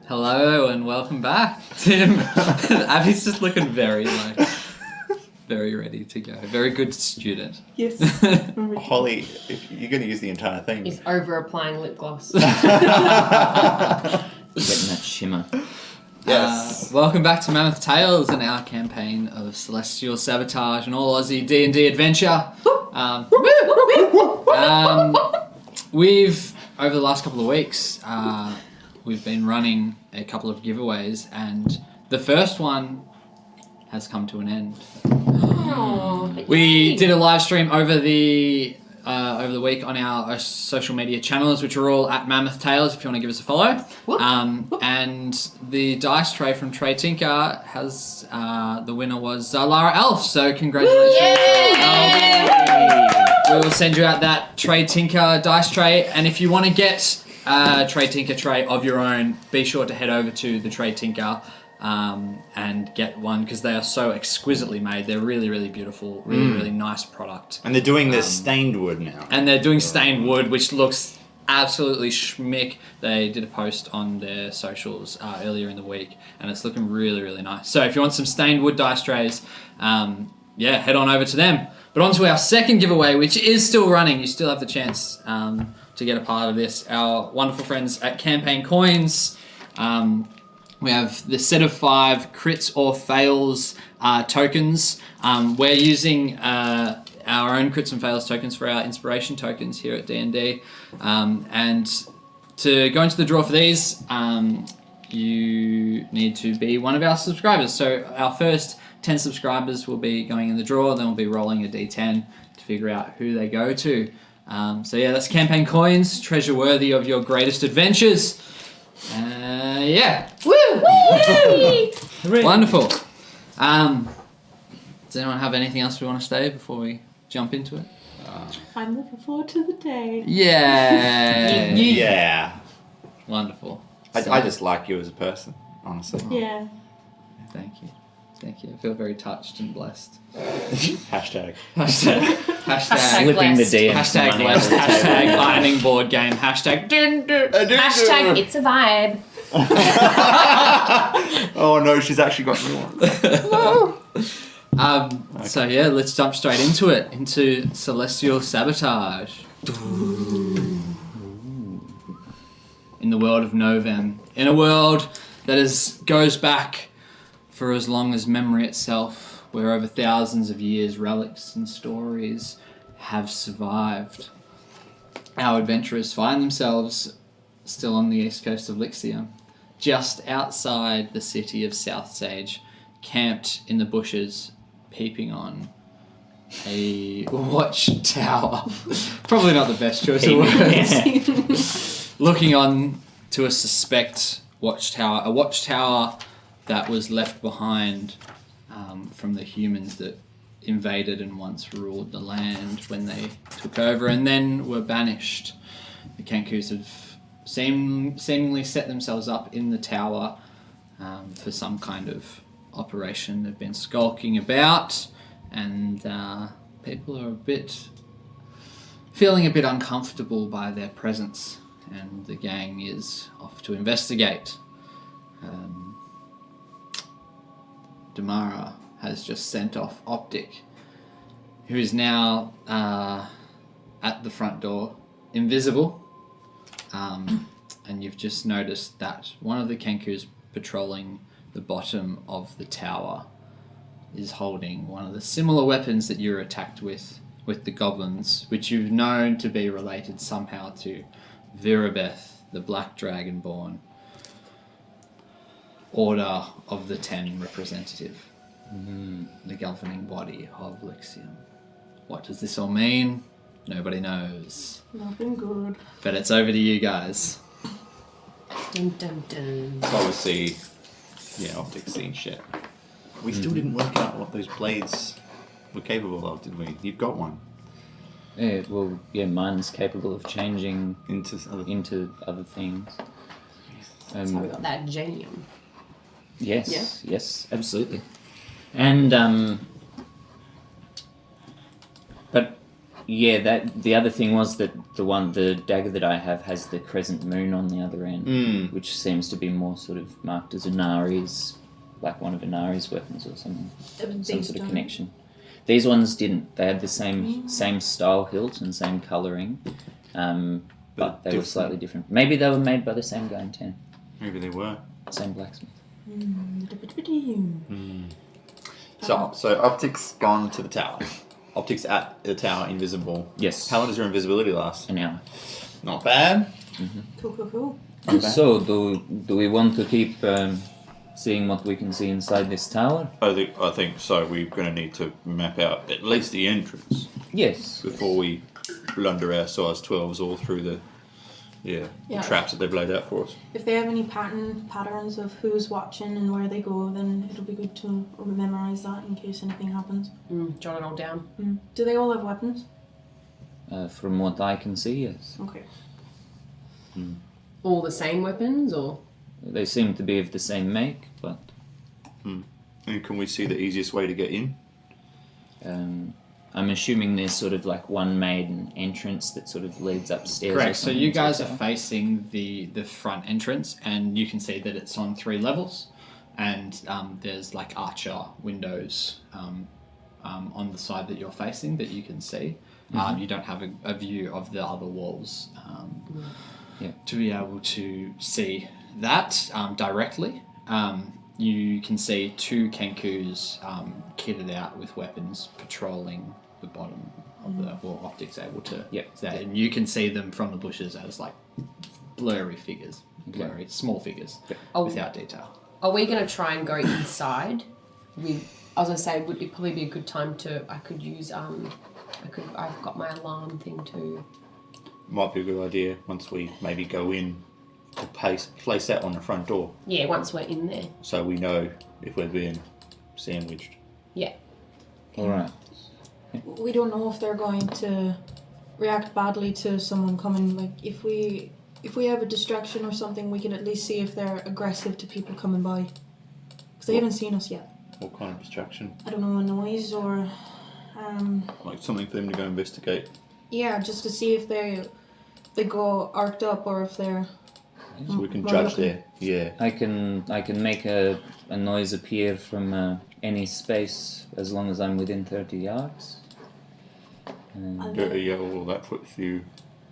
Hello and welcome back, Tim. Abby's just looking very ready to go. Very good student. Yes. Holly, if you're going to use the entire thing. He's over applying lip gloss. Getting that shimmer. Yes. Welcome back to Mammoth Tales and our campaign of Celestial Sabotage and all Aussie D&D adventure. We've, over the last couple of weeks, we've been running a couple of giveaways, and the first one has come to an end. We did a live stream over the week on our social media channels, which are all at Mammoth Tales if you want to give us a follow. And the dice tray from Trey Tinker has the winner was Lara Elf, so congratulations. We will send you out that Trey Tinker dice tray, and if you want to get a Trey Tinker tray of your own, be sure to head over to the Trey Tinker and get one, because they are so exquisitely made. They're really, really beautiful, really nice product. And they're doing this stained wood now. And they're doing stained wood, which looks absolutely schmick. They did a post on their socials earlier in the week, and it's looking really, really nice. So if you want some stained wood dice trays, head on over to them. But on to our second giveaway, which is still running. You still have the chance to get a part of this. Our wonderful friends at Campaign Coins. We have the set of 5 crits or fails tokens. We're using our own crits and fails tokens for our inspiration tokens here at D&D. And to go into the draw for these, you need to be one of our subscribers. So our first 10 subscribers will be going in the draw, then we'll be rolling a d10 to figure out who they go to. That's Campaign Coins, treasure worthy of your greatest adventures. Woo! Wonderful. Does anyone have anything else we want to say before we jump into it? I'm looking forward to the day. Yeah. Yeah. Wonderful. I just like you as a person, honestly. Yeah. Thank you. I feel very touched and blessed. Hashtag. Slipping the DM. Hashtag blessed. Hashtag ironing board game. Hashtag Hashtag it's a vibe. Oh no, she's actually got me one. So let's jump straight into it. Into Celestial Sabotage. In the world of Novem. In a world that goes back for as long as memory itself, where over thousands of years relics and stories have survived. Our adventurers find themselves still on the east coast of Lixium, just outside the city of South Sage, camped in the bushes, peeping on a watchtower. Probably not the best choice of words. Looking on to a suspect watchtower, a watchtower that was left behind from the humans that invaded and once ruled the land when they took over and then were banished. The Kenkus have seemingly set themselves up in the tower for some kind of operation. They've been skulking about, and people are feeling a bit uncomfortable by their presence, and the gang is off to investigate. Damara has just sent off Optic, who is now at the front door, invisible. And you've just noticed that one of the Kenkus patrolling the bottom of the tower is holding one of the similar weapons that you were attacked with the goblins, which you've known to be related somehow to Virabeth, the Black Dragonborn Order of the 10 representative, the governing body of Lixium. What does this all mean? Nobody knows. Nothing good. But it's over to you guys. Dun dun dun. Obviously, Optic's seen shit. We still didn't work out what those blades were capable of, did we? You've got one. Mine's capable of changing Into other things. That's how we got that jam. Yes, absolutely. And but Yeah, that the other thing was that the dagger that I have has the crescent moon on the other end, which seems to be more sort of marked as Inari's, like one of Inari's weapons or something, some sort of connection. These ones didn't. They had the same style hilt and same colouring, but they were slightly different. Maybe they were made by the same guy in 10. Maybe they were. Same blacksmith. So Optic's gone to the tower. Optic's at the tower, invisible. Yes. How long does your invisibility last? An hour. Not bad. Cool. So, do we want to keep seeing what we can see inside this tower? I think so. We're going to need to map out at least the entrance Yes. before we blunder our size 12s all through the traps that they've laid out for us. If they have any patterns of who's watching and where they go, then it'll be good to memorize that in case anything happens. Jot it all down. Do they all have weapons? From what I can see, yes. Okay. All the same weapons, or? They seem to be of the same make, but And can we see the easiest way to get in? I'm assuming there's sort of like one main entrance that sort of leads upstairs. Correct. So you guys are facing. facing the front entrance, and you can see that it's on 3 levels, and there's like archer windows on the side that you're facing that you can see. You don't have a view of the other walls to be able to see that directly. You can see 2 Kenkus kitted out with weapons patrolling the bottom of the Optic's able to say, and you can see them from the bushes as like blurry figures, small figures without detail. Are we going to try and go inside? I was going to say, would it probably be a good time to? I could use I've got my alarm thing too. Might be a good idea once we maybe go in to place that on the front door. Yeah, once we're in there. So we know if we're being sandwiched. Yeah. All right. We don't know if they're going to react badly to someone coming. Like if we have a distraction or something, we can at least see if they're aggressive to people coming by. Because they haven't seen us yet. What kind of distraction? I don't know, a noise or Like something for them to go investigate. yeah, just to see if they go arced up or if they're So we can Well, judge looking. there. Yeah. I can make a noise appear from any space as long as I'm within 30 yards. Yeah, well, that puts you.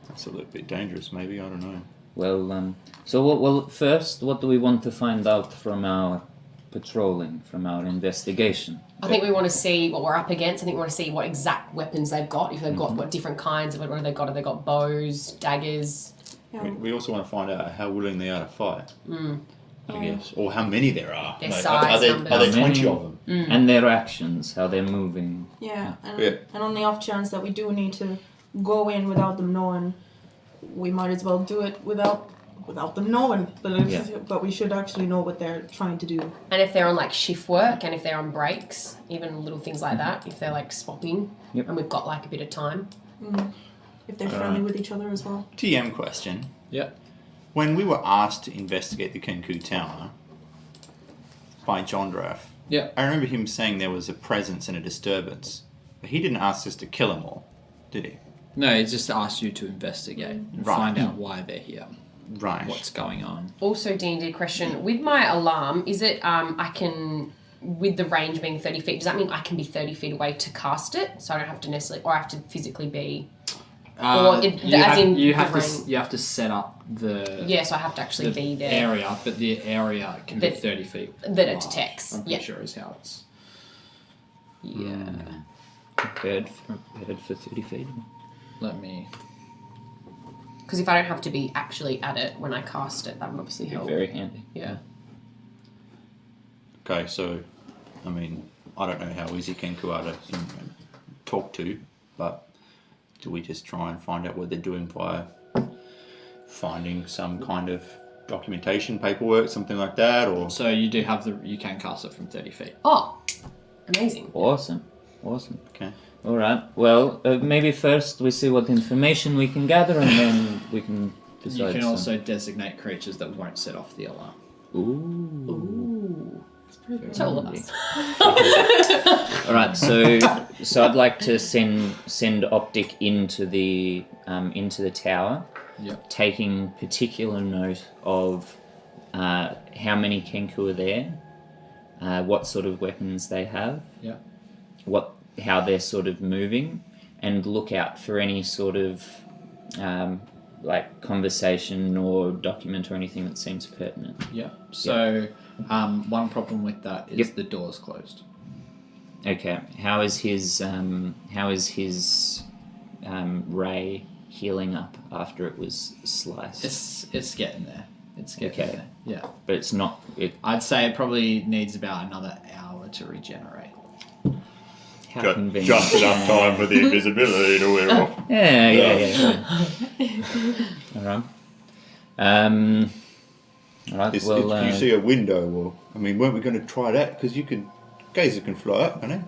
That's a little bit dangerous, maybe. I don't know. Well, so first, what do we want to find out from our patrolling, from our investigation? I think we want to see what we're up against. I think we want to see what exact weapons they've got. If they've got what different kinds of what have they got? Have they got bows, daggers? We also want to find out how willing they are to fight. I guess, or how many there are. Their Like, size, are there numbers. 20 of them? And their actions, how they're moving. yeah. Yeah. And on the off chance that we do need to go in without them knowing, we might as well do it without them knowing. But we should actually know what they're trying to do. And if they're on like shift work, and if they're on breaks, even little things like that. If they're like swapping, and we've got like a bit of time. If they're friendly with each other as well. TM question. Yep. When we were asked to investigate the Kenku Tower by John Draff, I remember him saying there was a presence and a disturbance. But he didn't ask us to kill them all, did he? No, he just asked you to investigate and find out why they're here. Right. What's going on. Also, D&D question. With my alarm, is it I can, with the range being 30 feet, does that mean I can be 30 feet away to cast it? So I don't have to necessarily, or I have to physically be... you have to set up the so I have to actually be there. area, but the area can be 30 feet that it large, detects. I'm pretty sure is how it's. Prepared for 30 feet. Let me. Because if I don't have to be actually at it when I cast it, that would obviously help. Very handy. Yeah. Okay, so, I mean, I don't know how easy Kenku are to talk to, but do we just try and find out what they're doing via finding some kind of documentation, paperwork, something like that, or... So you do have you can cast it from 30 feet. Oh, amazing. Awesome. Okay. All right. Well, maybe first we see what information we can gather, and then we can decide. You can also designate creatures that won't set off the alarm. Ooh. Ooh. It's all of us. All right, so I'd like to send Optic into the tower, taking particular note of how many Kenku are there, what sort of weapons they have, how they're sort of moving, and look out for any sort of like conversation or document or anything that seems pertinent. Yeah. So one problem with that is the door's closed. Okay. How is his ray healing up after it was sliced? It's getting there. It's getting there. Yeah. But it's not. I'd say it probably needs about another hour to regenerate. How convenient. Just enough time for the invisibility to wear off. Yeah. All right. All right. If Well, you see a window, or weren't we going to try that? Because Gazer can fly up, can't he?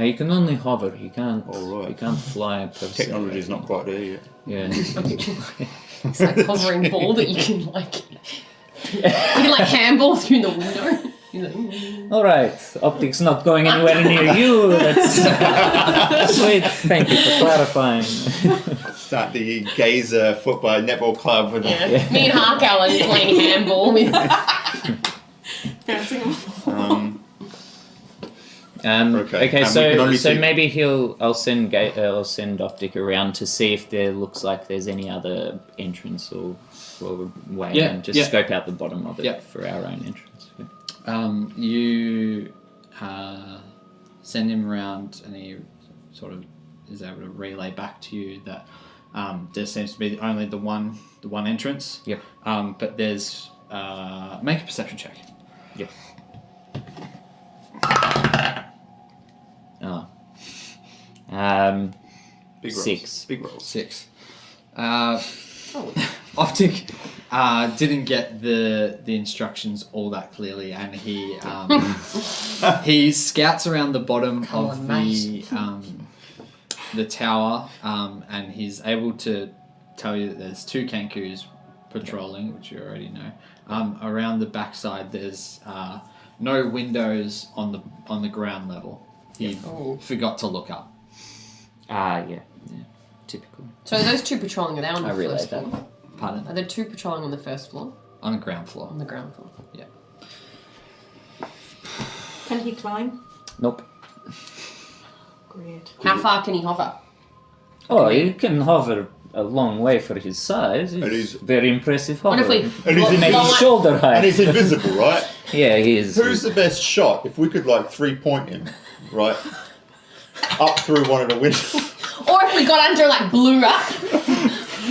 you can only hover. You can't. Oh, right. You can't fly. Per se. Technology's not quite there yet. Yeah. It's like hovering ball that you can handball through the window. All right. Optic's not going anywhere near you. That's sweet. Thank you for clarifying. Start the Gazer football netball club with Me and Harkow are just playing handball with. Bouncing Okay, so maybe I'll send Optic around to see if there looks like there's any other entrance or way, and just scope out the bottom of it for our own entrance. You send him around, and he sort of is able to relay back to you that there seems to be only the one entrance. Yep. But there's make a perception check. Yep. big 6. rolls. Big rolls. 6. Optic didn't get the instructions all that clearly, and he he scouts around the bottom of the tower, and he's able to tell you that there's 2 Kenkus patrolling, which you already know. Around the backside, there's no windows on the ground level. He forgot to look up. Yeah. Typical. So are those 2 patrolling are they on the realised first floor? Pardon? Are there 2 patrolling on the first floor? On the ground floor. On the ground floor. Yeah. Can he climb? Nope. Great. How far can he hover? Oh, he can hover a long way for his size. He's very impressive hover. What if we... And he's Maybe shoulder height. And he's invisible, right? Yeah, he is. Who's the best shot? If we could 3-point him, right? Up through one of the windows. Or if we got under blew up.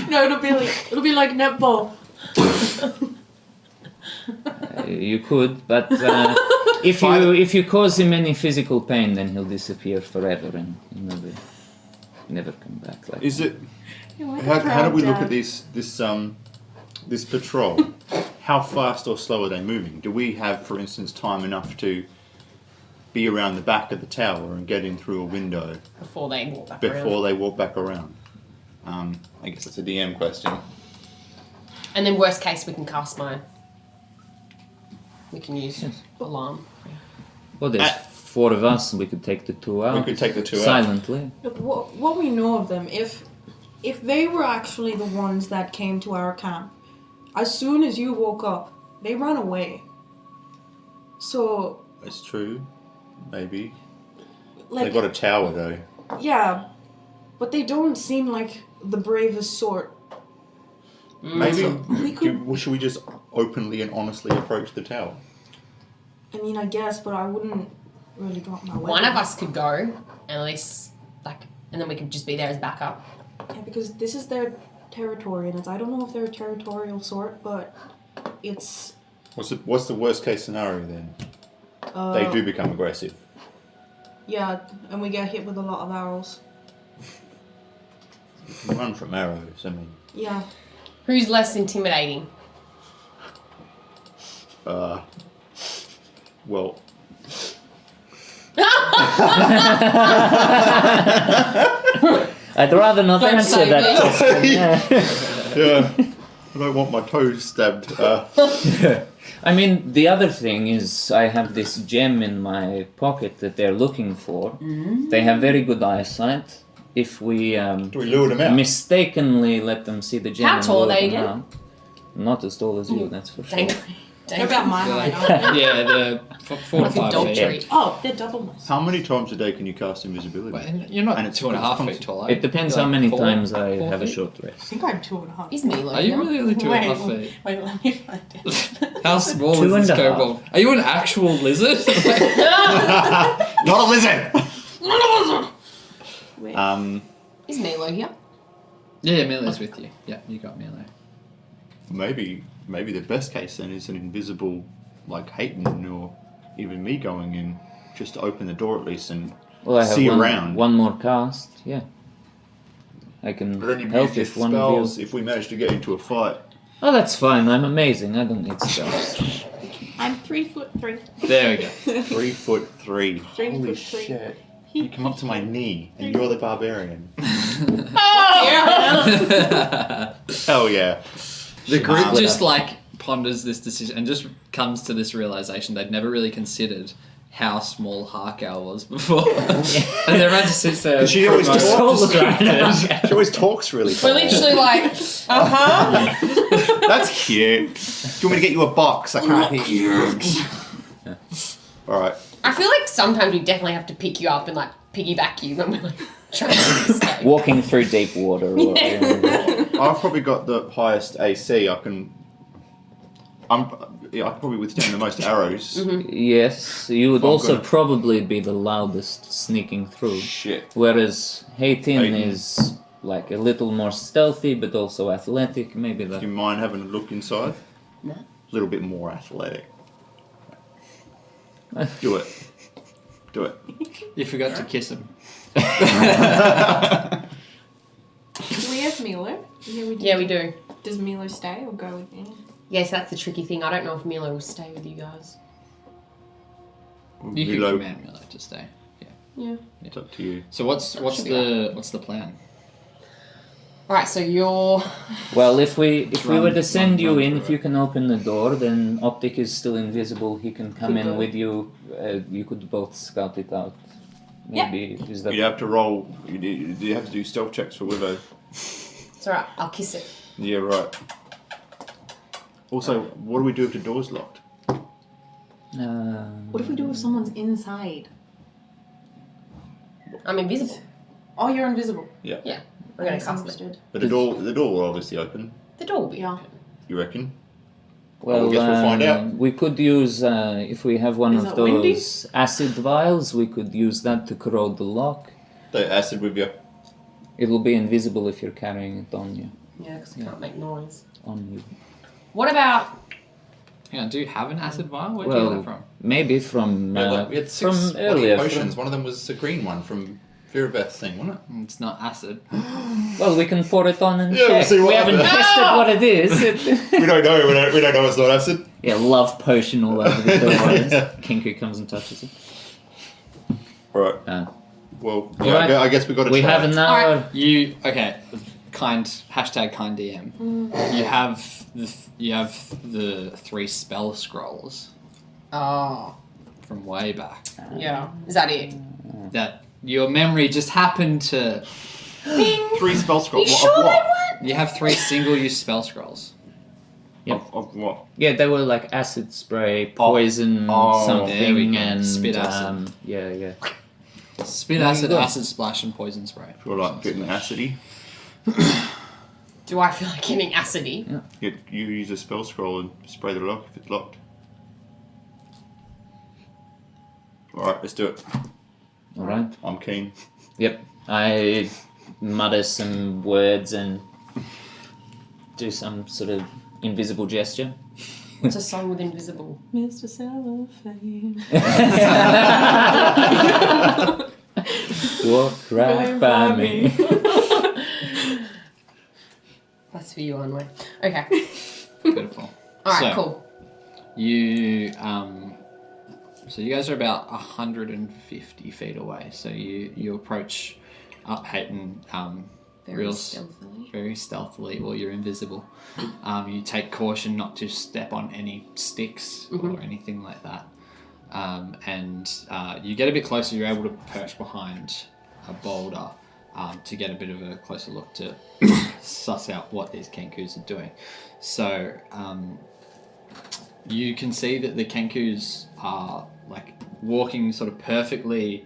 No, it'll be like netball. You could, but if you cause him any physical pain, then he'll disappear forever and never come back. Is it? How do we look at this patrol? How fast or slow are they moving? Do we have, for instance, time enough to be around the back of the tower and get in through a window Before they walk back around? I guess that's a DM question. And then worst case, we can cast mine. We can use alarm. Well, there's 4 of us, and we could take the 2 out. We could take the 2 out. Silently. Look, what we know of them, if they were actually the ones that came to our camp, as soon as you woke up, they ran away. So... That's true. Maybe. Like, They've got a tower, though. Yeah, but they don't seem like the bravest sort. Maybe we should we just openly and honestly approach the tower? I mean, I guess, but I wouldn't really drop my weapon. One of us could go, and at least, and then we could just be there as backup. Yeah, because this is their territory, and I don't know if they're a territorial sort, but it's... What's the worst case scenario then? They do become aggressive. Yeah, and we get hit with a lot of arrows. You can run from arrows, Yeah. Who's less intimidating? Well... I'd rather not Don't answer say that this. question. Yeah. I don't want my toes stabbed. I mean, the other thing is I have this gem in my pocket that they're looking for. They have very good eyesight. If we Do we lure them out? mistakenly let them see the gem, How and tall are lure they them again? out- Not as tall as you, that's for sure. Dang. They're about my height, aren't they? Yeah, the 4 to Like a 5 dog feet. treat. Oh, they're double my size. How many times a day can you cast invisibility? Wait, you're not And it's 2.5 feet tall, are you? It depends You're how like many 4 times I 4 have a feet? short I rest. think I'm 2.5. Is Milo Are you here? really only 2.5 Wait, feet? wait, let me find it. How small Two is this and a half. kobold? Are you an actual lizard? Not a lizard! Wait. Is Milo here? Yeah, Milo's with you. Yeah, you got Milo. Maybe the best case then is an invisible, like Hayton or even me going in, just to open the door at least and Well, I have see around. one more cast, yeah. I can But then you help use your if one of spells you... if we manage to get into a fight. Oh, that's fine, I'm amazing, I don't need spells. I'm 3'3". There we go. 3'3". 3'3". Holy shit. You come up to my knee and you're the barbarian. Hell yeah. The group Split just up. like ponders this decision and just comes to this realization they'd never really considered how small Harkow was before. And everyone just sits there. She always promoted, talks. distracted. She always talks really We're fast. literally like, That's cute. Do you want me to get you a box? I can't hear you. Alright. I feel like sometimes we definitely have to pick you up and like piggyback you when we're like trying to escape. Walking through deep water or... I've probably got the highest AC. I can probably withstand the most arrows. Yes, you would I'm also gonna- probably be the loudest sneaking through. Shit. Whereas Haytin Hayton. is like a little more stealthy, but also athletic. Maybe Do you the mind having a look inside? No. A little bit more athletic. Do it. Do it. You forgot to kiss him. Do we have Milo? Yeah, we do. Yeah, we do. Does Milo stay or go with me? Yes, that's the tricky thing. I don't know if Milo will stay with you guys. You can Milo, command Milo to stay. Yeah. it's up to you. So what's Should be the plan? Alright, so you're... well, if we Run- were to send run you in, through if you can open the door, then Optic is still invisible. He can come Could in go. with you. You could both scout it out. Yeah. Maybe is that You have to roll. You have to do stealth checks for Wivo. It's alright, I'll kiss it. Yeah, right. Also, what do we do if the door's locked? What if we do if someone's inside? I'm invisible. Oh, you're invisible. We're gonna cast it. Misunderstood. But the door will obviously open. The door will be Yeah. open. You reckon? Well, I guess we'll find out. We could use, if we have one Is of it windy? those acid vials, we could use that to corrode the lock. The acid with you. It will be invisible if you're carrying it on you. Yeah, because I can't make noise. On you. What about... Hang on, do you have an acid vial? Where'd you get Well, that from? maybe from we had from 6 earlier. potions. From, One of them was a green one from Virabeth's thing, wasn't it? It's not acid. well, we can pour it on and Yeah, we'll check. see what we haven't happens. tested what it is. We don't know. We don't know it's not acid. Yeah, love potion all over the door. Kinky comes and touches it. Right. Well, yeah, Alright. I guess we got to. We try. have an hour. You kind DM. You have the 3 spell scrolls Oh, from way back. yeah. Is that it? That your memory just happened to. 3 spell scrolls. You What- sure of they what? weren't? You have 3 single-use spell scrolls. Yep. Of what? Yeah, they were like acid spray, poison, Oh, there we something, go. and Spit acid. yeah. Spit There you acid, go. acid splash, and poison spray. Feel like getting acidy. Do I feel like getting acidy? You use a spell scroll and spray the lock if it's locked. Alright, let's do it. All right. I'm keen. Yep. I mutter some words and do some sort of invisible gesture. What's a song with invisible? Mr. Cellophane. Walk right by me. That's for you, Anway. Okay. Beautiful. Alright, So- cool. You so you guys are about 150 feet away. So you approach up Hayton. Very stealthily. Very stealthily, or you're invisible. You take caution not to step on any sticks or anything like that. And you get a bit closer, you're able to perch behind a boulder to get a bit of a closer look to suss out what these kenkus are doing. So you can see that the kenkus are like walking sort of perfectly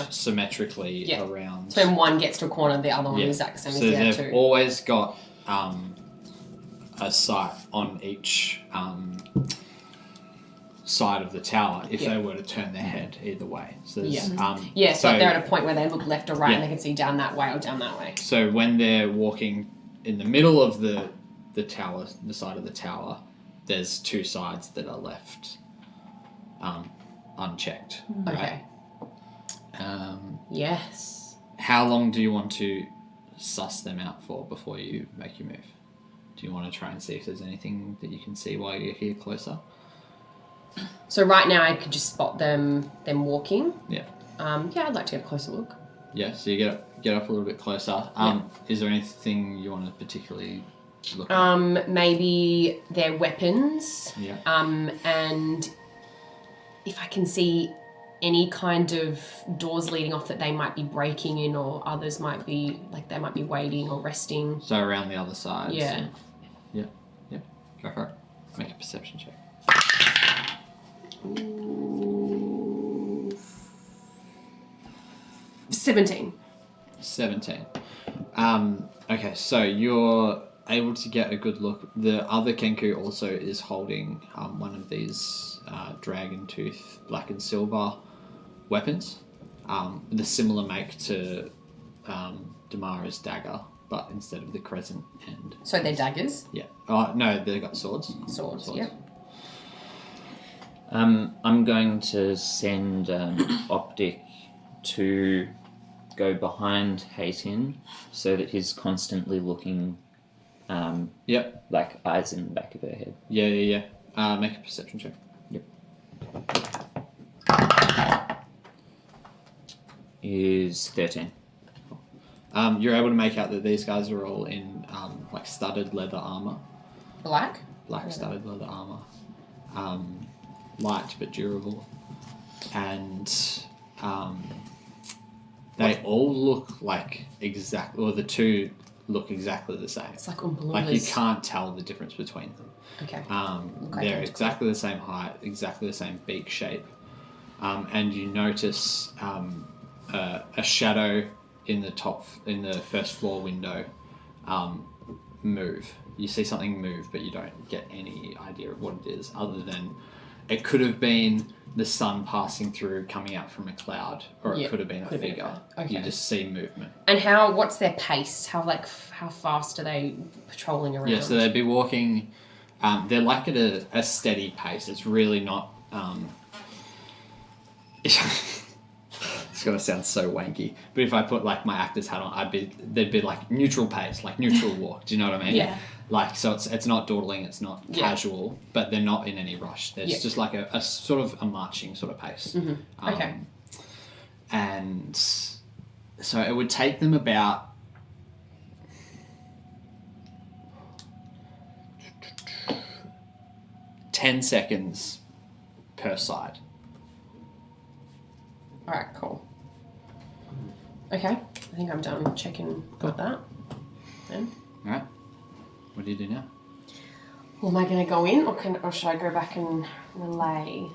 symmetrically around. So when one gets to a corner, the other one is exact same as the other two. So they've always got a sight on each side of the tower if they were to turn their head either way. So there's, so they're at a point where they look left or right and they can see down that way or down that way. So when they're walking in the middle of the tower, the side of the tower, there's two sides that are left unchecked. Okay. Right? Yes. How long do you want to suss them out for before you make your move? Do you want to try and see if there's anything that you can see while you're here closer? So right now I could just spot them walking. Yeah. I'd like to get a closer look. Yeah, so you get up a little bit closer. Is there anything you want to particularly look at? Maybe their weapons. Yeah. And if I can see any kind of doors leading off that they might be breaking in, or others might be like they might be waiting or resting. So around the other side. Yeah. Yeah. Go for it. Make a perception check. Ooh. 17. Okay, so you're able to get a good look. The other Kenku also is holding one of these dragon tooth black and silver weapons, with a similar make to Damara's dagger, but instead of the crescent end. So they're daggers? Yeah. No, they've got swords. Swords. Yep. I'm going to send Optic to go behind Haytin so that he's constantly looking like eyes in the back of her head. Yeah. Make a perception check. Yep. Is 13. You're able to make out that these guys are all in like studded leather armor. Black Studded leather armor. Light but durable. And they all look like or the two look exactly the same. It's like Oompa Loompas. Like you can't tell the difference between them. Okay. They're exactly the same height, exactly the same beak shape. And you notice a shadow in the first floor window move. You see something move, but you don't get any idea of what it is, other than it could have been the sun passing through, coming out from a cloud, or it could have been a figure. Okay. You just see movement. And what's their pace? How fast are they patrolling around? Yeah, so they'd be walking. They're like at a steady pace. It's really not. It's gonna sound so wanky, but if I put like my actor's hat on, they'd be like neutral pace, like neutral walk. Do you know what I mean? Yeah. Like, so it's not dawdling, it's not casual, but they're not in any rush. There's just like a sort of a marching sort of pace. Mm-hmm. Okay. And so it would take them about 10 seconds per side. Alright, cool. Okay, I think I'm done checking got that. Then. Alright. What do you do now? Well, am I going to go in, or should I go back and relay?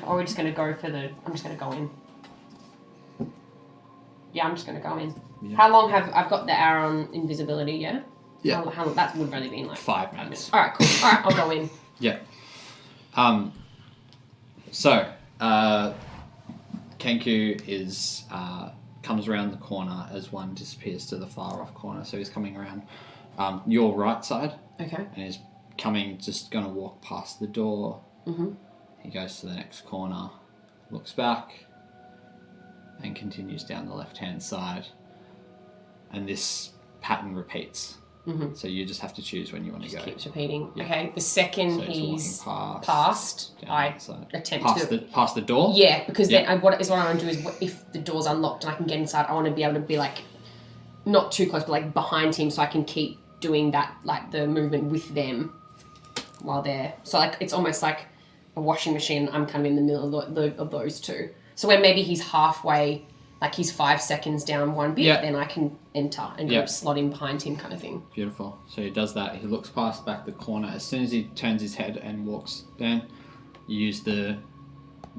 Or we're just going to go I'm just going to go in. Yeah, I'm just going to go in. Yeah. How long I've got the hour on invisibility? Yeah. Yeah. How long? That would have only been like 5 minutes. All right, cool. All right, I'll go in. Yeah. So, Kenku comes around the corner as one disappears to the far off corner. So he's coming around your right side. Okay. And he's just going to walk past the door. Mm-hmm. He goes to the next corner, looks back, and continues down the left-hand side. And this pattern repeats. Mm-hmm. So you just have to choose when you want to go. Keeps repeating. Yeah. Okay. The second So he's walking past, I that side. attempt past to... past the door? Yeah, because Yeah. then what I want to do is if the door's unlocked and I can get inside, I want to be able to be like not too close, but like behind him, so I can keep doing that, like the movement with them while they're. So like it's almost like a washing machine. I'm kind of in the middle of those two. So when maybe he's halfway, like he's 5 seconds down one bit, then I can enter and go slot in behind him, kind of thing. Beautiful. So he does that. He looks past back the corner. As soon as he turns his head and walks down, you use the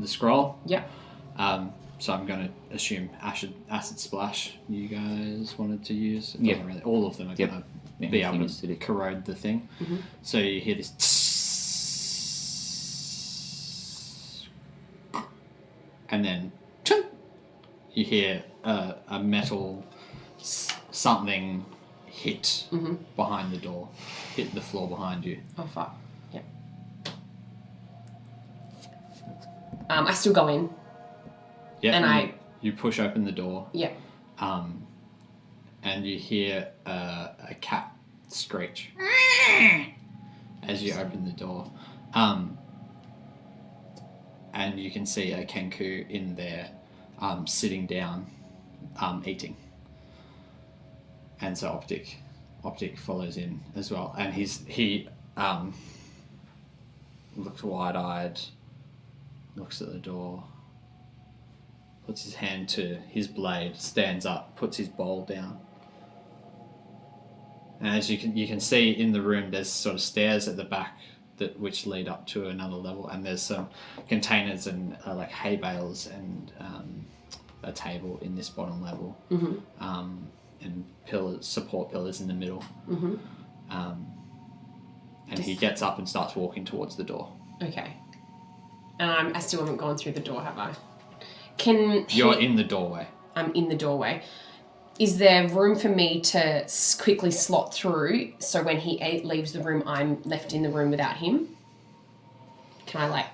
scroll. Yep. So I'm going to assume acid splash. You guys wanted to use. It Yeah. doesn't really, all of them are going to be able Anything to acidic. corrode the thing. Mm-hmm. So you hear this, and then you hear a metal something hit behind the door, hit the floor behind you. Oh fuck. Yep. I still go in. Yeah, And you push open the door. Yep. And you hear a cat screech as you open the door. And you can see a Kenku in there sitting down, eating. And so Optic follows in as well. And he looks wide-eyed, looks at the door, puts his hand to his blade, stands up, puts his bowl down. And as you can see in the room, there's sort of stairs at the back which lead up to another level, and there's some containers and like hay bales and a table in this bottom level, and support pillars in the middle. And he gets up and starts walking towards the door. Okay. And I still haven't gone through the door, have I? You're in the doorway. I'm in the doorway. Is there room for me to quickly slot through so when he leaves the room, I'm left in the room without him? Can I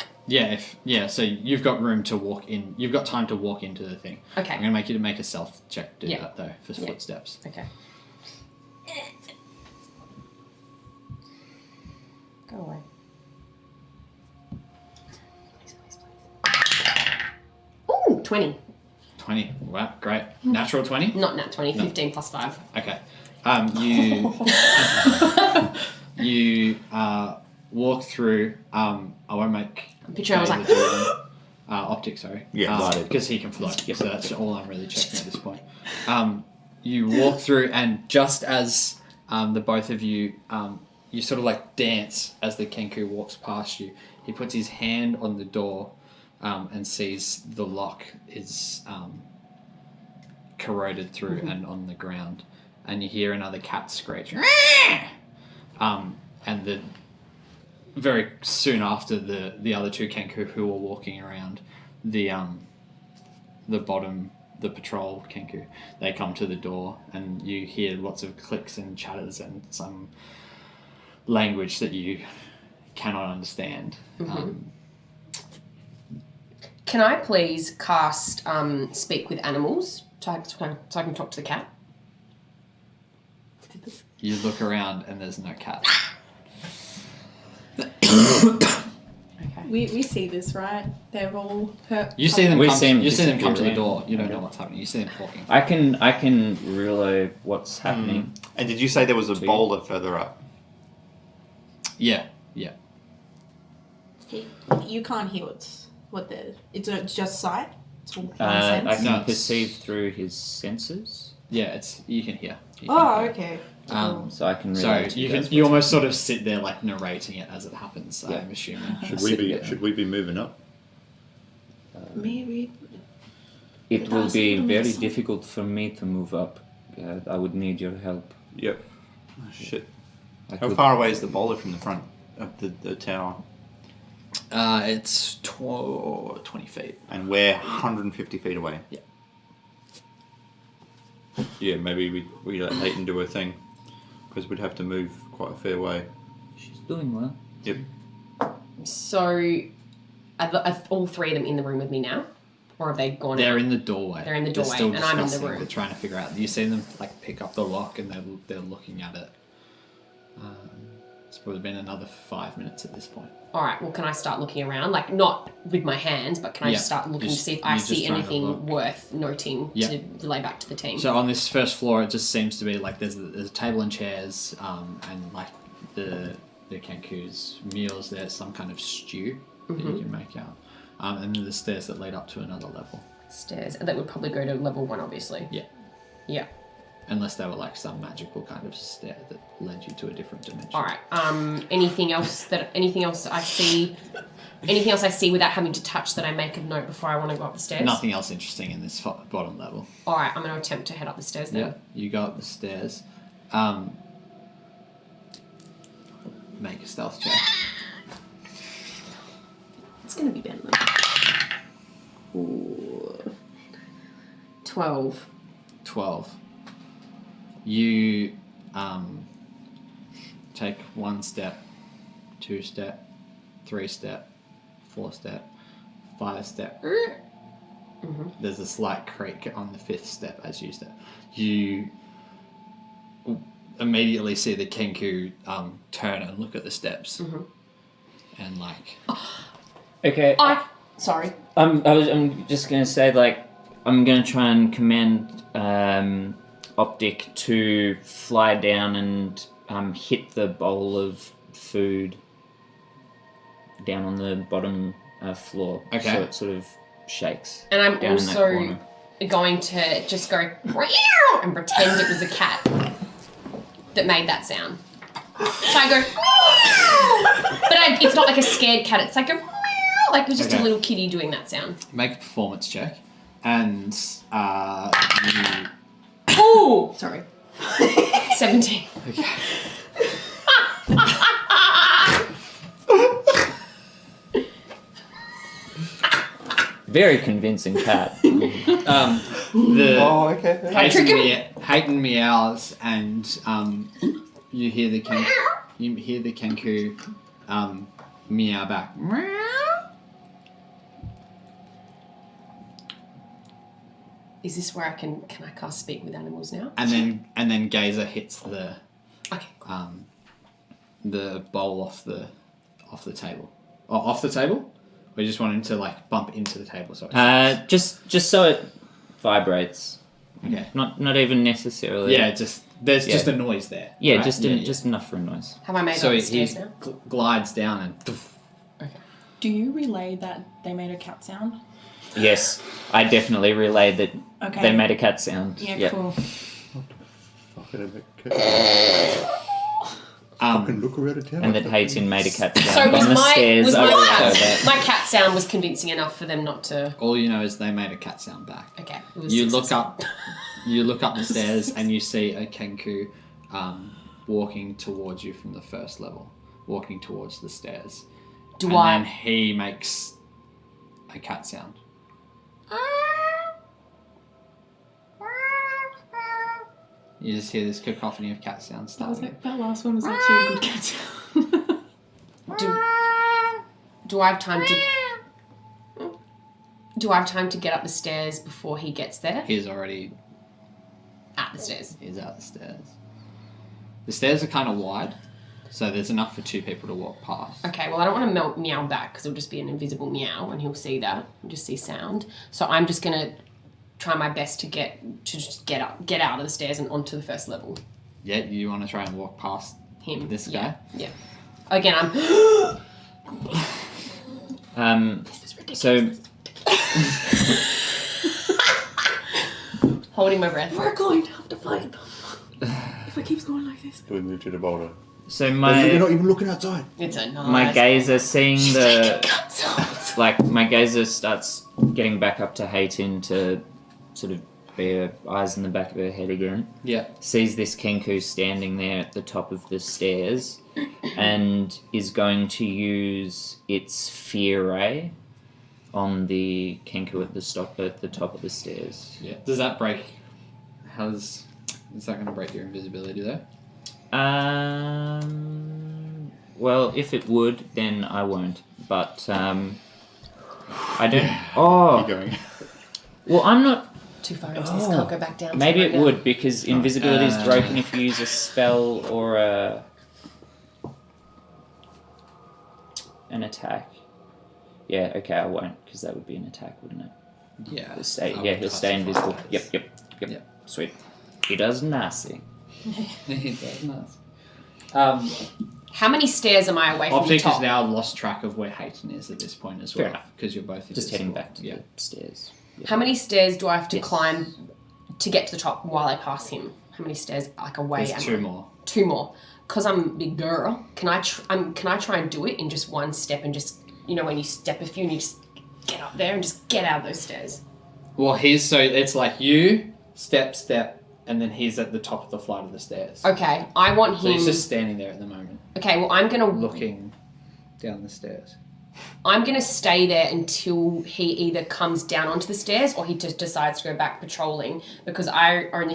So you've got room to walk in. You've got time to walk into the thing. Okay. I'm going to make you to make a stealth check to do that, though, for footsteps. Okay. Go away. Ooh, 20. 20. Wow, great. Natural 20? Not nat 20, 15 plus 5. Okay. You walk through. I won't make. I'm picturing I was like, Optic, sorry. Yeah, because he can float. So that's all I'm really checking at this point. You walk through, and just as the both of you, you sort of like dance as the Kenku walks past you. He puts his hand on the door. And sees the lock is corroded through and on the ground, and you hear another cat screech. And very soon after, the other two Kenku who are walking around the patrol Kenku, they come to the door, and you hear lots of clicks and chatters and some language that you cannot understand. can I please cast Speak with Animals so I can talk to the cat? You look around and there's no cat. Okay. We see this, right? They're all hurt. You see them We come. see 'em You see them come to the disappear, door. You don't okay. know what's happening. You see them talking. I can relay what's happening. And did you say there was a To you. boulder further up? Yeah. You can't hear what the. It's just sight. It's all I sense. can No, it's- perceive through his senses, Yeah, you can hear. You can Oh, hear. okay. so I can So relay to you guys you what's almost sort of sit there like narrating it as it happens. Yeah. I'm assuming. Should we be moving up? Maybe. It will Doesn't be make very sense. difficult for me to move up. I would need your help. Yep. Oh, shit. I How could- far away is the boulder from the front of the tower? It's 20 feet. And we're 150 feet away. Yeah. Yeah, maybe we let Hayton do her thing, because we'd have to move quite a fair way. She's doing well. Yep. So, are all three of them in the room with me now? Or have they gone They're out? in the doorway. They're in the doorway, still and I'm in the discussing. room. They're trying to figure out. You see them like pick up the lock, and they're looking at it. It's probably been another 5 minutes at this point. All right. Well, can I start looking around? Like, not with my hands, but can I just start looking to see if I see anything worth noting to relay back to the team? So on this first floor, it just seems to be like there's a table and chairs, and like the Kenku's meals. There's some kind of stew that you can make out, and then the stairs that lead up to another level. Stairs. That would probably go to level 1, obviously. Yeah. Yeah. Unless they were like some magical kind of stair that led you to a different dimension. All right. Anything else I see? Anything else I see without having to touch that I make of note before I want to go up the stairs? Nothing else interesting in this bottom level. All right. I'm going to attempt to head up the stairs then. Yeah, you go up the stairs. Make a stealth check. It's going to be better. Ooh. 12. 12. You take 1 step, 2 step, 3 step, 4 step, 5 step. There's a slight creak on the 5th step as you step. You immediately see the Kenku turn and look at the steps. And like... Okay. Sorry. I'm just gonna say, like, I'm gonna try and command Optic to fly down and hit the bowl of food down on the bottom floor. Okay. So it sort of shakes. And I'm down in that also corner. going to just go meow and pretend it was a cat that made that sound. So I go, but it's not like a scared cat. It's like a like it was just a little kitty doing that sound. Make a performance check, and you... Ooh! Sorry. 17. Okay. Very convincing cat. Hayton meows, and you hear the Kenku meow back. Is this where can I cast speak with animals now? And then Gazer hits the Okay. the bowl off the table. Oh, off the table? We just want him to like bump into the table, so Just so it vibrates. okay. Not even necessarily. Yeah, there's just a noise there. Yeah, right? just enough for a noise. Have I made So up the he stairs now? glides down and Okay. Do you relay that they made a cat sound? Yes, I definitely relayed that Okay. they made a cat sound. Yeah, Yep. cool. Fucking look around the town. And that Hayton made a cat So sound was on the stairs. was I will my show cat, that. my cat sound was convincing enough for them not to... all you know is they made a cat sound back. Okay. It was You successful. look up the stairs and you see a Kenku walking towards you from the first level, walking towards the stairs. Then he makes a cat sound. You just hear this cacophony of cat sounds starting. That last one was actually a good cat sound. Do I have time to... Do I have time to get up the stairs before he gets there? He's already At the stairs. He's out the stairs. The stairs are kind of wide, so there's enough for 2 people to walk past. Okay, well, I don't want to meow back because it'll just be an invisible meow and he'll see that and just see sound. So I'm just going to try my best to get out of the stairs and onto the first level. Yeah, you want to try and walk past Him. this Yeah. guy? Yeah. Again, I'm... This is ridiculous. So holding my breath. We're going to have to fight them if it keeps going like this. Do we move to the boulder? you're You're not even looking outside. It's a nice... my gazer seeing the Cat sounds. like my gazer starts getting back up to Hayton to sort of be her eyes in the back of her head again. Yeah. Sees this Kenku standing there at the top of the stairs and is going to use its fear ray on the Kenku at the top of the stairs. Yeah. Does that break? Is that going to break your invisibility though? Well, if it would, then I won't. But I don't. Oh, Keep going. well, I'm not. Too far into this, can't go back down. Maybe right it now. would because invisibility is broken if you use a spell or a an attack. Yeah, okay, I won't, because that would be an attack, wouldn't it? Yeah. He'll stay, I would yeah, he'll stay classify invisible. that as- Yep. Sweet. He does nasty. That's nice. How many stairs am I away from the Optic top? has now lost track of where Hayton is at this point as well. Fair enough. Because you're both Just heading invisible. back to yeah. the stairs. Yeah. How many stairs do I have to Yes. climb to get to the top while I pass him? How many stairs like away There's am two I? more. Two more. Because I'm a big girl, can I try and do it in just one step and just, when you step a few and you just get up there and just get out of those stairs? Well, it's like you, step, and then he's at the top of the flight of the stairs. Okay, I want So him... he's just standing there at the moment, Okay, well, I'm going to... looking down the stairs. I'm going to stay there until he either comes down onto the stairs or he just decides to go back patrolling, because I only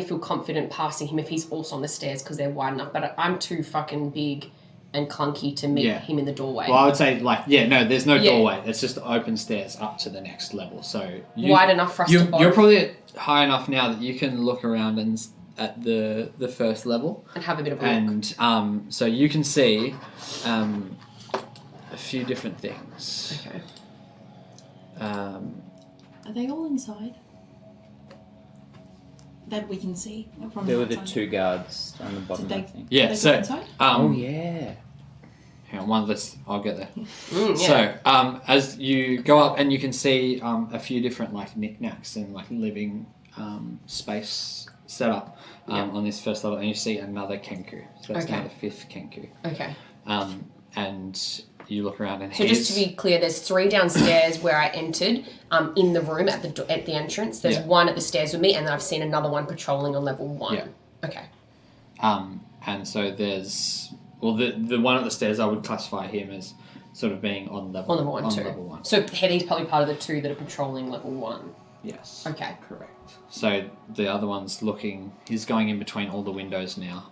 feel confident passing him if he's also on the stairs because they're wide enough. But I'm too fucking big and clunky to meet him in the doorway. Well, I would say, there's no Yeah. doorway. It's just open stairs up to the next level. So Wide enough for us to both... You're probably high enough now that you can look around at the first level. And have a bit of a look. And so you can see a few different things. Okay. Are they all inside? That we can see from There the were the outside? two guards on the bottom, Did I they- think. Yeah, Are they so inside? Oh, yeah. hang on, one of this, I'll get there. Yeah. So, as you go up, and you can see a few different knickknacks and living space set up on this first level, and you see another Kenku. So that's now Okay. the fifth Kenku. Okay. And you look around, and So just to be clear, there's 3 downstairs where I entered in the room at the entrance. There's Yeah. one at the stairs with me, and then I've seen another one patrolling on level 1. Yeah. Okay. and so there's the one at the stairs. I would classify him as sort of being on level On level 1 too. level 1. So Hetty's probably part of the 2 that are patrolling level 1. Yes. Okay. Correct. So the other one's he's going in between all the windows now,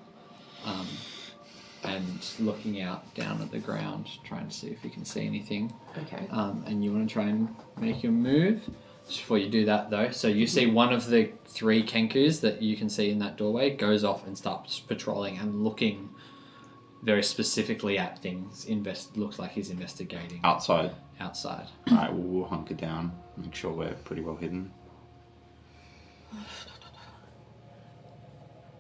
and looking out down at the ground, trying to see if he can see anything. Okay. And you want to try and make your move. Just before you do that, though, so you see one of the 3 Kenkus that you can see in that doorway goes off and starts patrolling and looking very specifically at things. Looks like he's investigating Outside. outside. Alright, we'll hunker down, make sure we're pretty well hidden.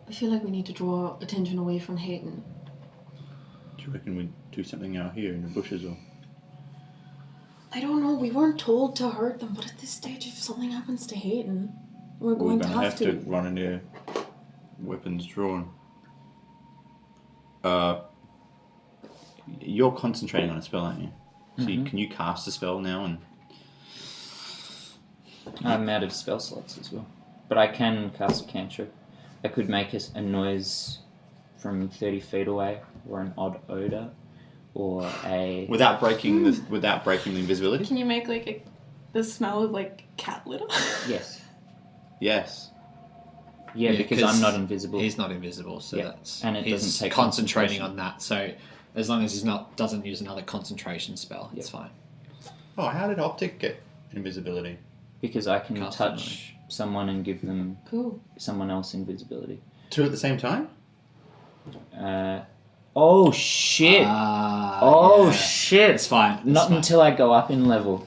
I feel like we need to draw attention away from Hayden. Do you reckon we do something out here in the bushes or? I don't know. We weren't told to hurt them, but at this stage, if something happens to Hayden, we're We're going gonna to have to. run in there, weapons drawn. You're concentrating on a spell, aren't you? So can you cast a spell now? And I'm out of spell slots as well. But I can cast a cantrip. I could make a noise from 30 feet away, or an odd odor, or a... without breaking the invisibility. Can you make the smell of cat litter? Yes. Yes. Yeah, because I'm not invisible. He's not invisible, so Yeah, that's and it he's doesn't take concentrating concentration. on that. So as long as he's doesn't use another concentration spell, it's fine. Oh, how did Optic get invisibility? Because I can Cast touch someone and give them Cool. someone else invisibility. 2 at the same time? Oh shit! Yeah. Shit! It's fine. Not until I go up in level.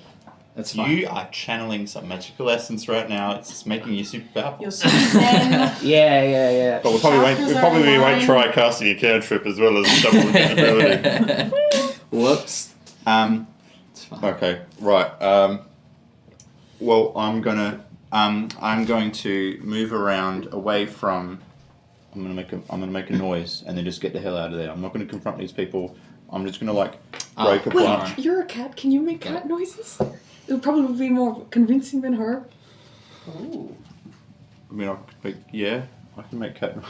That's fine. You are channeling some magical essence right now. It's just making you super powerful. You're so zen. Yeah. But we Chakras are won't aligned. try casting a cantrip as well as double invisibility. Whoops. It's fine. Okay, right. Well, I'm going to move around away from. I'm gonna make a noise and then just get the hell out of there. I'm not gonna confront these people. I'm just gonna break a Wait, branch. you're a cat. Can you make cat noises? It'll probably be more convincing than her. Ooh. I mean, I can make cat noise.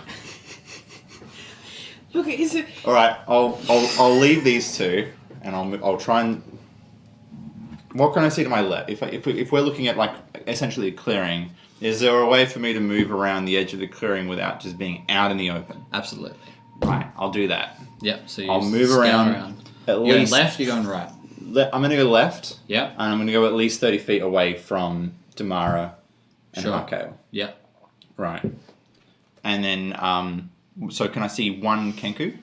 Look, is it? All right, I'll leave these 2, and I'll try and. What can I see to my left? If we're looking at essentially a clearing, is there a way for me to move around the edge of the clearing without just being out in the open? Absolutely. Right, I'll do that. Yep. So I'll move scale around. At You're going least left. You're going right. I'm gonna go left, Yep. and I'm gonna go at least 30 feet away from Damara and Sure. Harkale. Yep. Right, and then so can I see one Kenku?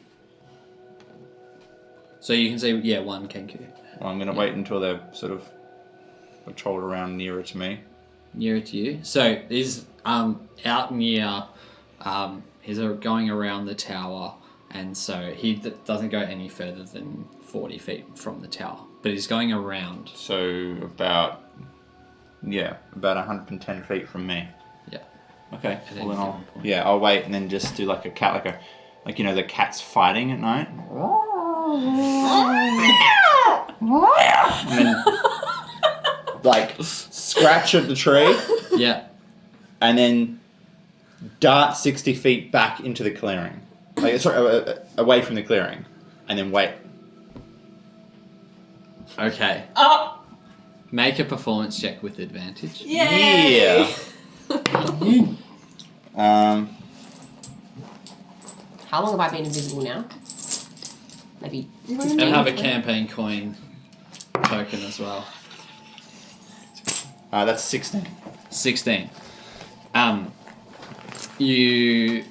So you can see, one Kenku. Well, I'm going to wait until they're sort of patrolled around nearer to me. Nearer to you. So he's out near, he's going around the tower, and so he doesn't go any further than 40 feet from the tower. But he's going around. So about 110 feet from me. Yeah. Okay. At any Well, then given point. I'll wait and then just do like a cat, like you know the cats fighting at night. And then like scratch at the tree Yeah. and then dart 60 feet back into the clearing. Like sorry, away from the clearing, and then wait. Okay. Make a performance check with advantage. Yeah. How long have I been invisible now? Maybe And 15? have a campaign coin token as well. That's 16. 16. You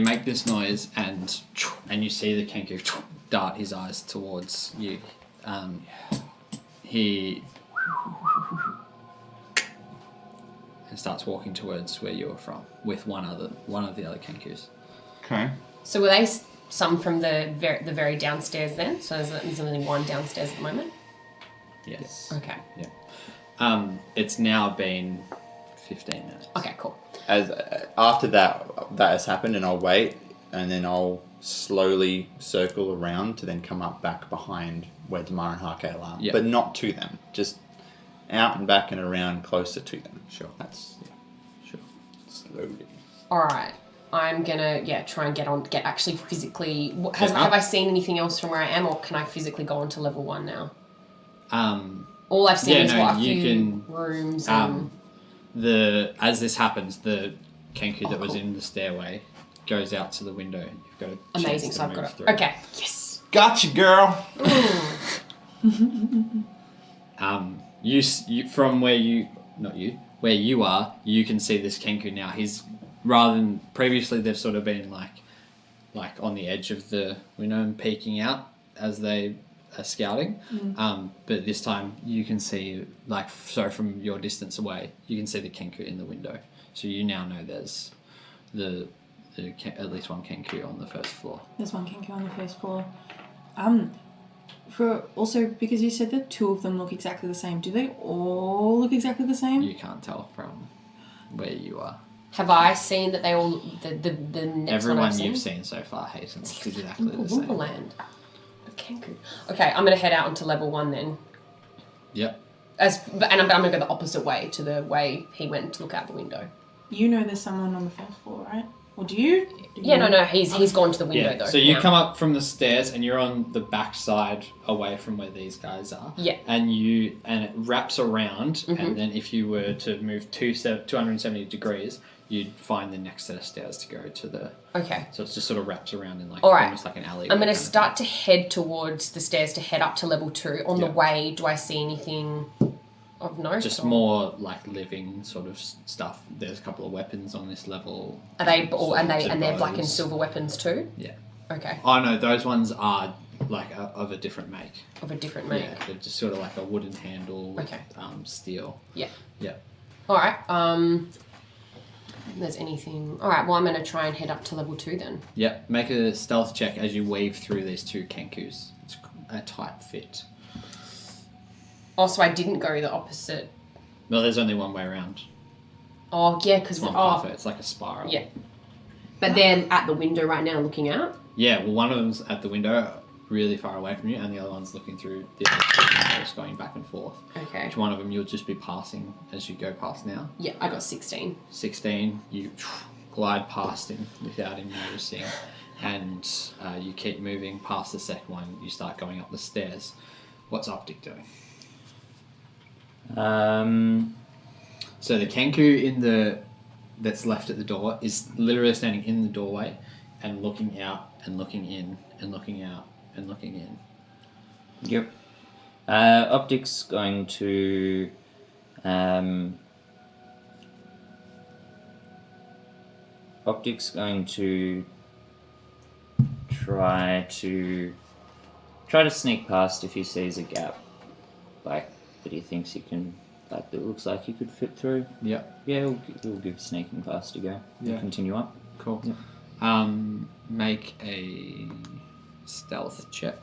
make this noise and you see the Kenku dart his eyes towards you. He starts walking towards where you are from with one of the other Kenkus. Okay. So were they some from the very downstairs then? So there's only one downstairs at the moment? Yes. Okay. It's now been 15 minutes. Okay, cool. As after that has happened, and I'll wait, and then I'll slowly circle around to then come up back behind where Damar and Harkale are, Yeah. but not to them, just out and back and around closer to them. Sure. That's Sure. slowly. All right. I'm gonna try and get actually physically. Have Yeah. I seen anything else from where I am, or can I physically go on to level 1 now? All I've seen is a few can, rooms. And... as this happens, the Kenku that was cool. in the stairway goes out to the window. You've got a Amazing. chance So to I've got move it. through. Okay. Yes. Gotcha, girl. You from where you are, you can see this Kenku now. He's rather than previously they've sort of been like on the edge of the window and peeking out as they are scouting. But this time you can see from your distance away, you can see the Kenku in the window. So you now know there's at least one Kenku on the first floor. There's one Kenku on the first floor. Because you said that two of them look exactly the same, do they all look exactly the same? You can't tell from where you are. Have I seen that they all the next Everyone one I've you've seen? seen so far hates them. It's exactly Oompa the same. Loompa Land of Kenku. Okay, I'm gonna head out onto level 1 then. Yep. I'm gonna go the opposite way to the way he went to look out the window. You know there's someone on the first floor, right? Or do you? No, he's gone to the window though. So you now. come up from the stairs and you're on the back side away from where these guys are. Yeah. And it wraps around, and then if you were to move 270 degrees, you'd find the next set of stairs to go to the. Okay. So it just sort of wraps around in All right. almost like an alley. I'm going to start to head towards the stairs to head up to level 2. On the way, do I see anything of note? Just or... more like living sort of stuff. There's a couple of weapons on this level. Are they all, and they're black and bows. silver weapons too? Yeah. Okay. Oh no, those ones are of a different make. Of a different make. Yeah, they're just sort of like a wooden handle with Okay. Steel. Yeah. Yeah. All right. If there's anything. All right. Well, I'm going to try and head up to level 2 then. Yeah, make a stealth check as you weave through these two Kenkus. It's a tight fit. Also, I didn't go the opposite. No, there's only one way around. Oh yeah, because It's not half it. It's like a spiral. yeah. But they're at the window right now, looking out. Yeah. Well, one of them's at the window, really far away from you, and the other one's looking through the other two windows, going back and forth. Okay. Which one of them you'll just be passing as you go past now? Yeah, I got 16. 16, you glide past him without him noticing, and you keep moving past the second one. You start going up the stairs. What's Optic doing? So the Kenku that's left at the door is literally standing in the doorway and looking out and looking in and looking out and looking in. Yep. Optic's going to try to try to sneak past if he sees a gap, like that he thinks he can, like that looks like he could fit through. Yeah. Yeah, we'll give sneaking past a go. Yeah. We'll continue up. Cool. Yeah. Make a stealth check.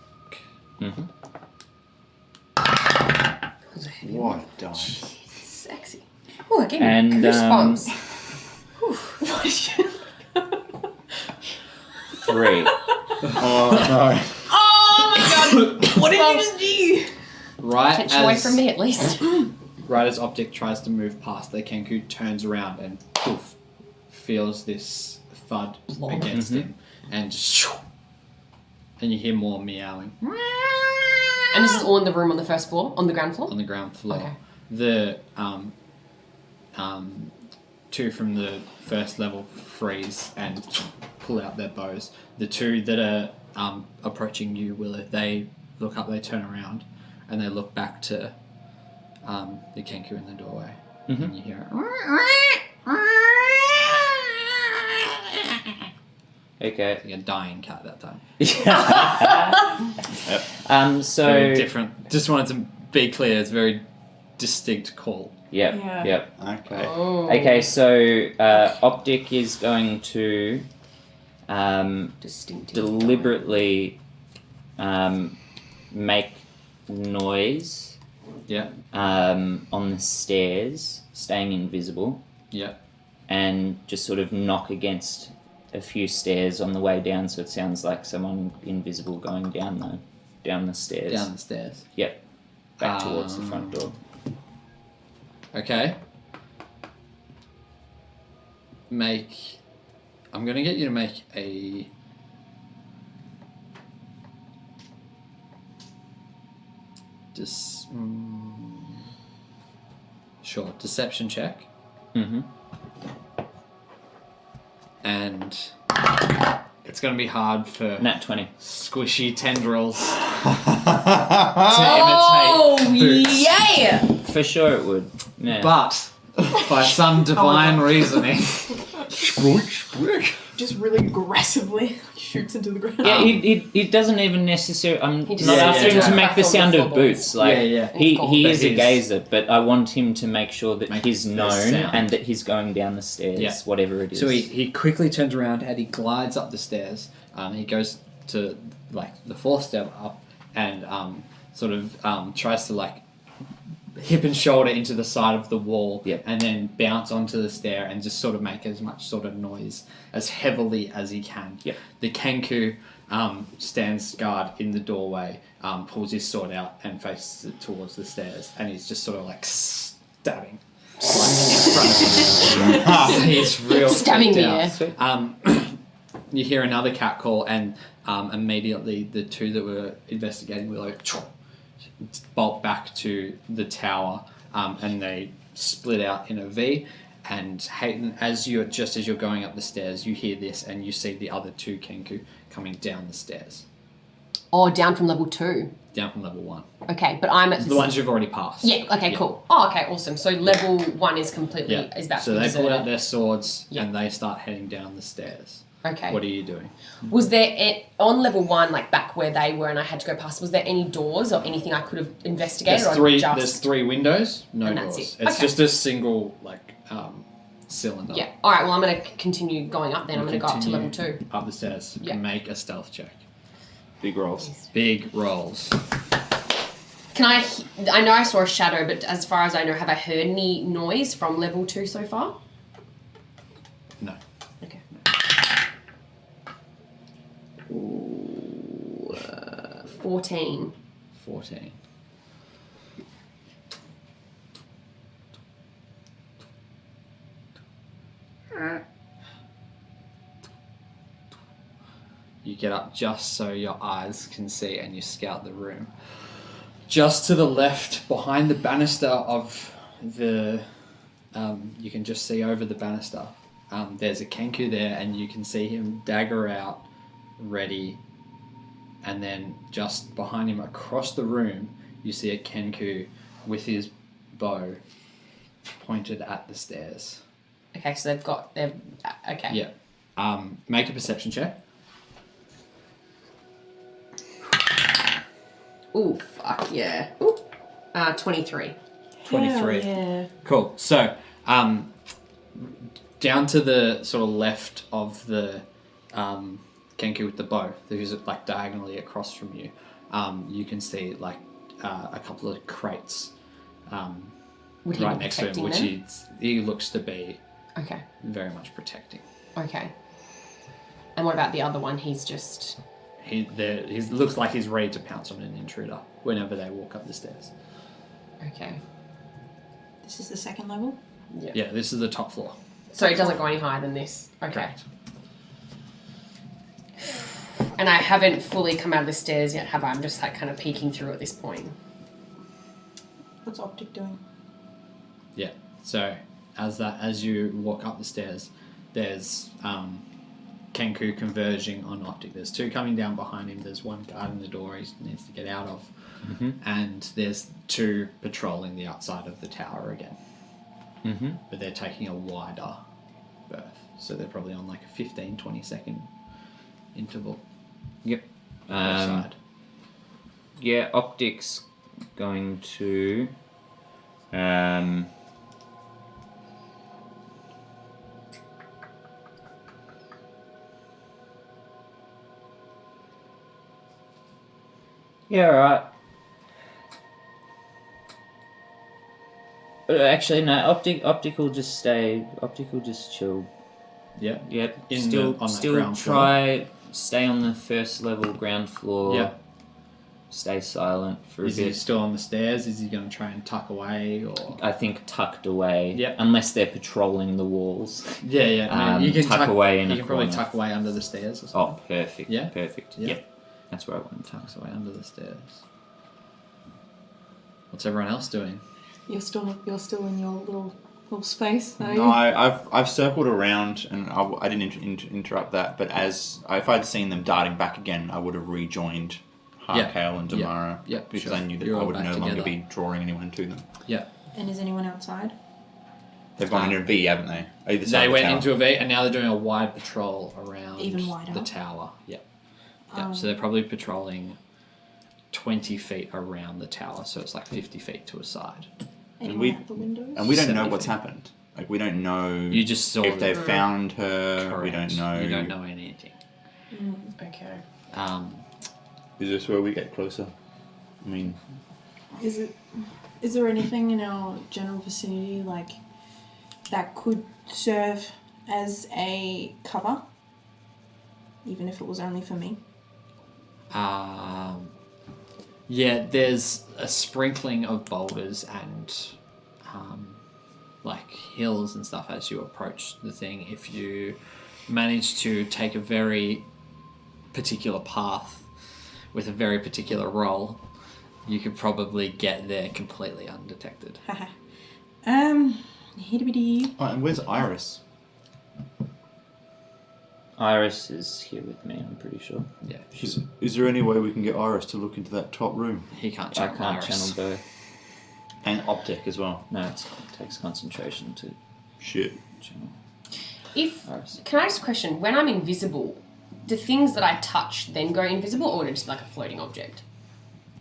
Mm-hmm. What a dice. Sexy. Oh, I gave me And, goosebumps. 3. Oh Oh my god! What did you just do? Right Get away from me at least. Right as Optic tries to move past, the Kenku turns around and poof, feels this thud against him, and just and you hear more meowing And this is all in the room on the first floor, on the ground floor? on the ground floor. Okay. The two from the first level freeze and pull out their bows. The two that are approaching you, Willow, they look up, they turn around, and they look back to the Kenku in the doorway. Mhm. And you hear Okay. like a dying cat that time. So. Very different. Just wanted to be clear, it's a very distinct call. Yep. Yeah. Yep. Okay. Oh. Okay, so Optic is going to Distinctive. deliberately make noise Yeah. on the stairs, staying invisible, Yeah. and just sort of knock against a few stairs on the way down, so it sounds like someone invisible going down the stairs. Down the stairs. Yep. Back towards the front door. Okay. I'm gonna get you to make a deception check, Mm-hmm. and it's gonna be hard for Nat 20. squishy tendrils to Oh, imitate boots. yeah! For sure it would. Yeah. But by some divine reasoning, Just really aggressively shoots into the ground. Yeah, he doesn't even necessarily. I'm He just not says after him it's to make the platform sound with of floorboards. boots. Like Yeah. he But is a he's- gazer, but I want him to make sure that Make he's the known sound. and that he's going down the stairs, Yeah. whatever it is. so he quickly turns around and he glides up the stairs. He goes to like the fourth step up and sort of tries to like hip and shoulder into the side of the wall, Yep. and then bounce onto the stair and just sort of make as much sort of noise as heavily as he can. Yep. The Kenku stands guard in the doorway, pulls his sword out and faces it towards the stairs, and he's just sort of like stabbing like in front of him. He's real Stabbing freaked the out. You hear another cat call, and immediately the two that were investigating Willow bolt back to the tower, and they split out in a V. And Hayden, as you're going up the stairs, you hear this, and you see the other two Kenku coming down the stairs, Oh, down from level 2. down from level 1. Okay, but I'm at The ones you've already passed. Yeah, okay, Yeah. cool. Oh, okay, awesome. So level 1 is completely Yeah. is about So to be they pull deserted. out their swords Yeah. and they start heading down the stairs. Okay. What are you doing? Was there on level 1, like back where they were and I had to go past, was there any doors or anything I could have investigated? There's three windows, no And that's doors. it. It's Okay. just a single cylinder. Yeah. All right. Well, I'm going to continue going up. Then I'm going to go up to level 2. Up the stairs. Yeah. Make a stealth check. Big rolls. Big rolls. Can I know I saw a shadow, but as far as I know, have I heard any noise from level 2 so far? No. Okay. 14. 14. You get up just so your eyes can see and you scout the room. Just to the left, behind the banister of the... you can just see over the banister. There's a Kenku there and you can see him dagger out, ready. And then just behind him across the room, you see a Kenku with his bow pointed at the stairs. Okay, so they're okay. Yeah. Make a perception check. Ooh, fuck yeah. Ooh. 23. 23. Hell yeah. Cool. So, down to the sort of left of the Kenku with the bow, who's like diagonally across from you, you can see like a couple of crates Would he right be next to him, protecting which them? he looks to be Okay. very much protecting. Okay. And what about the other one? He's just... He looks like he's ready to pounce on an intruder whenever they walk up the stairs. Okay. This is the second level? Yeah, this is the top floor. So it doesn't go any higher than this? Okay. Correct. And I haven't fully come out of the stairs yet, have I? I'm just like kind of peeking through at this point. What's Optic doing? Yeah. So as you walk up the stairs, there's Kenku converging on Optic. There's two coming down behind him. There's one guarding the door he needs to get out of. Mm-hmm. And there's two patrolling the outside of the tower again. Mm-hmm. But they're taking a wider berth. So they're probably on like a 15-20 second interval. Yep. Outside. Yeah, Optic's going to... Yeah, alright. Actually, no. Optic will just stay. Optic will just chill. Yeah. Yep. On that Still ground floor. try stay on the first level ground floor. Yeah. Stay silent for Is a he bit. still on the stairs? Is he going to try and tuck away or? I think tucked away. Yep. Unless they're patrolling the walls. Yeah. I mean, you can tuck away in You a can probably corner. tuck away under the stairs or Oh, something. perfect. Yeah? Perfect. Yeah. Yep. That's where I want to tuck. Tucks away under the stairs. What's everyone else doing? You're still in your little space, are No, you? I've circled around and I didn't interrupt that. But if I'd seen them darting back again, I would have rejoined Harkale and Yeah. Damara Yeah, because sure. I knew that You're I all would back no longer together. be drawing anyone to them. Yeah. And is anyone outside? They've gone into a V, haven't they? Either side They of the went tower. into a V and now they're doing a wide patrol around Even wider? the tower. Yeah. So they're probably patrolling 20 feet around the tower, so it's like 50 feet to a side. Anyone we- at the windows? And we don't know 70 what's feet. happened. Like we don't know You just saw if they them. found her. We Correct. don't know. You don't know anything. Okay. Is this where we get closer? I mean, Is there anything in our general vicinity like that could serve as a cover, even if it was only for me? Yeah, there's a sprinkling of boulders and like hills and stuff as you approach the thing. If you manage to take a very particular path with a very particular roll, you could probably get there completely undetected. Hibbity. oh, and where's Iris? Iris is here with me, I'm pretty sure. Yeah, Is there any way we can get Iris to look into that top room? he can't I channel can't Iris. channel both. And Optic as well. No, it takes concentration to Shit. channel If Iris. Can I ask a question? When I'm invisible, do things that I touch then go invisible, or would it just be like a floating object?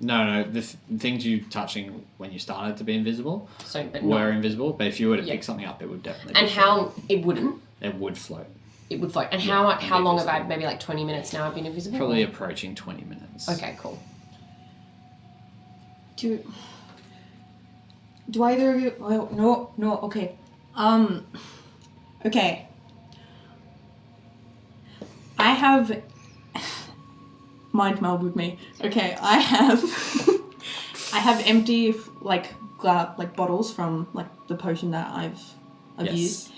No, the things you touching when you started to be invisible So, but were not. invisible, but if you were to Yeah. pick something up, it would definitely And be how it wouldn't? it would float. It would float. And Yeah, how it'd be long have I? visible. Maybe like 20 minutes now. I've been invisible. Probably or- approaching 20 minutes. Okay, cool. Do either of you? Oh, no. Okay. Okay. I have mind meld with me. Okay, I have empty like bottles from like the potion that I've Yes. used.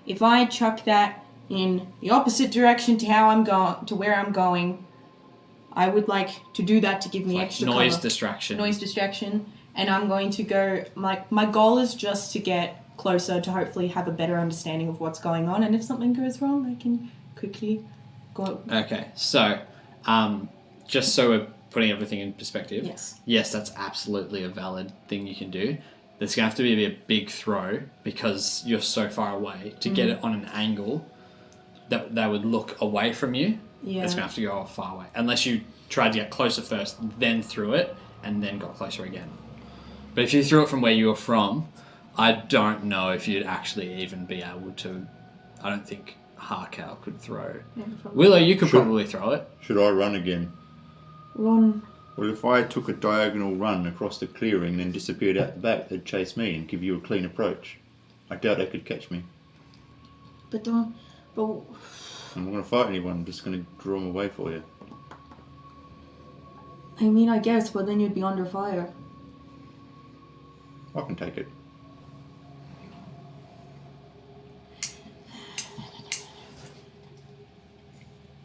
If I chuck that in the opposite direction to how I'm going to where I'm going, I would like to do that to give me Like extra noise cover. distraction. Noise distraction, and I'm going to go. My goal is just to get closer to hopefully have a better understanding of what's going on, and if something goes wrong, I can quickly go. Okay, so just so we're putting everything in perspective. Yes. That's absolutely a valid thing you can do. There's going to have to be a big throw because you're so far away to get it on an angle that they would look away from you. Yeah. It's going to have to go far away. Unless you tried to get closer first, then threw it, and then got closer again. But if you threw it from where you were from, I don't know if you'd actually even be able to. I don't think Harkow could throw. Yeah, Willow, you could Sure. probably throw it. Should I run again? Run. Well, if I took a diagonal run across the clearing and then disappeared out the back, they'd chase me and give you a clean approach. I doubt they could catch me. But don't. But I'm not going to fight anyone. I'm just going to draw them away for you. I mean, I guess, but then you'd be under fire. I can take it.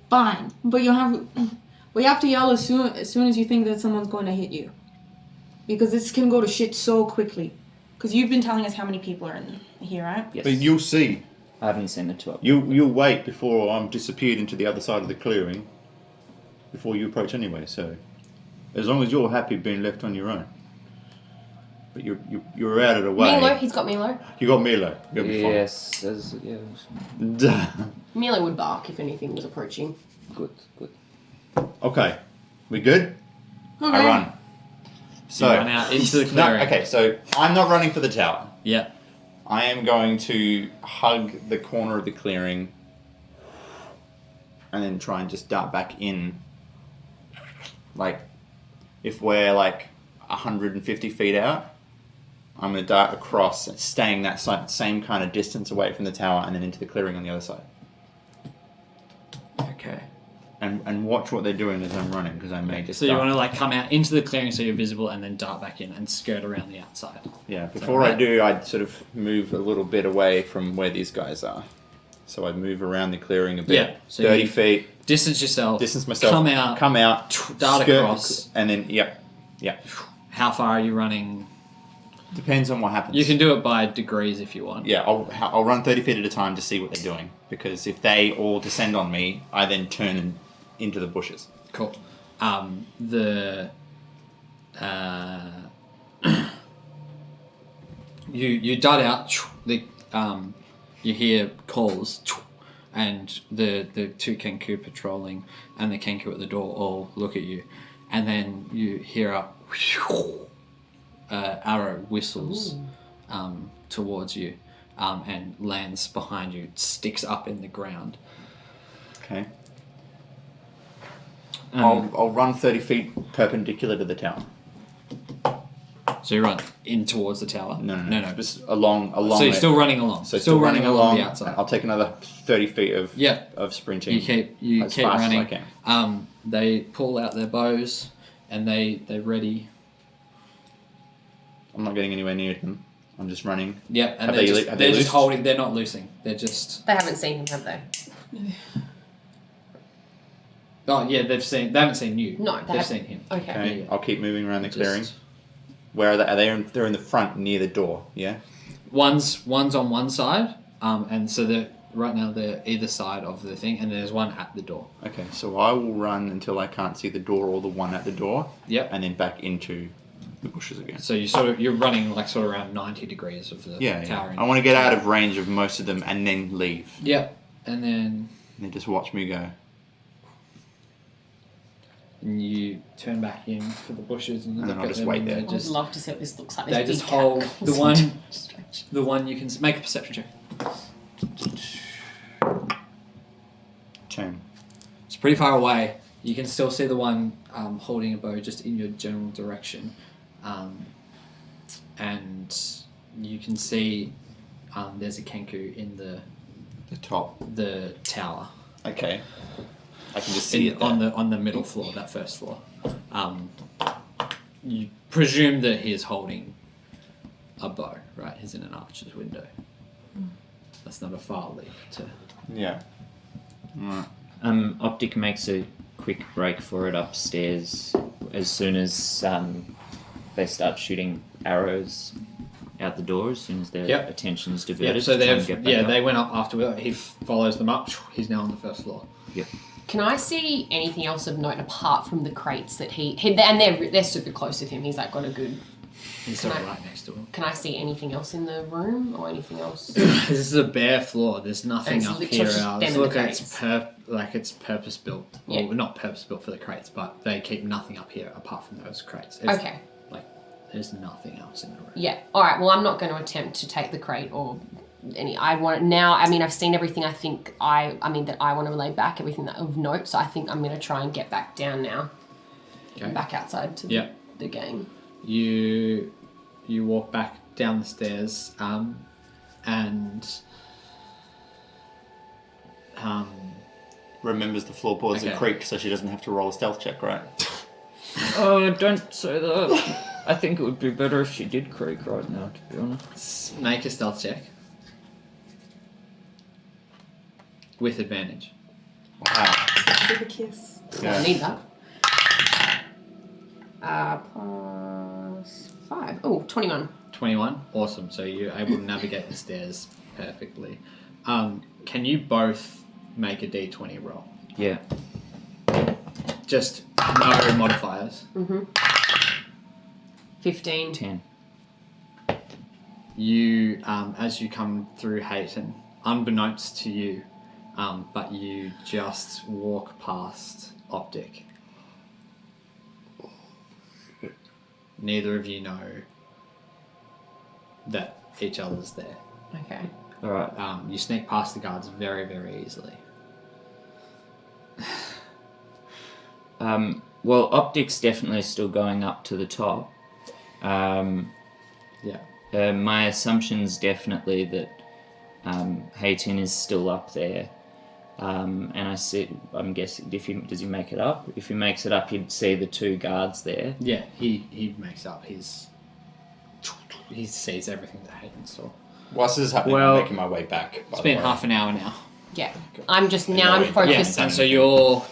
Fine, but you have to yell as soon as you think that someone's going to hit you, because this can go to shit so quickly. Because you've been telling us how many people are in here, right? Yes. But you'll see. I haven't seen the two up. You'll wait before I'm disappeared into the other side of the clearing before you approach anyway, so as long as you're happy being left on your own. But you're out of the way. Milo, he's got Milo. You got Milo. You'll be fine. Yes, yeah, Milo would bark if anything was approaching. good. Okay. We good? Okay. I run. So You run out into the No, clearing. okay, so I'm not running for the tower. Yeah. I am going to hug the corner of the clearing and then try and just dart back in. Like, if we're like 150 feet out, I'm going to dart across, staying that same kind of distance away from the tower and then into the clearing on the other side. Okay. And watch what they're doing as I'm running, because I may just So you dart. want to like come out into the clearing so you're visible, and then dart back in and skirt around the outside. Yeah, before I right? do, I'd sort of move a little bit away from where these guys are. So I'd move around the clearing a bit. Yeah, so 30 you- feet, Distance yourself. distance myself. Come out. skirt dart the across. and then, yep. How far are you running? Depends on what happens. You can do it by degrees if you want. Yeah, I'll run 30 feet at a time to see what they're doing. Because if they all descend on me, I then turn into the bushes. Cool. You dart out. You hear calls, and the two Kenku patrolling and the Kenku at the door all look at you, and then you hear a arrow whistles towards you, and lands behind you, sticks up in the ground. Okay. I'll run 30 feet perpendicular to the tower. So you run in towards the tower. No. Just along. So you're it. still running along. So still running along the outside. I'll take another 30 feet of Yeah. of sprinting. You keep as fast running. as I can. They pull out their bows and they're ready. I'm not getting anywhere near them. I'm just running. Yep, and Have they're they just, have they're they just loosed? holding. They're not loosing. They're just. They haven't seen him, have they? Oh yeah, they haven't seen you. No, they they've haven't. seen him. Okay. Okay. Yeah. I'll keep moving around the Just- clearing. Where are they? They're in the front near the door. Yeah. One's on one side, and so right now they're either side of the thing, and there's one at the door. Okay. So I will run until I can't see the door or the one at the door. Yep. And then back into the bushes again. So you're running like sort of around 90 degrees of the Yeah. tower. I want to get out of range of most of them and then leave. Yep, and then Just watch me go. you turn back in for the bushes, and you And look then I'll at just them, wait and there. they're I'd just love to see what this looks like. They This just big cat hold comes the one- into stretch. the one you can make a perception check. 10. It's pretty far away. You can still see the one holding a bow just in your general direction, and you can see there's a Kenku in the top. tower. Okay. I can just see it there. on the middle floor, that first floor. You presume that he is holding a bow, right? He's in an archer's window. That's not a far leap to. Yeah. Alright. Optic makes a quick break for it upstairs as soon as they start shooting arrows out the door. As soon as their Yep. attention's diverted. Yeah, so try and get back up. they went up after he follows them up. He's now on the first floor. Yep. Can I see anything else of note apart from the crates that he and they're super close with him? He's like got a good He's Can sort of I- right next to him. Can I see anything else in the room or anything else? This is a bare floor. There's nothing It's up literally here. just Else. them and Look, the it's it's purpose built. Yeah. Well, not purpose built for the crates, but they keep nothing up here apart from those crates. It's, Okay. There's nothing else in the room. Yeah. All right. Well, I'm not going to attempt to take the crate or any. I want it now. I mean, I've seen everything. I think that I want to relay back everything that of note. So I think I'm going to try and get back down now. Okay. Back outside to Yeah. the gang. You walk back down the stairs, and Remembers the floorboards Okay. and creak, so she doesn't have to roll a stealth check, right? Oh, don't say that. I think it would be better if she did creak right now, to be honest. make a stealth check with advantage. Wow. Give a kiss. I need that. Plus 5. Oh, 21. 21. Awesome. So you're able to navigate the stairs perfectly. Can you both make a d20 roll? Yeah. Just no modifiers. 15. 10. You, as you come through Hayton, unbeknownst to you, but you just walk past Optic. Neither of you know that each other's there. Okay. Alright. You sneak past the guards very, very easily. Well, Optic's definitely still going up to the top. Yeah. My assumption's definitely that Hayton is still up there. And I'm guessing, does he make it up? If he makes it up, he'd see the two guards there. Yeah, he makes up his... He sees everything that Hayden saw. Whilst this is happening, Well, I'm making my way back. It's been half an hour now. Yeah. I'm just now. I'm Yeah, focused. And so you're...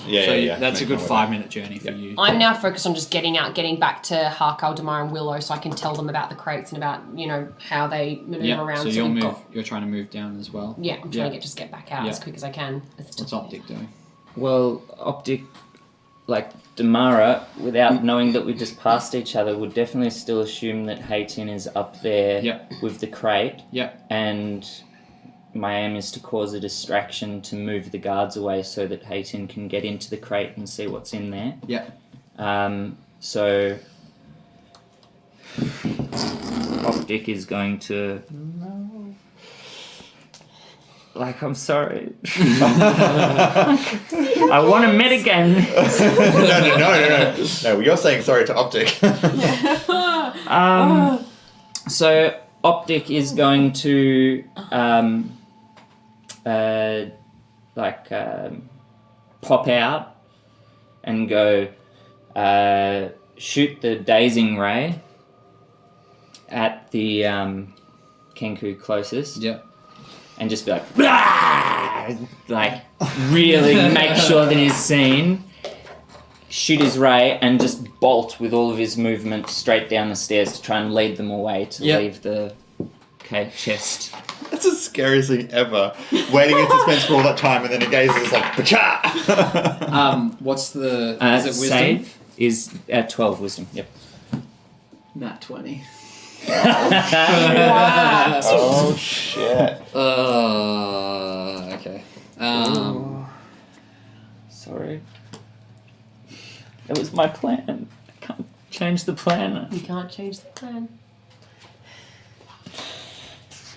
Yeah, so yeah. that's a Making good my way 5-minute journey for you. I'm now focused on just getting back to Hark, Aldemar, and Willow, so I can tell them about the crates and about how they maneuver Yeah, around. so you'll we've move. got- You're trying to move down as well. yeah, I'm trying Yeah. to get back out Yeah. as quick as I can. What's Optic doing? Well, Optic, like Damara, without knowing that we just passed each other, would definitely still assume that Hayton is up there Yep. with the crate. Yep. And my aim is to cause a distraction to move the guards away so that Hayton can get into the crate and see what's in there. Yep. So Optic is going to... Like, I'm sorry. I want to metagame this. No, you're saying sorry to Optic. So Optic is going to pop out and go shoot the dazing ray at the Kenku closest. Yep. And just be like, "Blah!" Like really make sure that he's seen. Shoot his ray and just bolt with all of his movement straight down the stairs to try and lead them away to Yep. leave the chest. That's the scariest thing ever. Waiting in suspense for all that time, and then a gaze is like, "Bacha!" What's the... is it wisdom? Save is at 12 wisdom. Yep. Nat 20. Oh shit! Okay. Sorry. That was my plan. I can't change the plan. You can't change the plan.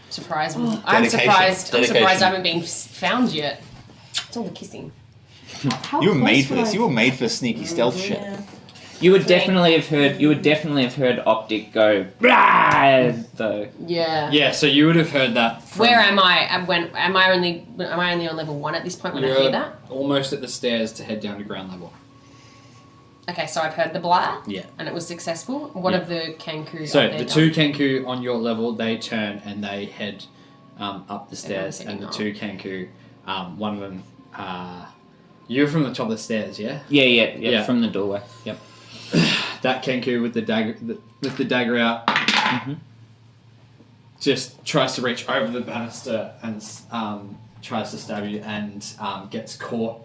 Surprise me. I'm Dedication. surprised. I'm Dedication. surprised I haven't been found yet. It's all the kissing. How You were close made for would this. I- You were made for sneaky stealth shit. Yeah. You would definitely have heard. You would definitely have heard Optic go. Blah! Though. Yeah. Yeah, so you would have heard that from... Where am I? Am I only on level 1 at this point when I You're hear that? almost at the stairs to head down to ground level. Okay, so I've heard the blah. Yeah. And it was successful. What Yeah. of the Kenku? So up there the done? two Kenku on your level, they turn and they head up the stairs, and the two Kenku, one of them, you're from the top of the stairs, yeah? Yeah. From the doorway. Yep. That Kenku with the dagger out, just tries to reach over the banister and tries to stab you and gets caught.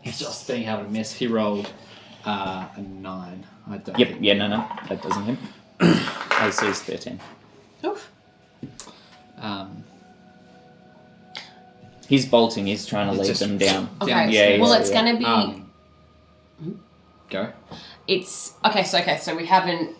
He's just being able to miss. He rolled A 9. I don't Yep. think. Yeah. No. That doesn't hit. AC is 13. Oof. He's bolting. He's trying to It's lead just them down. Okay. Down the Yeah, stairs. Well, it's gonna be. Go. It's okay. So we haven't.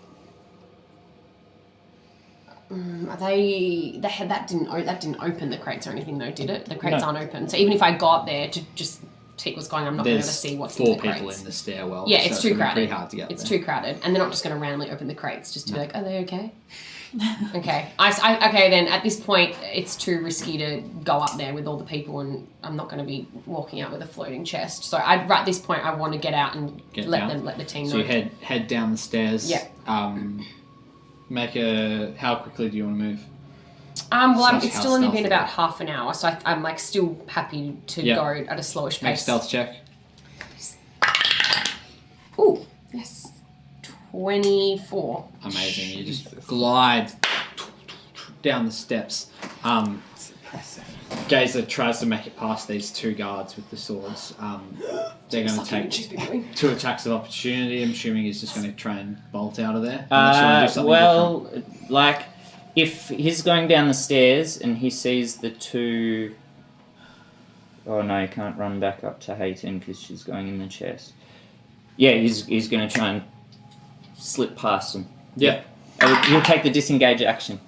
That didn't open the crates or anything though, did it? The crates No. aren't open. So even if I got there to just see what's going on, I'm not going to There's see what's 4 in the people crates. in the stairwell. Yeah, so it's too gonna be crowded. Pretty hard to get It's there. too crowded, and they're not just going to randomly open the crates just to be like, are they okay? Okay. Okay, then at this point, it's too risky to go up there with all the people, and I'm not going to be walking out with a floating chest. So at this point, I want to get out and Get let down. the team So know. you head down the stairs. Yeah. Make a. How quickly do you want to move? It's how still only been stealthy. about half an hour, so I'm like still happy to Yeah. go at a slowish Make a pace. stealth check. Ooh, yes. 24. Amazing. You just glide down the steps. Gazer tries to make it past these 2 guards with the swords. They're going to Something take she's been doing. 2 attacks of opportunity. I'm assuming he's just going to try and bolt out of there. Unless you wanna do something different. Like, if he's going down the stairs and he sees the 2... Oh no, he can't run back up to Hayton because she's going in the chest. Yeah, he's going to try and slip past him. Yeah. He'll take the disengage action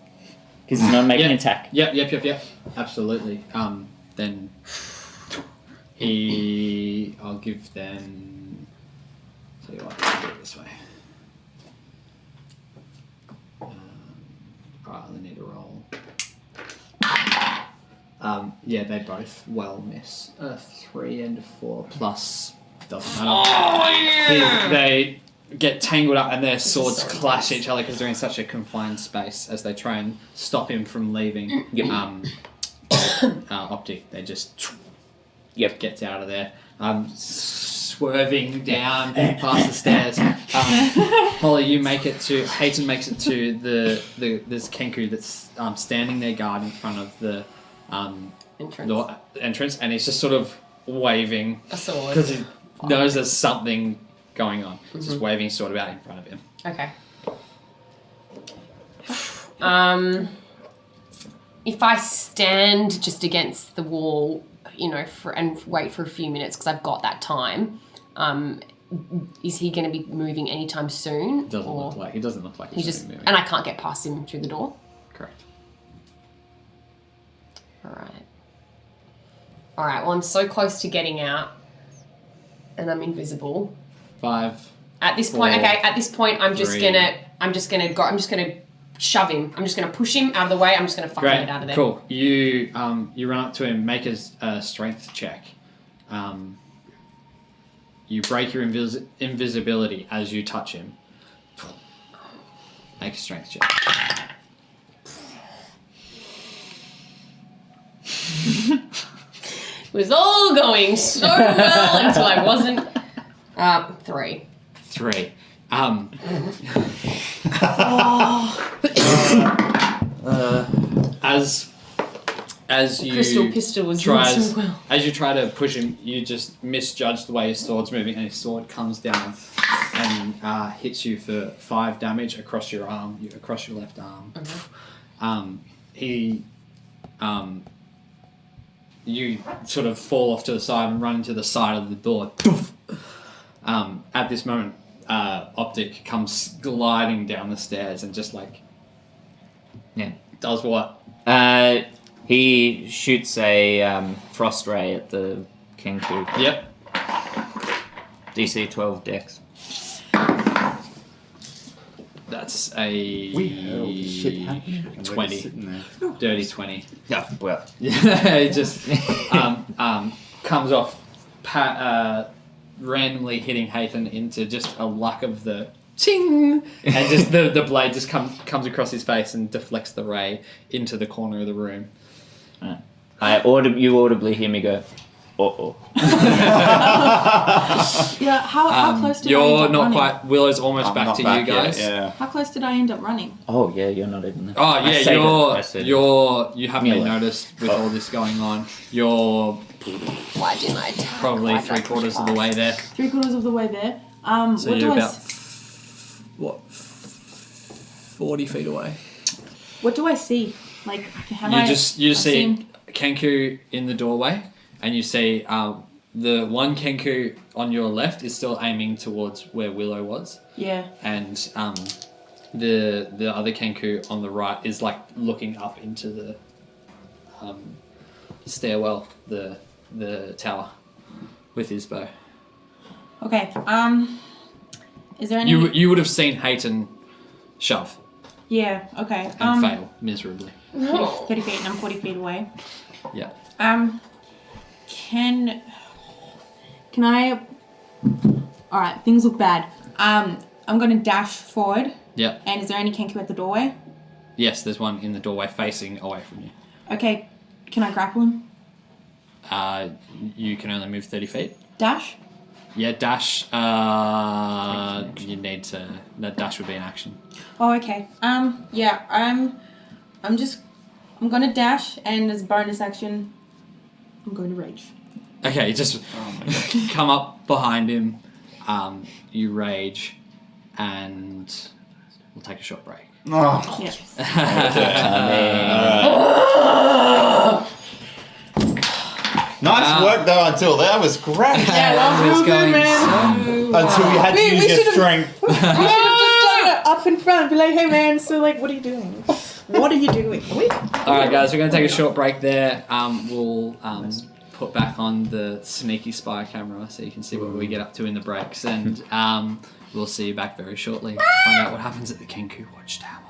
because he's not making an attack. Yep. Absolutely. Then I'll give them. Tell you what, I'll do it this way. Alright, they need a roll. Yeah, they both well miss. A 3 and a 4 plus doesn't matter. They get tangled up and their swords so clash each other because they're in such a confined space as they try and stop him from leaving. Optic, they just gets out of there. Swerving down past the stairs. Holly, you make it to. Hayton makes it to this Kenku that's standing there guard in front of the entrance, and he's just sort of waving A sword. because he knows there's something going on. He's just waving his sword about in front of him. Okay. If I stand just against the wall, and wait for a few minutes because I've got that time, is he going to be moving anytime soon? He doesn't look like he's just moving. and I can't get past him through the door. Correct. All right. Well, I'm so close to getting out, and I'm invisible. 5. At this 4, point, I'm just 3. gonna shove him. I'm just gonna push him out of the way. I'm just gonna fucking get out of there. Cool. You run up to him, make a strength check. You break your invisibility as you touch him. Make a strength check. It was all going so well until I wasn't. 3. 3. As you Crystal pistol was doing so well. as you try to push him, you just misjudge the way his sword's moving, and his sword comes down and hits you for 5 damage across your arm, across your left arm. You sort of fall off to the side and run into the side of the door. At this moment, Optic comes gliding down the stairs and just does what? He shoots a frost ray at the Kenku. Yep. DC 12 dex. That's a Shit happened. And we're 20. just sitting there. Dirty 20. Yeah, well. It just comes off randomly hitting Hayton into just a luck of the ching, and just the blade just comes across his face and deflects the ray into the corner of the room. You audibly hear me go, uh-oh. Yeah, how close did I end You're up not running? quite. Willow's almost I'm back not to back you guys. yet, yeah. How close did I end up running? Oh, yeah, you're not even there. Oh I yeah, saved it. I saved it. you haven't been Miller. noticed with all this going on. You're Why didn't I attack? probably Why did I push 3/4 of the way there. 3/4 of the way there. So what you're do I about, 40 feet away. what do I see? Like, have You I? just I've see seen- Kenku in the doorway, and you see the one Kenku on your left is still aiming towards where Willow was, Yeah. and the other Kenku on the right is like looking up into the stairwell, the tower, with his bow. Okay. Is there any? You would have seen Hayton shove Yeah. Okay. and fail miserably. 30 feet, and I'm 40 feet away. Yeah. Can I? All right. Things look bad. I'm gonna dash forward. Yeah. And is there any Kenku at the doorway? Yes, there's one in the doorway facing away from you. Okay. Can I grapple him? You can only move 30 feet. Dash. Yeah, dash. You need to. That dash would be an action. Oh, okay. Yeah. I'm gonna dash, and as a bonus action, I'm going to rage. Okay, just come up behind him. You rage, and we'll take a short break. Oh. Yeah. Nice work though until that was great. Yeah, that was real good, man. Until you had to We use your should've- strength. We should have just done it up in front, be like, hey man, so like, what are you doing? What are you doing? All right, guys, we're going to take a short break there. We'll put back on the sneaky spy camera so you can see what we get up to in the breaks, and we'll see you back very shortly to find out what happens at the Kenku Watchtower.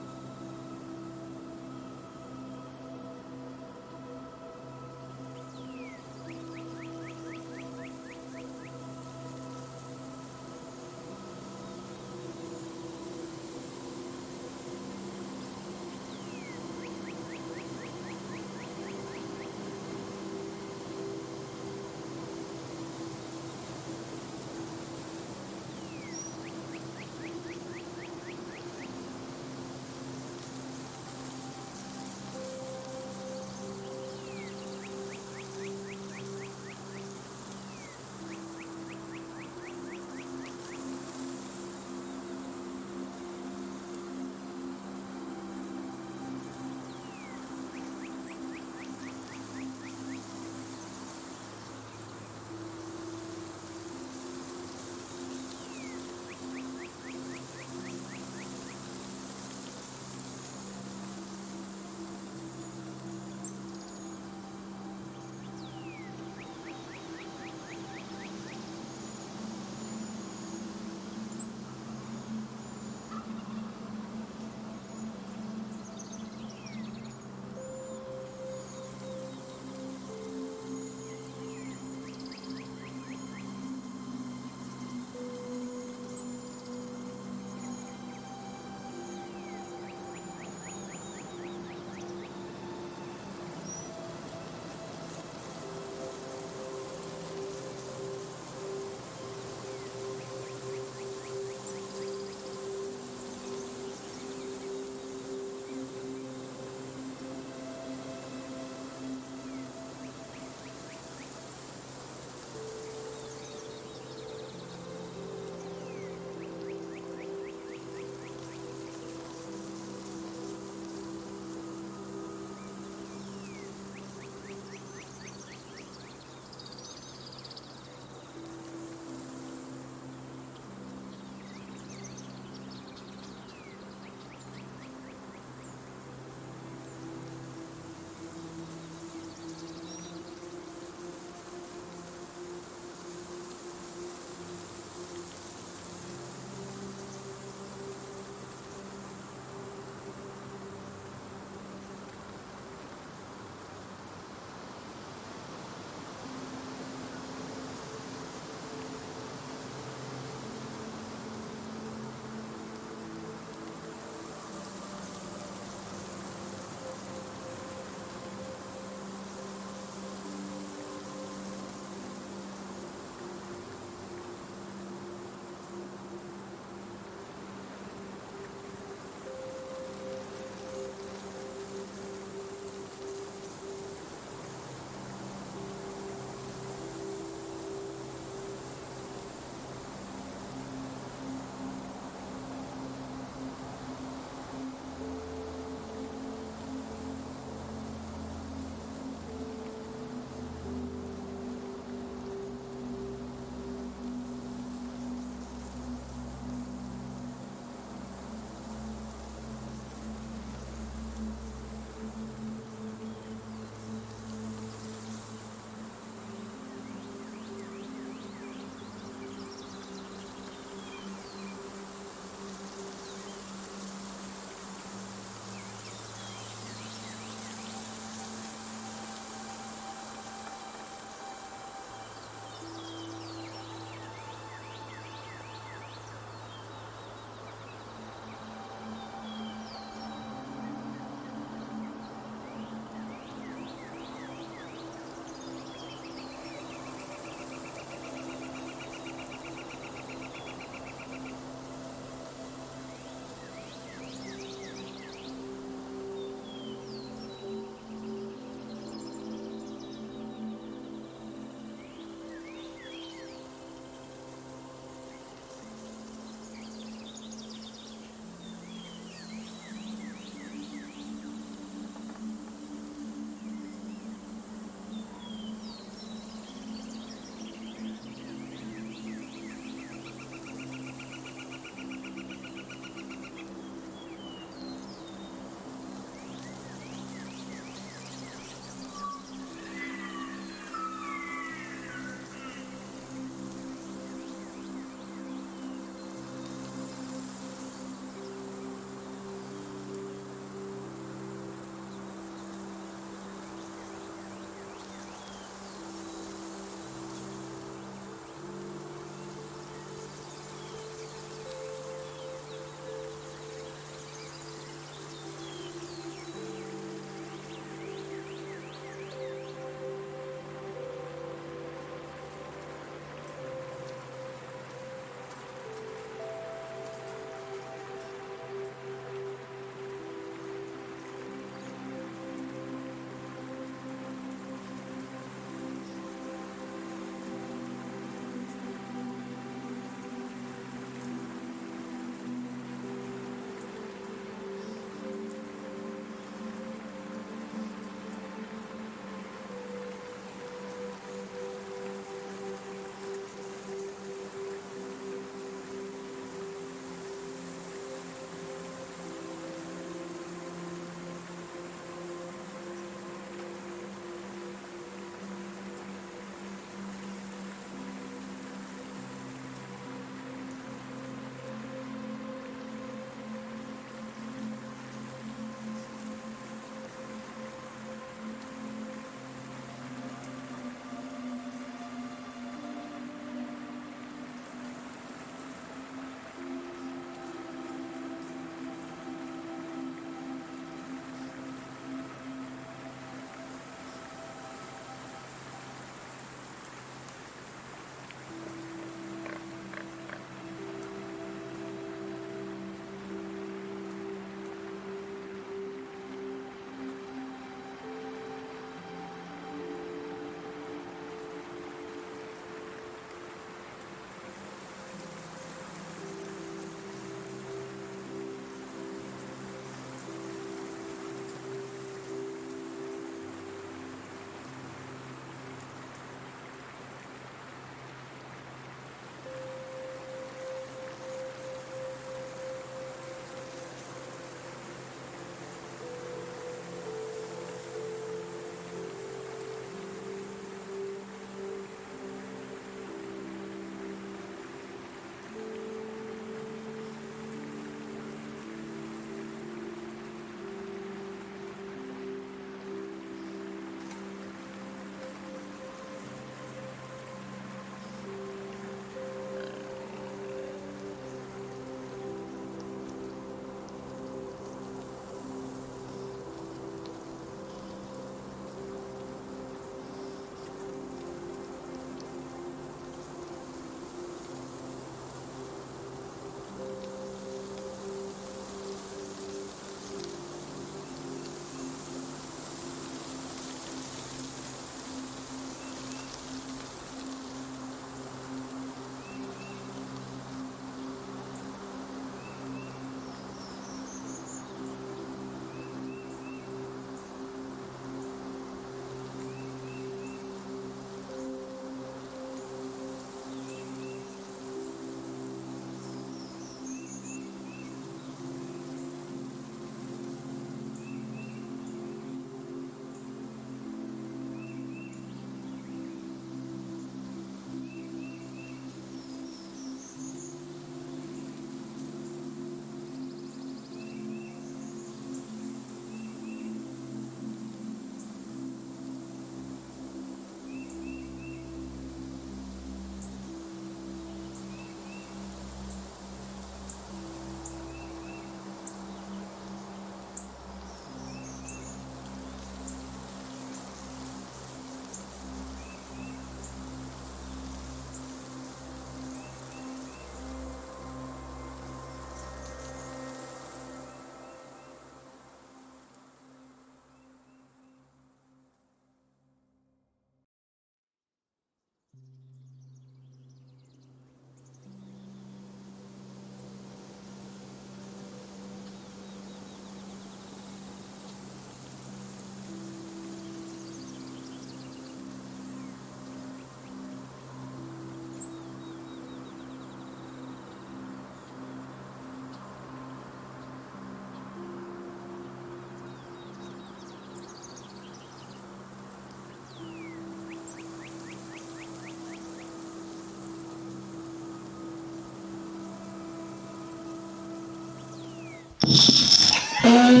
Hi,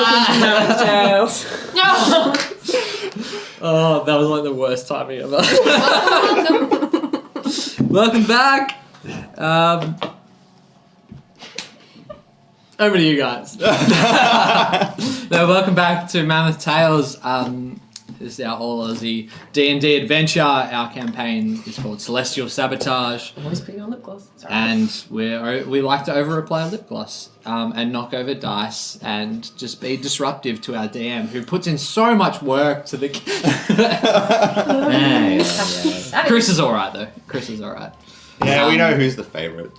welcome to Mammoth Tales. Oh, that was like the worst timing ever. Welcome back. Over to you guys. No, welcome back to Mammoth Tales. This is our all Aussie D&D adventure. Our campaign is called Celestial Sabotage, I'm always putting on lip gloss. Sorry. and we like to over-apply lip gloss and knock over dice and just be disruptive to our DM, who puts in so much work to the. Chris is all right though. Chris is all right. Yeah, we know who's the favourite.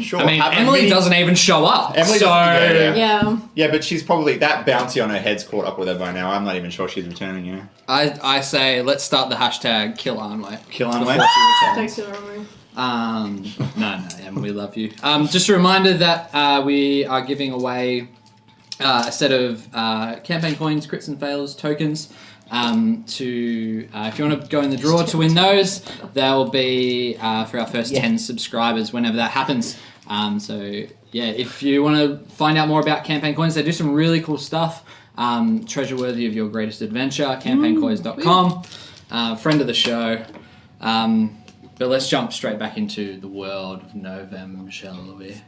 Sure. I mean, Emily doesn't even show up. Emily so doesn't- Yeah. Yeah, but she's probably that bounty on her head's caught up with her by now. I'm not even sure she's returning. You know, I say let's start the hashtag Kill Arnway. kill on Before way. she returns. Thanks to Rory. No, Em, we love you. Just a reminder that we are giving away a set of campaign coins, crits and fails tokens. To if you want to go in the draw to win those, they'll be for our first 10 subscribers whenever that happens. So yeah, if you want to find out more about campaign coins, they do some really cool stuff. Treasure worthy of your greatest adventure, campaigncoins.com. Friend of the show. But let's jump straight back into the world of Novem, shall we?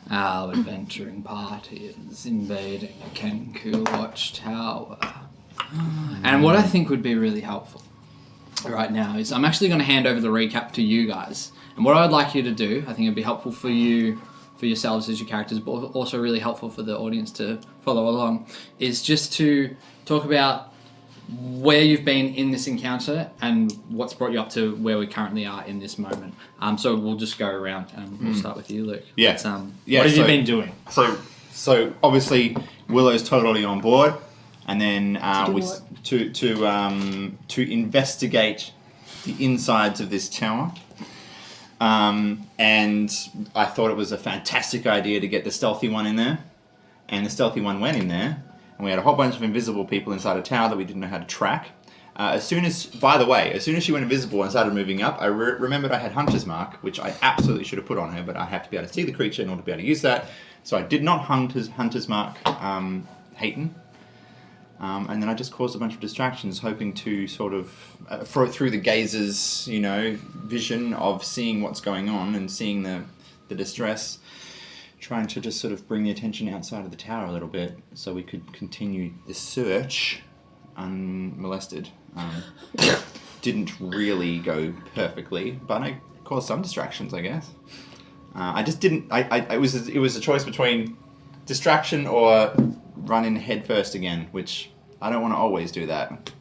Our adventuring party is invading a Kenku watchtower. And what I think would be really helpful right now is I'm actually going to hand over the recap to you guys. And what I'd like you to do, I think it'd be helpful for you, for yourselves as your characters, but also really helpful for the audience to follow along, is just to talk about where you've been in this encounter and what's brought you up to where we currently are in this moment. So we'll just go around and we'll start with you, Luke. Yeah. What have Yeah, you so- been doing? So obviously Willow's totally on board, and then do to investigate the insides of this tower. And I thought it was a fantastic idea to get the stealthy one in there, and the stealthy one went in there, and we had a whole bunch of invisible people inside a tower that we didn't know how to track. As soon as she went invisible and started moving up, I remembered I had Hunter's Mark, which I absolutely should have put on her, but I have to be able to see the creature in order to be able to use that. So I did not Hunter's Mark Hayton. And then I just caused a bunch of distractions, hoping to sort of, through the gazer's, vision of seeing what's going on and seeing the distress, trying to just sort of bring the attention outside of the tower a little bit so we could continue the search unmolested. Didn't really go perfectly, but I caused some distractions, I guess. I just didn't. It was a choice between distraction or run in head first again, which I don't want to always do that.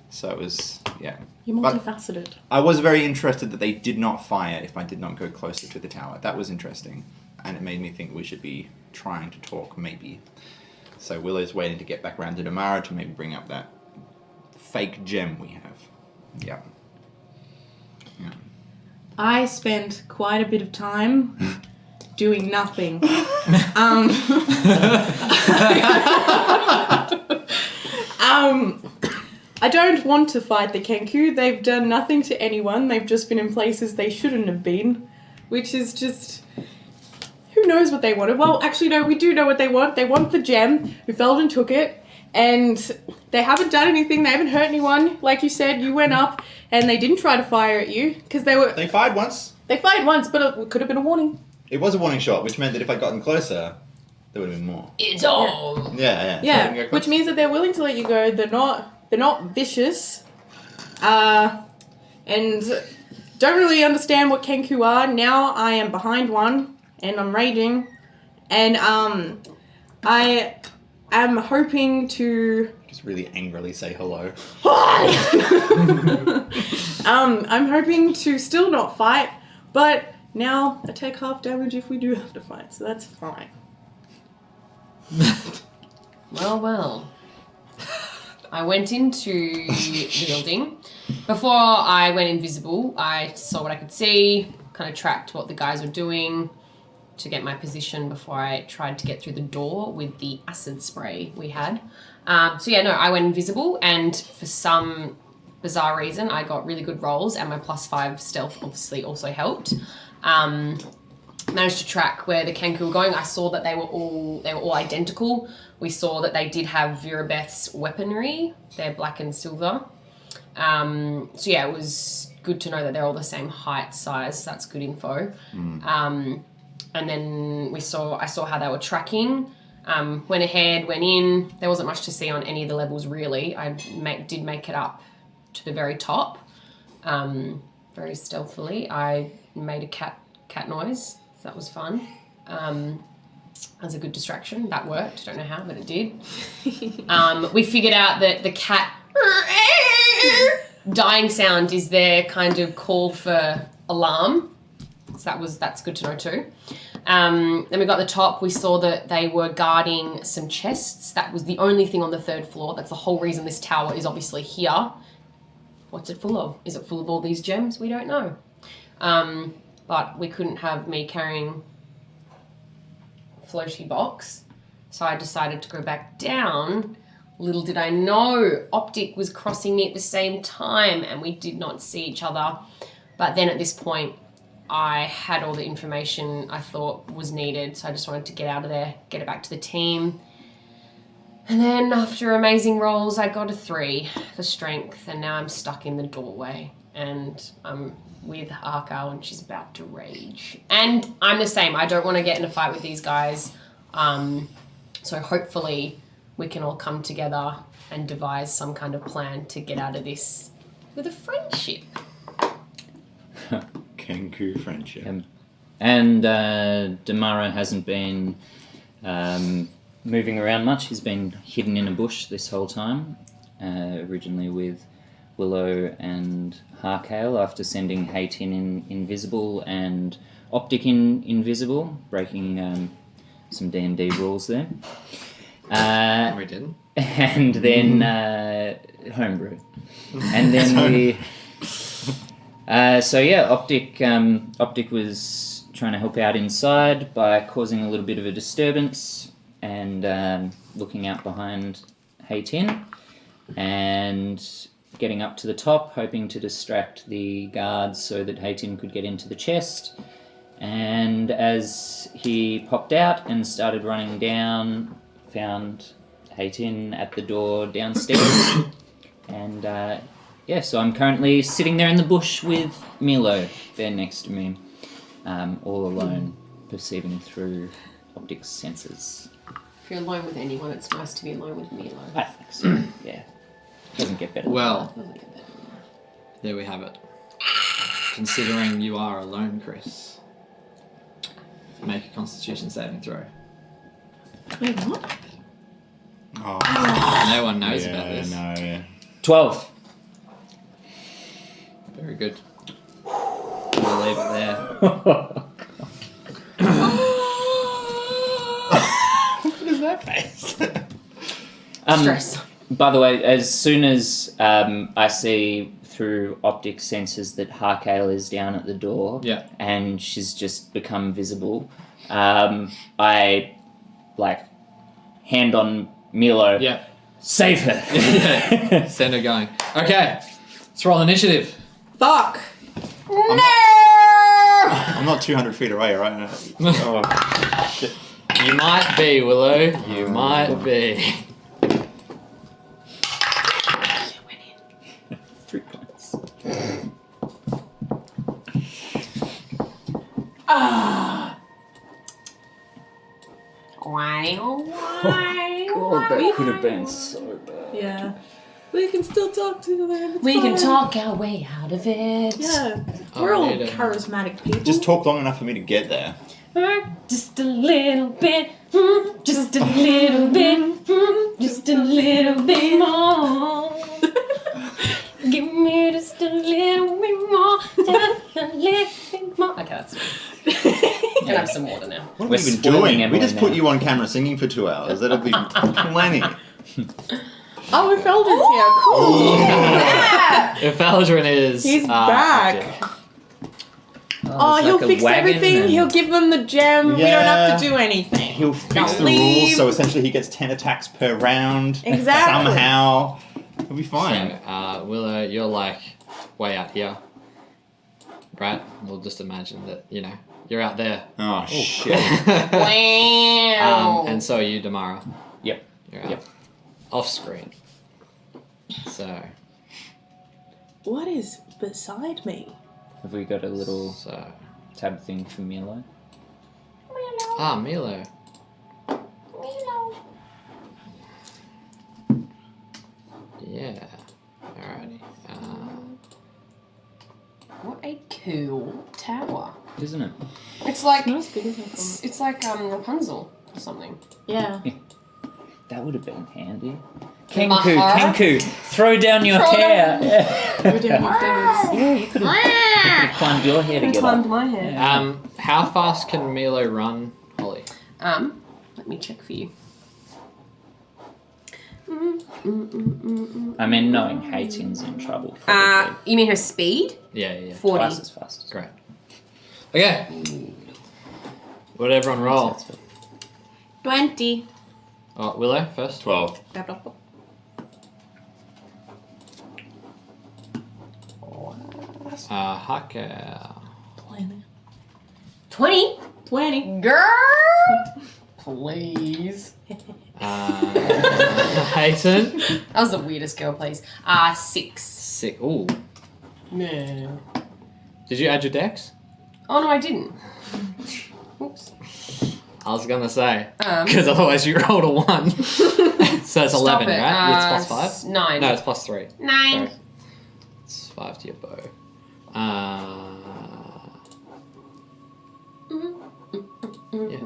So it was, yeah. You're But multifaceted. I was very interested that they did not fire if I did not go closer to the tower. That was interesting, and it made me think we should be trying to talk, maybe. So Willow's waiting to get back around to Damara to maybe bring up that fake gem we have. Yeah. I spent quite a bit of time doing nothing. I don't want to fight the Kenku. They've done nothing to anyone. They've just been in places they shouldn't have been, which is just... Who knows what they wanted? Well, actually, no, we do know what they want. They want the gem. Felden took it, and they haven't done anything. They haven't hurt anyone. Like you said, you went up, and they didn't try to fire at you, because they were... They fired once. They fired once, but it could have been a warning. It was a warning shot, which meant that if I'd gotten closer, there would have been more. It's on. Yeah. Yeah, which means that they're willing to let you go. They're not vicious, and don't really understand what Kenku are. Now I am behind one, and I'm raging, and I am hoping to just really angrily say hello. I'm hoping to still not fight, but now I take half damage if we do have to fight, so that's fine. Well. I went into the building. Before I went invisible, I saw what I could see, kind of tracked what the guys were doing to get my position before I tried to get through the door with the acid spray we had. I went invisible, and for some bizarre reason, I got really good rolls, and my +5 stealth obviously also helped. managed to track where the Kenku were going. I saw that they were all identical. We saw that they did have Virabeth's weaponry. They're black and silver. So yeah, it was good to know that they're all the same height, size. That's good info. And then I saw how they were tracking. Went ahead, went in. There wasn't much to see on any of the levels really. I did make it up to the very top, very stealthily. I made a cat noise. So that was fun. As a good distraction. That worked. Don't know how, but it did. We figured out that the cat dying sound is their kind of call for alarm. So that's good to know too. Then we got the top. We saw that they were guarding some chests. That was the only thing on the 3rd floor. That's the whole reason this tower is obviously here. What's it full of? Is it full of all these gems? We don't know. But we couldn't have me carrying floaty box. So I decided to go back down. Little did I know, Optic was crossing me at the same time and we did not see each other. But then at this point, I had all the information I thought was needed. So I just wanted to get out of there, get it back to the team. And then after amazing rolls, I got a 3 for strength. And now I'm stuck in the doorway. And I'm with Arkal and she's about to rage. And I'm the same. I don't want to get in a fight with these guys. So hopefully we can all come together and devise some kind of plan to get out of this with a friendship. Kenku friendship. And Damara hasn't been moving around much. He's been hidden in a bush this whole time, originally with Willow and Harkale after sending Haytin in invisible and Optic in invisible, breaking some D&D rules there. We didn't. And then homebrew. And then we... Optic was trying to help out inside by causing a little bit of a disturbance and looking out behind Haytin and getting up to the top, hoping to distract the guards so that Haytin could get into the chest. And as he popped out and started running down, found Haytin at the door downstairs. And so I'm currently sitting there in the bush with Milo there next to me, all alone, perceiving through Optic's senses. If you're alone with anyone, it's nice to be alone with Milo. I think so, yeah. Doesn't get better. Well, Doesn't get better. there we have it. Considering you are alone, Chris, make a Constitution saving throw. Wait, what? Oh, No one knows about this. No, yeah. 12. Very good. We'll leave it there. What is that face? Stress. By the way, as soon as I see through Optic senses that Harkale is down at the door, Yeah. and she's just become visible, I hand on Milo. Yeah. Save her. Yeah. Send her going. Okay. Let's roll initiative. Fuck! I'm not 200 feet away right now. Oh, shit. You might be, Willow. You might be. 3 points. Why? God, that could have been so bad. Yeah. We can still talk to them. It's We can fine. talk our way out of it. Yeah. Oh, We're all later. charismatic people. Just talk long enough for me to get there. Just a little bit, just a little bit, just a little bit more. Give me just a little bit more, just a little bit more. Okay, that's it. Can have some water now. What are We're we even spoiling doing? We everyone just put now. you on camera singing for 2 hours. That'll be plenty. Oh, we felt it here. Cool. Yeah. If Aldrin is... He's back. Oh, it's he'll like a fix wagon everything. and- He'll give them the gem. We don't Yeah. have to do anything. He'll fix Don't the leave. rules so essentially he gets 10 attacks per round. Exactly. Somehow. He'll be fine. So, Willow, you're way out here. Right? We'll just imagine that, You're out there. Oh, shit. Wow. And so are you, Damara. Yep. You're out. Yep. Off screen. So. What is beside me? Have we got a little So. tab thing for Milo? Ah, Milo. Yeah. Alrighty. What a cool tower. Isn't it? It's like Not as big as I thought. it's like Rapunzel or something. Yeah. That would have been handy. Mahara? Kenku, throw down your Throw hair. We're doing your fingers. Yeah, you could have climbed your hair to I get climbed up. my hair. Yeah. How fast can Milo run, Holly? Let me check for you. I mean, knowing Hayton's in trouble. Probably. You mean her speed? Yeah. 40. Twice as fast. Great. Okay. What did everyone roll? That's it. 20. Oh, Willow first. 12. Haka. 20? 20. Girl! Please. Hayton. That was the weirdest girl, please. 6. Sick. Ooh. No. Did you add your dex? Oh, no, I didn't. Oops. I was gonna say. Um, Because otherwise you rolled a 1. So it's 11, it. right? It's plus 5? 9. No, it's plus 3. 9. Sorry. It's 5 to your bow. Yeah.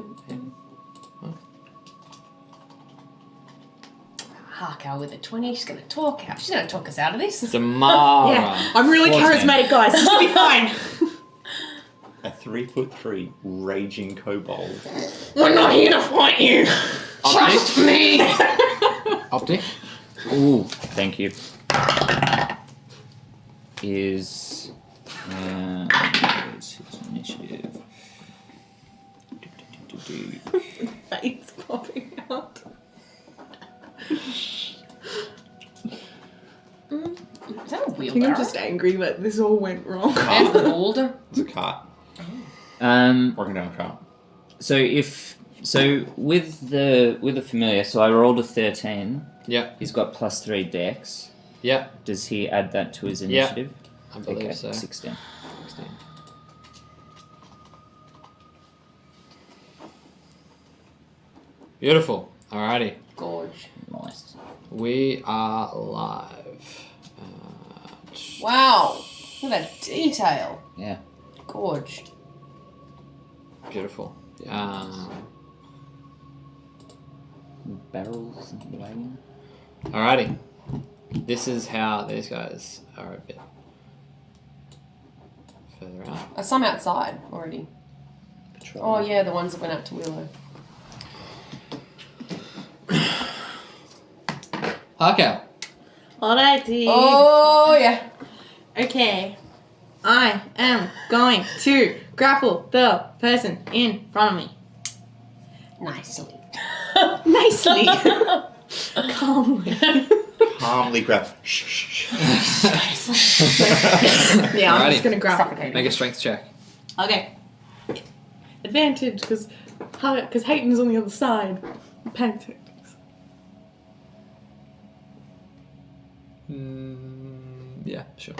Hark with a 20. She's going to talk out. She's going to talk us out of this. Damara. Yeah. I'm really 14. charismatic, guys. This will be fine. A 3'3" raging kobold. We're not here to fight you. Trust me! Optic. Ooh, thank you. Is where's his initiative? Face popping out. Is that a I think wheelbarrow? I'm just angry that this all went wrong. There's the boulder. It's a cart. Walking down a cart. So with the familiar, so I rolled a 13. Yeah. He's got +3 dex. Yeah. Does he add that to his Yeah. initiative? I believe Okay, so. 16. 16. Beautiful. Alrighty. Gorge. Nice. We are live. Wow. Look at that detail. Yeah. Gorge. Beautiful. Barrels and the wagon. Alrighty. This is how these guys are a bit further out. Are some outside already? Patrol. Oh, yeah, the ones that went out to Willow. Okay. Alrighty. Oh, yeah. Okay. I am going to grapple the person in front of me. Nicely. Nicely. Calmly. Calmly grab. Shh. Yeah, I'm Alrighty. just gonna grapple. Suffocating. Make a strength check. Okay. Advantage, because Hayton's on the other side. Panic tactics. Yeah, sure.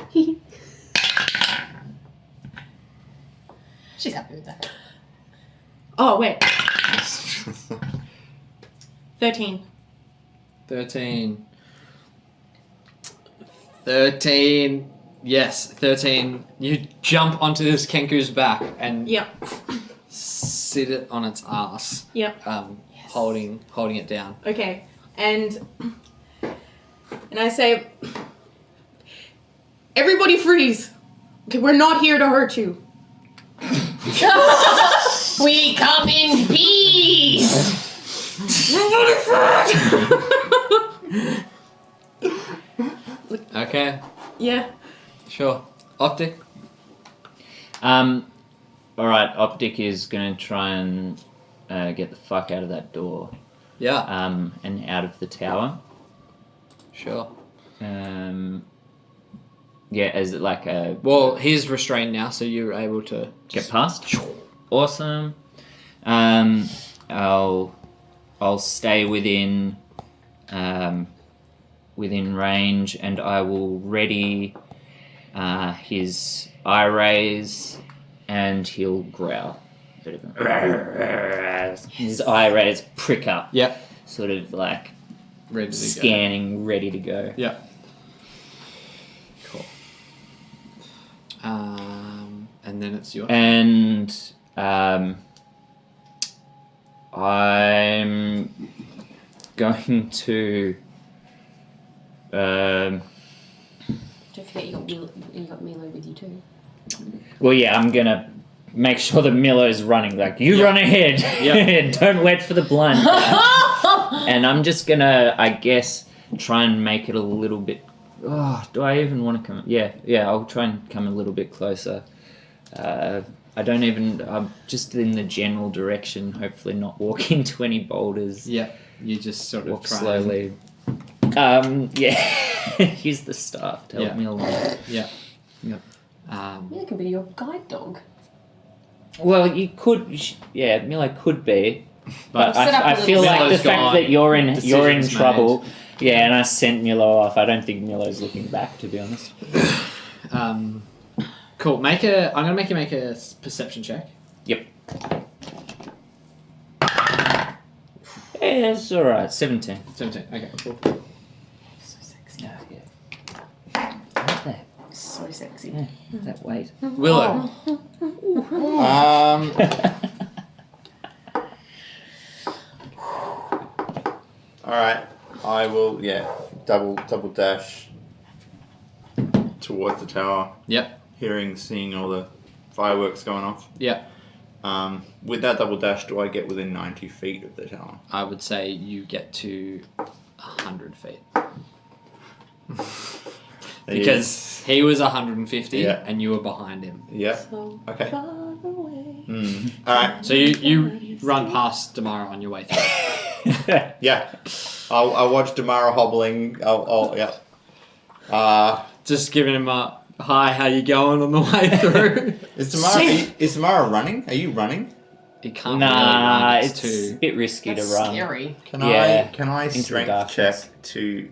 She's happy with that. Oh, wait. 13. 13. 13. Yes, 13. You jump onto this Kenku's back and Yep. sit it on its ass. Yep. Holding it down. Okay. And I say, everybody freeze. Okay, we're not here to hurt you. We come in peace! Okay, Yeah. sure. Optic. Alright, Optic is gonna try and get the fuck out of that door. Yeah, And out of the tower. sure. Yeah, as like a Well, he's restrained now, so you're able to get past. awesome. I'll stay within range, and I will ready his eye rays, and he'll growl. His eye rays prick up. Yep. Sort of like Ready to scanning, ready to go. go. Yep. Cool. And then it's your. And I'm going to. Don't forget you got Milo with you too. Well, yeah, I'm gonna make sure that Milo's running. Like, you run ahead. Yep. Don't wait for the blind guy. And I'm just gonna, I guess, try and make it a little bit. Oh, do I even want to come? Yeah. I'll try and come a little bit closer. I don't even. I'm just in the general direction. Hopefully, not walk into any boulders. Yep. You just sort of Walk try slowly. Use the staff to help me along. Yeah. Yeah, it can be your guide dog. Well, you could, Milo could be, but Set up a I feel little- like the Milo's fact gone, that you're in decisions trouble, and I sent Milo off. I don't think Milo's looking back, to be honest. Cool. I'm gonna make you make a perception check. Yep. Yeah, it's all right. 17. 17. Okay. Cool. So sexy. Yeah. Like that. So sexy. Yeah, that weight. Willow. All right. I will. Double dash towards the tower. Yep. Seeing all the fireworks going off. Yep. With that double dash, do I get within 90 feet of the tower? I would say you get to 100 feet. Because he was 150 Yeah. and you were behind him. Yeah. So Okay. far away. All right. So you run past Damara on your way through. Yeah. I'll watch Damara hobbling. Yeah. Just giving him a hi, how you going on the way through? Is Damara running? Are you running? He can't Nah, really run. it's a too. bit risky That's to run. scary. Can Yeah. I Into the strength darkness. check to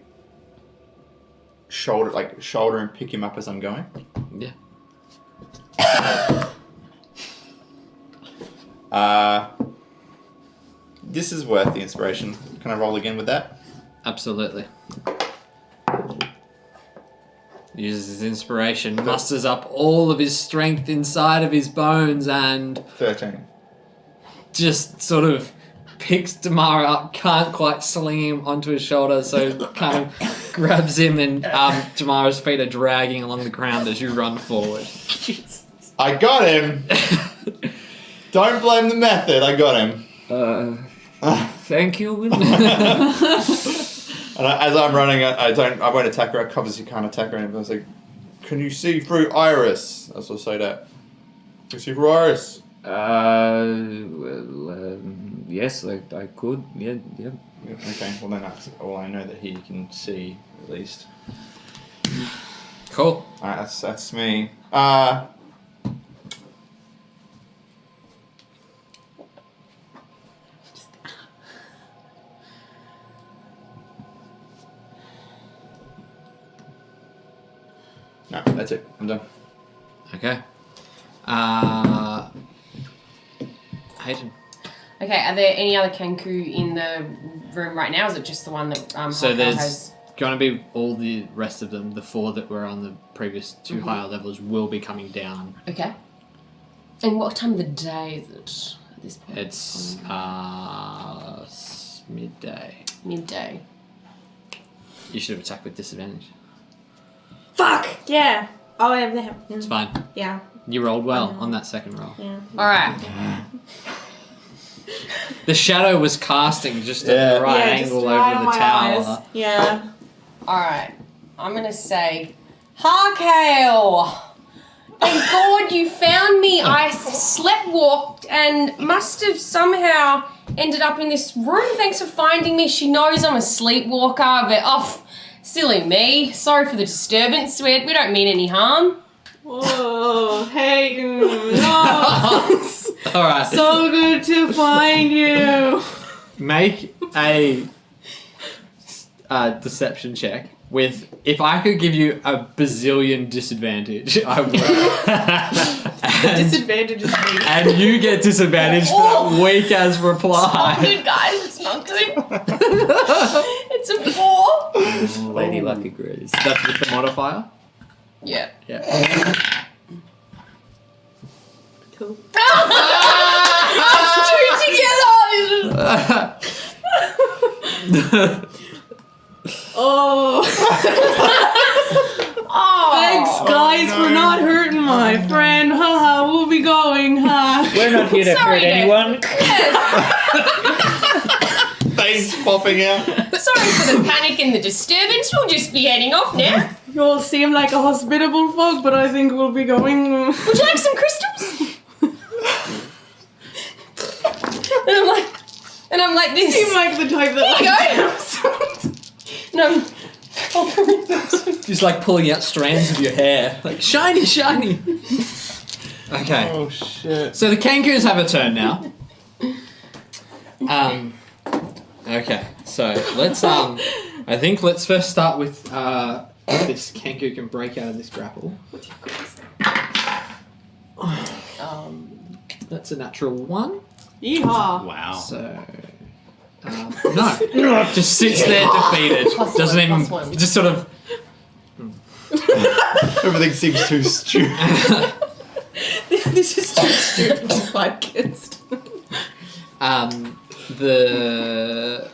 shoulder and pick him up as I'm going? Yeah. This is worth the inspiration. Can I roll again with that? Absolutely. Uses his inspiration, musters up all of his strength inside of his bones, and 13. just sort of picks Damara up, can't quite sling him onto his shoulder, so kind of grabs him, and Damara's feet are dragging along the ground as you run forward. I got him! Don't blame the method, I got him. Thank you, Will. And as I'm running, I won't attack her. I obviously can't attack her. And I was like, "Can you see through Iris?" That's what I say that. Can you see through Iris? Yes, I could. Yeah. Okay. Well, then that's all I know that he can see at least. Cool. All right, that's me. No, that's it. I'm done. Okay. Hayden. Okay, are there any other Kenku in the room right now? Or is it just the one that So Hakel there's has? going to be all the rest of them, the 4 that were on the previous 2 higher levels, will be coming down. Okay. And what time of the day is it at this point? It's midday. Midday. You should have attacked with disadvantage. Fuck! Yeah. Oh, I have that. It's fine. Yeah. You rolled well on that second roll. Yeah. Alright. The shadow was casting just at Yeah. the right Yeah, just angle right over on the my tower. eyes. Yeah. Alright. I'm gonna say, Hakel! Thank God you found me. I sleptwalked and must have somehow ended up in this room. Thanks for finding me. She knows I'm a sleepwalker, but silly me. Sorry for the disturbance. We don't mean any harm. Whoa, hey, no. All right. So good to find you. Make a deception check with. If I could give you a bazillion disadvantage, I would. Disadvantage is me. And you get disadvantage for that weak as Not reply. good, guys. It's not good. It's a 4. Lady Luck agrees. That's with the modifier. Yeah. Yeah. Cool. Oh. Thanks, guys, for not hurting my friend. Haha, we'll be going, huh? We're not here to Sorry, hurt Dave. anyone. Face popping out. Sorry for the panic and the disturbance. We'll just be heading off now. You all seem like a hospitable folk, but I think we'll be going. Would you like some crystals? and I'm like this. Seem like the type that. Here you go. No. Just like pulling out strands of your hair. Like, shiny, shiny. Okay. Oh shit. So the Kankus have a turn now. Okay. So let's I think let's first start with if this Kanku can break out of this grapple. That's a natural 1. Yeehaw. Wow. So no, just sits there defeated. Plus Doesn't one, even plus one. just sort of. Everything seems too stupid. This is too stupid to fight against. The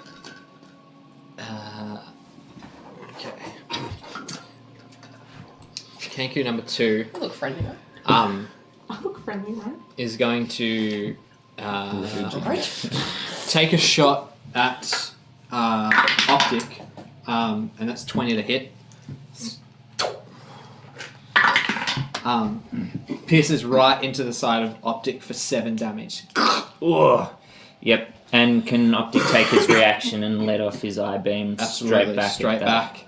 okay. Kanku number 2 You look friendly, though. I look friendly, right? is going to take a shot at Optic, and that's 20 to hit. Pierces right into the side of Optic for 7 damage. Ugh. Yep. And can Optic take his reaction and let off his eye beam straight back? Straight at back.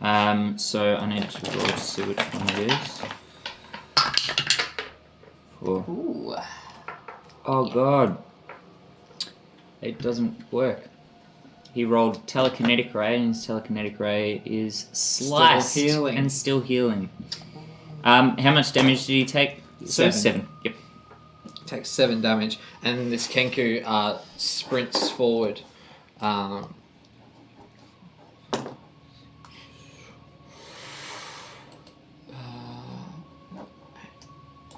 that? So I need to roll to see which one it is. 4. Ooh. Oh god. It doesn't work. He rolled telekinetic ray, and his telekinetic ray is sliced healing. and still healing. How much damage did he take? 7. Yep. Takes 7 damage, and this Kenku sprints forward.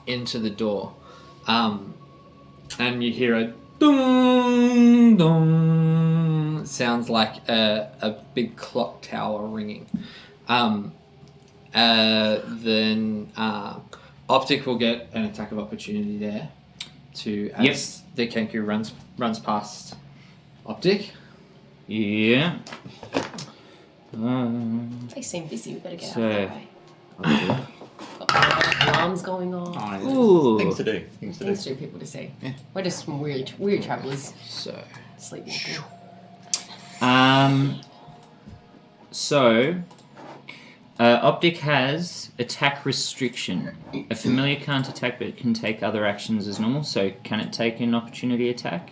Into the door. And you hear a dong dong. It sounds like a big clock tower ringing. Then Optic will get an attack of opportunity there. As the Kenku runs past Optic. Yeah. They seem busy. We better get So- out of the way. Got alarms going on. Ooh. Things to do. Things to do. Things for people to see. We're just some weird travellers So sleepwalking. Optic has attack restriction. A familiar can't attack, but it can take other actions as normal. So can it take an opportunity attack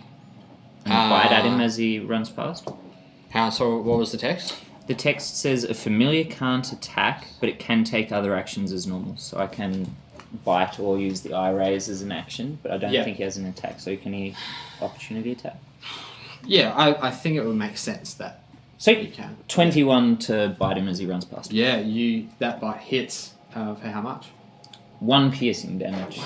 and bite at him as he runs past? so what was the text? The text says a familiar can't attack, but it can take other actions as normal. So I can bite or use the eye raise as an action, but I don't think he has an attack. So can he opportunity attack? Yeah, I think it would make sense that So you can. 21 to bite him as he runs past. Yeah, that bite hits for how much? 1 piercing damage.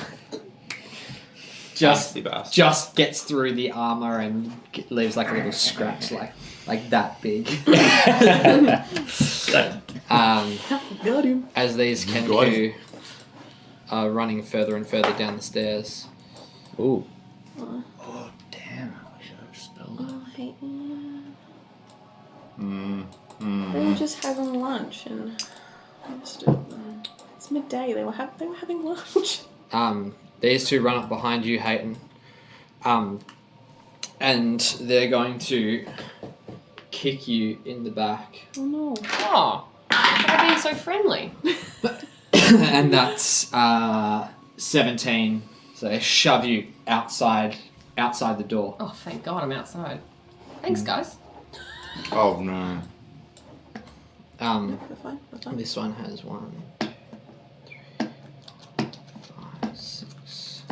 Just Nasty bastard. just gets through the armor and leaves like a little scratch, like that big. Got him. As these Kenku are running further and further down the stairs. Ooh. Oh damn! I wish I had spelled that. Oh, hey, Mm. they were just having lunch and it's midday. They were having lunch. These two run up behind you, Hayton. And they're going to kick you in the back. Oh no. Oh, they're being so friendly. And that's 17. So they shove you outside the door. Oh, thank God I'm outside. Thanks, guys. Oh no. They're fine. They're fine. This one has 1, 2, 3, 5, 6.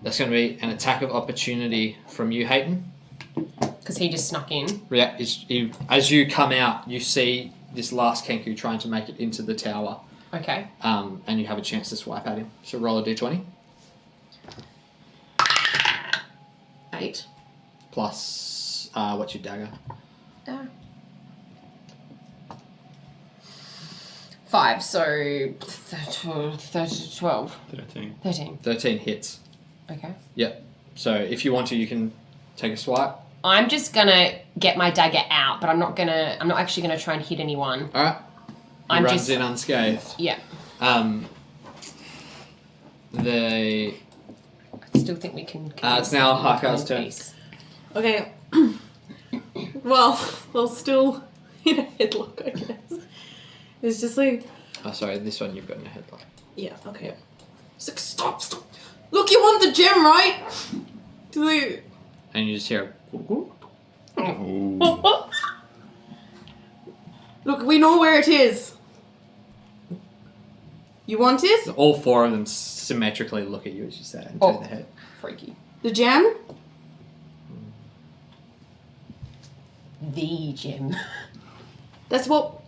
That's going to be an attack of opportunity from you, Hayton. Because he just snuck in. Yeah, as you come out, you see this last Kenku trying to make it into the tower. Okay. And you have a chance to swipe at him. So roll a d20. 8. Plus, what's your dagger? 5, so 12. 13. 13. 13 hits. Okay. Yep. So if you want to, you can take a swipe. I'm just gonna get my dagger out, but I'm not actually gonna try and hit anyone. Alright. I'm runs just in unscathed. Yeah. They... I still think we can it's now Harkar's turn. Okay. well, they'll still in a headlock, I guess. It's just like... Oh, sorry, this one you've got in a headlock. Yeah, okay. Yeah. It's like, stop. Look, you want the gem, right? Do they... And you just hear Look, we know where it is. You want it? all 4 of them symmetrically look at you as you say it and turn their head. Freaky. The gem? The gem. That's what...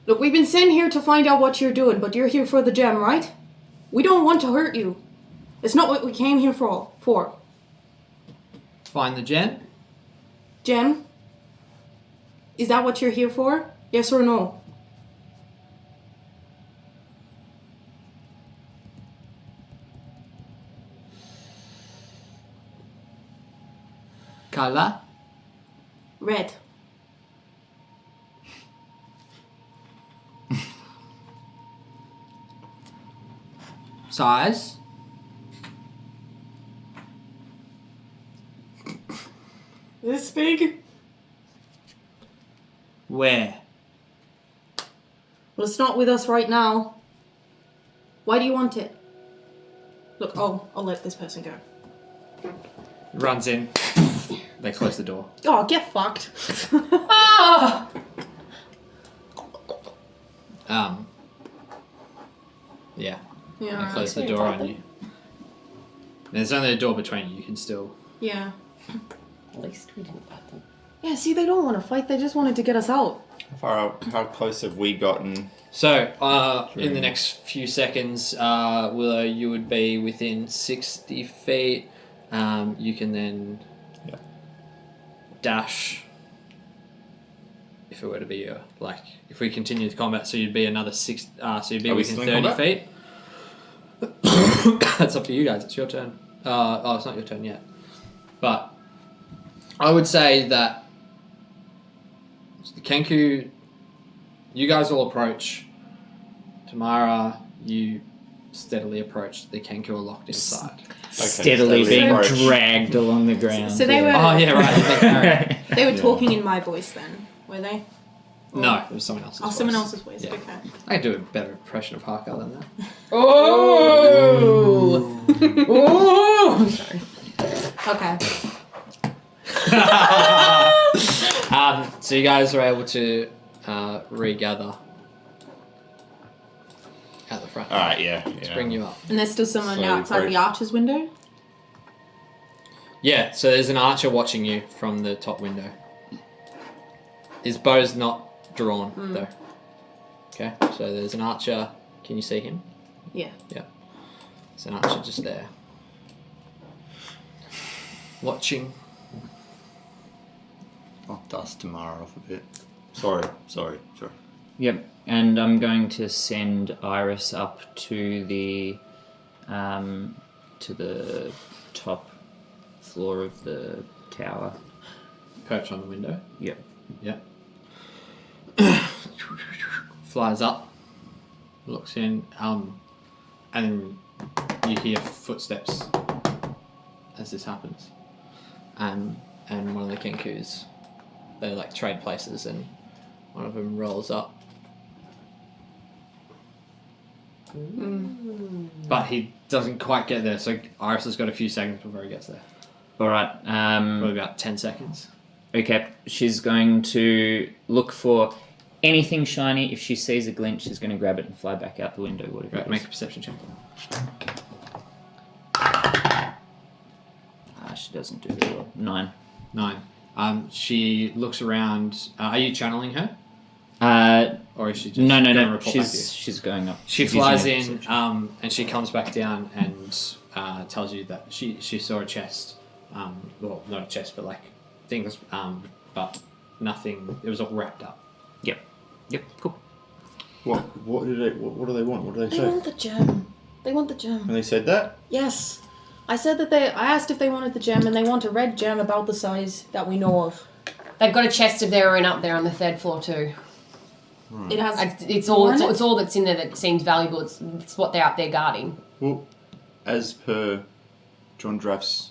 Look, we've been sent here to find out what you're doing, but you're here for the gem, right? We don't want to hurt you. It's not what we came here for. Find the gem. Gem? Is that what you're here for? Yes or no? Color. Red. Size. This big? Where? Well, it's not with us right now. Why do you want it? Look, I'll let this person go. Runs in. They close the door. Oh, get fucked. Ah! Yeah. Yeah. They close the door on you. There's only a door between you. You can still... Yeah. At least we didn't fight them. Yeah, see, they don't want to fight. They just wanted to get us out. How close have we gotten? So, in the next few seconds, Willow, you would be within 60 feet. You can then dash. If it were to be if we continue the combat, so you'd be another 6. So you'd be Are we within still in 30 combat? feet. That's up to you guys. It's your turn. It's not your turn yet. But I would say that the Kenku, you guys will approach. Tamara, you steadily approach. The Kenku are locked inside. Steadily so being approach. dragged along the ground. So they were- Oh yeah, right. They were talking in my voice then, were they? No, it was someone else's. Oh, voice. someone else's voice. Yeah. Okay. I can do a better impression of Harkar than that. Oh! Oh! Sorry. Okay. So you guys are able to regather at the front. Alright, yeah. Let's bring you up. And there's still someone Slowly outside approach. the archer's window? Yeah, so there's an archer watching you from the top window. His bow's not drawn though. Okay, so there's an archer. Can you see him? Yeah. Yeah. There's an archer just there. Watching. I'll dust Tamara off a bit. Sorry. Yep, and I'm going to send Iris up to the top floor of the tower. Perch on the window. Yep. Yeah. Flies up. Looks in. And you hear footsteps as this happens. And one of the Kenkus, they trade places, and one of them rolls up. But he doesn't quite get there, so Iris has got a few seconds before he gets there. All right. Probably about 10 seconds. Okay. She's going to look for anything shiny. If she sees a glint, she's going to grab it and fly back out the window. Whatever. Right, make a perception check. She doesn't do very well. 9. 9. She looks around. Are you channeling her? Or is she just No. gonna report back to you? She's going up. She She's flies using in, perception. and she comes back down and tells you that she saw a chest. Well, not a chest, but like things. But nothing. It was all wrapped up. Yep. Cool. What do they want? What do they They say? want the gem. They want the gem. And they said that? Yes. I said that I asked if they wanted the gem, and they want a red gem about the size that we know of. They've got a chest of their own up there on the 3rd floor too. It has. It's all that's in there that seems valuable. It's what they're out there guarding. Well, as per John Draft's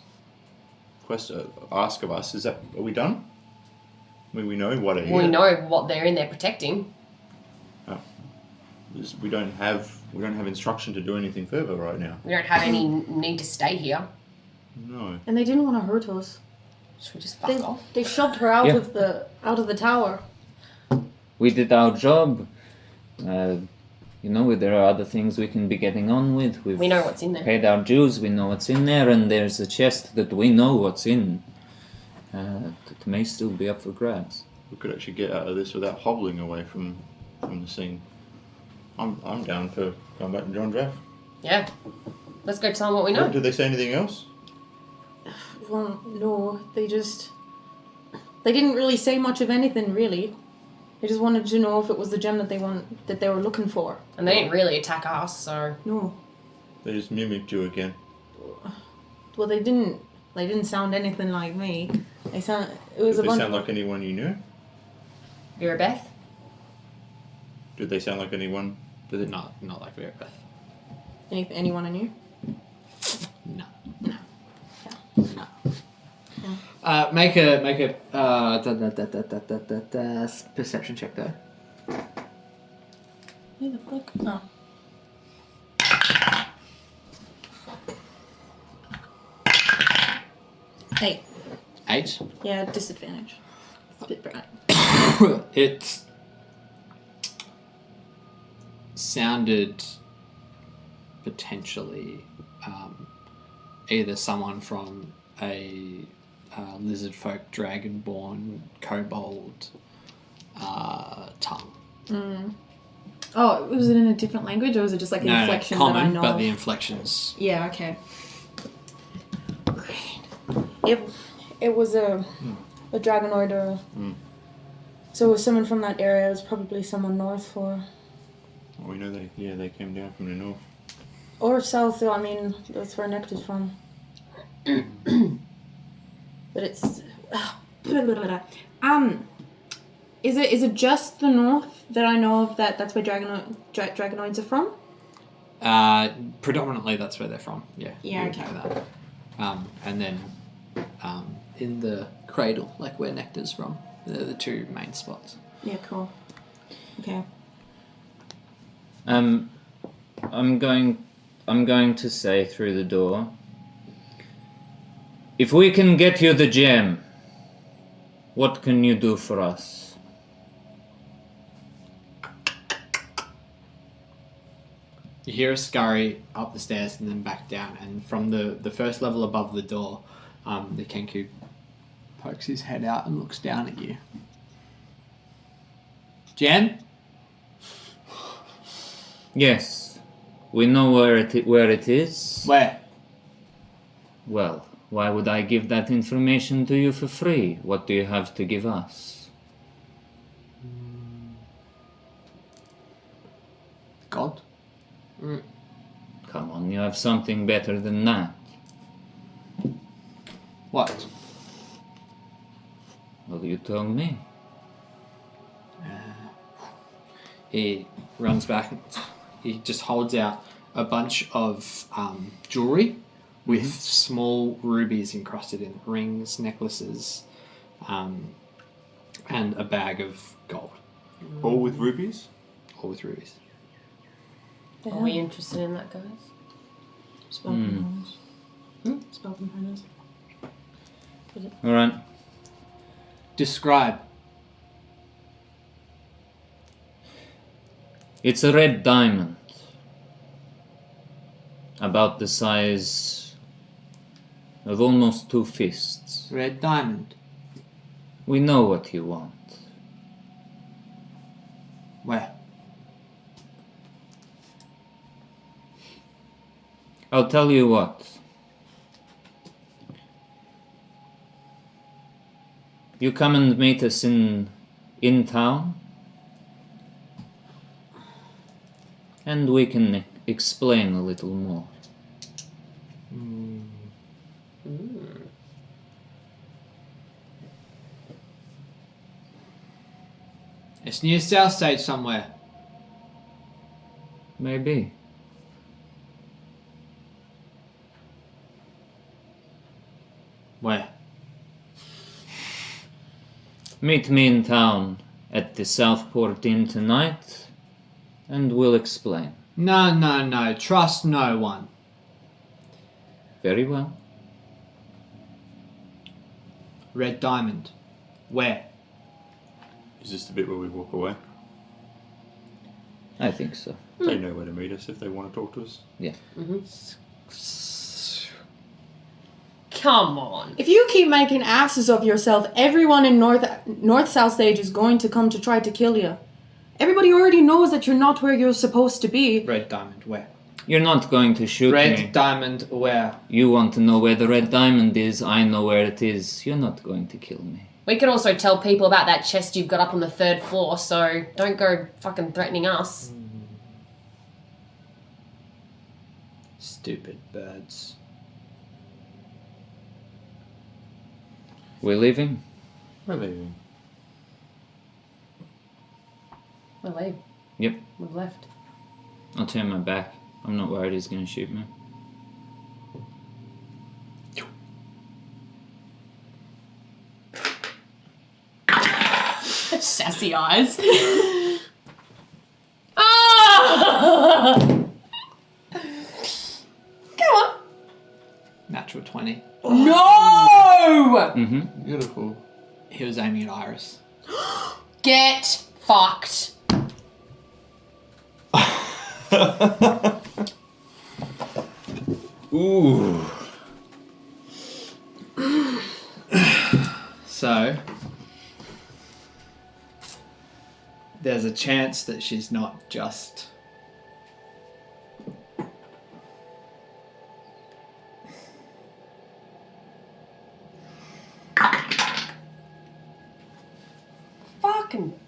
ask of us, are we done? I mean, we know what it is. We know what they're in there protecting. We don't have instruction to do anything further right now. We don't have any need to stay here. No. And they didn't want to hurt us. Should we just fuck off? They shoved her out Yeah. of the tower. We did our job. There are other things we can be getting on with. We know what's in there. Paid our dues. We know what's in there, and there's a chest that we know what's in. That may still be up for grabs. We could actually get out of this without hobbling away from the scene. I'm down for going back to John Draft. Yeah. Let's go tell them what we know. Did they say anything else? Well, no, they didn't really say much of anything, really. They just wanted to know if it was the gem that they were looking for. And they didn't really attack us, so... No. They just mimicked you again. Well, they didn't sound anything like me. It was Did a they bunch. sound like anyone you knew? Vera Beth? Did they sound like anyone? Not like Vera Beth. Anyone I knew? No. No. Make a perception check though. Who the fuck? Oh. Hey. 8. Yeah, disadvantage. It's a bit bright. It sounded potentially either someone from a lizard folk, dragonborn, kobold tongue. Oh, was it in a different language, or was it just like an inflection common, that I know but of? the inflections. Yeah, okay. It was a dragonoid or... So it was someone from that area. It was probably someone north Well, we know they came down from the north. or south. I mean, that's where Nectar's from. But it's... Is it just the north that I know of that's where dragonoids are from? Predominantly, that's where they're from. Yeah. Yeah, you would okay. know that. And then in the cradle, like where Nectar's from, they're the two main spots. Yeah, cool. Okay. I'm going to say through the door, if we can get you the gem, what can you do for us? You hear a scurry up the stairs and then back down, and from the first level above the door, the Kenku pokes his head out and looks down at you. Jen? Yes, we know where it is. Where? Well, why would I give that information to you for free? What do you have to give us? God? Come on, you have something better than that. What? Well, you tell me. He runs back. He just holds out a bunch of jewelry with small rubies encrusted in rings, necklaces, and a bag of gold. All with rubies? All with rubies. Are we interested in that, guys? Spelling Spelling harness. All right. Describe. It's a red diamond. About the size of almost 2 fists. Red diamond. We know what you want. Where? I'll tell you what. You come and meet us in town, and we can explain a little more. It's near South Stage somewhere. Maybe. Where? Meet me in town at the Southport Inn tonight, and we'll explain. No. Trust no one. Very well. Red diamond. Where? Is this the bit where we walk away? I think so. They know where to meet us if they want to talk to us. Come on. If you keep making asses of yourself, everyone in North South Stage is going to come to try to kill you. Everybody already knows that you're not where you're supposed to be. Red diamond. Where? You're not going to shoot Red me. diamond. Where? You want to know where the red diamond is, I know where it is. You're not going to kill me. We can also tell people about that chest you've got up on the 3rd floor, so don't go fucking threatening us. Stupid birds. We're leaving? We're leaving. We'll leave. Yep. We've left. I'll turn my back. I'm not worried he's going to shoot me. Sassy eyes. Ah! Come on. Natural 20. No! Mm-hmm. Beautiful. He was aiming at Iris. Get fucked. Ooh. So, there's a chance that she's not just...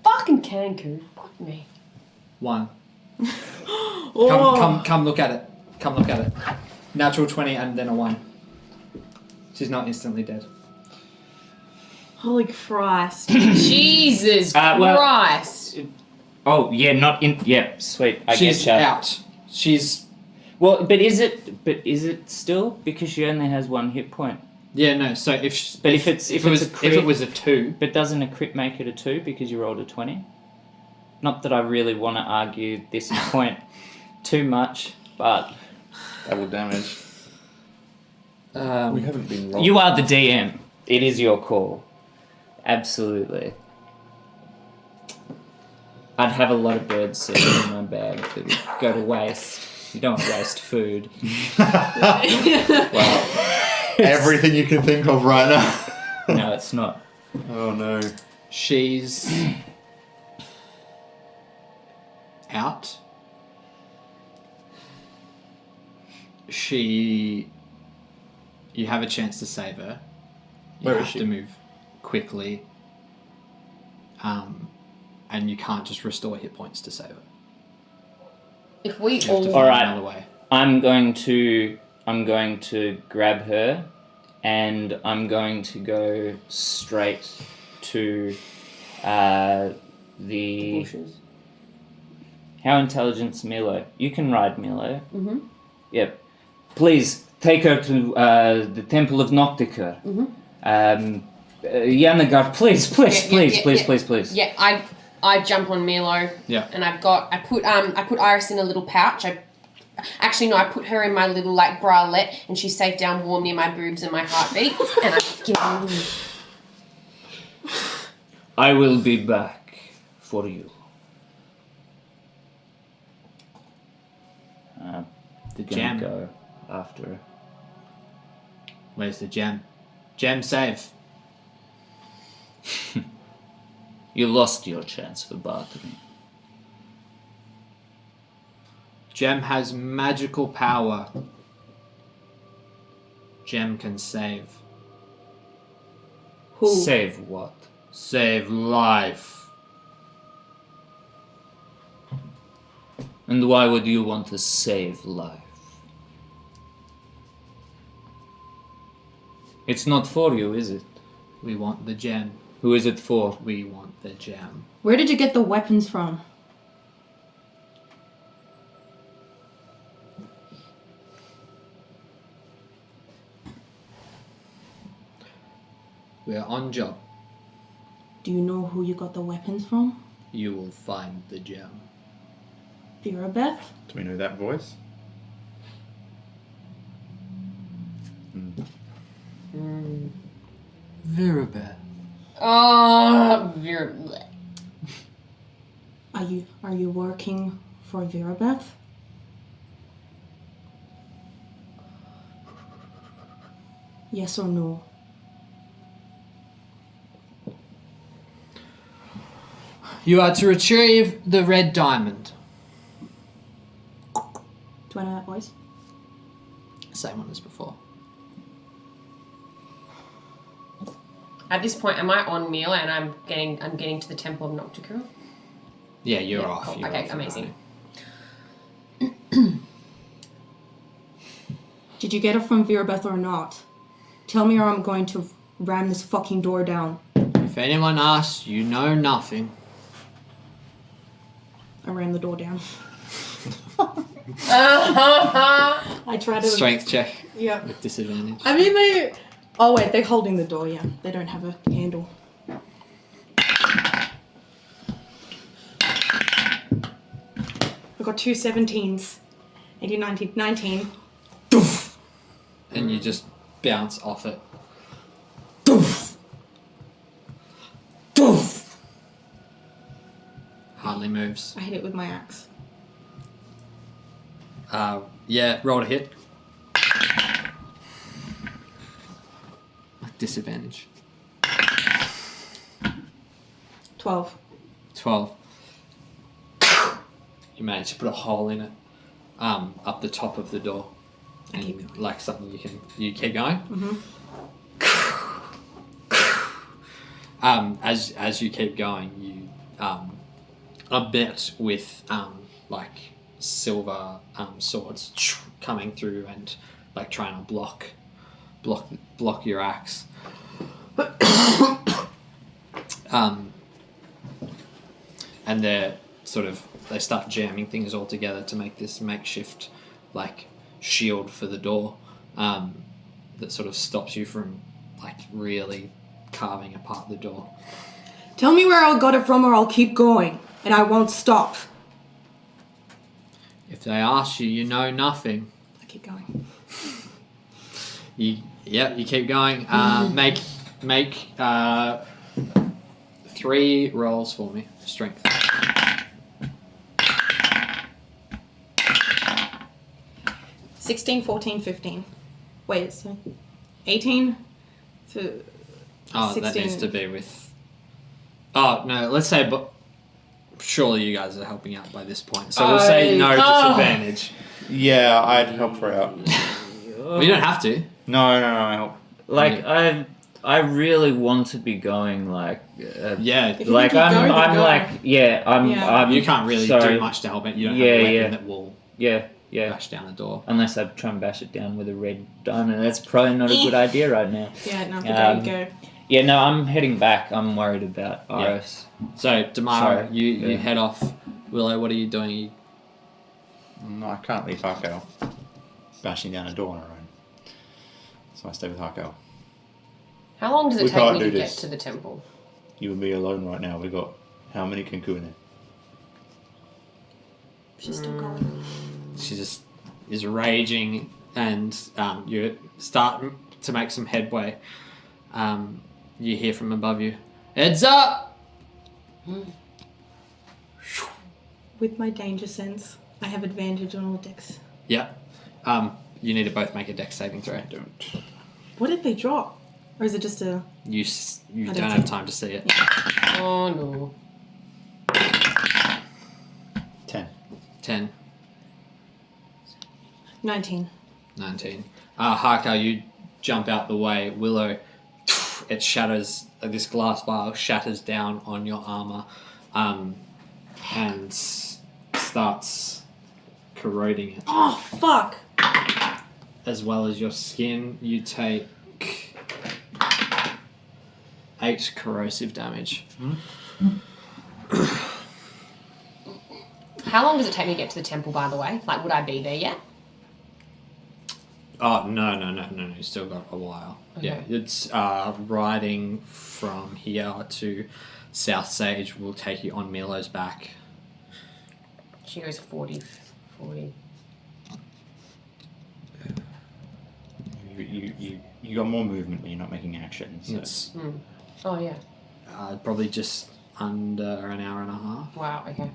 Fucking Cancun. Fuck me. One. Oh. Come look at it. Come look at it. Natural 20 and then a 1. She's not instantly dead. Holy Christ. Jesus well- Christ. Oh, yeah, not in... Yeah, sweet. I She's get ya. out. She's... Well, but is it still? Because she only has 1 hit point. Yeah, no, so if But if it was a 2... But doesn't a crit make it a 2 because you rolled a 20? Not that I really want to argue this point too much, but... Double damage. We haven't been wrong. You are the DM. It is your call. Absolutely. I'd have a lot of bird seed in my bag that would go to waste. You don't want to waste food. Wow. Everything you can think of right now. No, it's not. Oh no. She's... out. You have a chance to save her. You Where is have she? to move quickly. And you can't just restore hit points to save her. If we You have to all... find Alright. another way. I'm going to grab her and I'm going to go straight to the... bushes. How intelligent's Milo? You can ride Milo. Mm-hmm. Yep. Please take her to the Temple of Noctica. Mm-hmm. Yanagar, please. Yeah, I jump on Milo. Yeah. And I put Iris in a little pouch. I Actually, no, I put her in my little like bralette, and she's safe down warm near my boobs and my heartbeat, and I give her. I will be back for you. The Gonna gem. go after her. Where's the gem? Gem save. You lost your chance for bartering. Gem has magical power. Gem can save. Who? Save what? Save life. And why would you want to save life? It's not for you, is it? We want the gem. Who is it for? We want the gem. Where did you get the weapons from? We're on job. Do you know who you got the weapons from? You will find the gem. Virabeth? Do we know that voice? Virabeth. Oh, Vera. Are you working for Virabeth? Yes or no? You are to retrieve the red diamond. Do I know that voice? Same one as before. At this point, am I on meal and I'm getting to the Temple of Nocticoon? Yeah, you're Yeah, off. cool. You're Okay, off amazing. Did you get it from Virabeth or not? Tell me or I'm going to ram this fucking door down. If anyone asks, you know nothing. I ram the door down. Uh-huh. I try to... Strength check Yeah. with disadvantage. I mean, they... Oh, wait, they're holding the door, yeah. They don't have a handle. I got two 17s. 18, 19, 19. Doof! And you just bounce off it. Doof! Doof! Hardly moves. I hit it with my axe. Yeah, roll to hit. Disadvantage. 12. 12. You manage to put a hole in it, up the top of the door, I keep and going. like something you keep going. As you keep going, you a bit with like silver swords coming through and like trying to block your axe. And they start jamming things all together to make this makeshift like shield for the door that sort of stops you from like really carving apart the door. Tell me where I got it from or I'll keep going. And I won't stop. If they ask you, you know nothing. I keep going. You keep going. Make 3 rolls for me. Strength. 16, 14, 15. Wait, so 18 to Oh, 16. that needs to be with. Oh no, let's say, but surely you guys are helping out by this point. So we'll say no disadvantage. Yeah, I'd help her out. Well, you don't have to. No, I help. Like I really want to be going. Like Yeah, If you like keep going, I'm then go. like yeah. I'm you can't really so, do much to help it. You don't Yeah, have a weapon yeah. that will Yeah. bash down the door. Unless I try and bash it down with a red diamond. That's probably not a good idea right now. Yeah, no, but there you go. Yeah, no, I'm heading back. I'm worried about Iris. So tomorrow Sorry. you Yeah. head off. Willow, what are you doing? No, I can't leave Harko bashing down a door on her own. So I stay with Harko. How long does it We take can't me do to this. get to the temple? You and me alone right now. We got how many Kenku in there? She's still going. She just is raging, and you start to make some headway. You hear from above you, "Heads up!" With my danger sense, I have advantage on all decks. Yeah. You need to both make a dex saving throw. What did they drop? Or is it just a... You I don't have time to see it. Oh no. 10. 10, 19. 19. Harker, you jump out the way. Willow, it shatters. This glass bar shatters down on your armor, and starts corroding it. Oh, fuck! As well as your skin, you take 8 corrosive damage. How long does it take me to get to the temple, by the way? Like, would I be there yet? Oh, no. You still got a while. Okay. Yeah, it's riding from here to South Sage will take you on Milo's back. She goes 40. You got more movement when you're not making actions. So. It's Oh, yeah. probably just under an hour and a half. Wow, okay.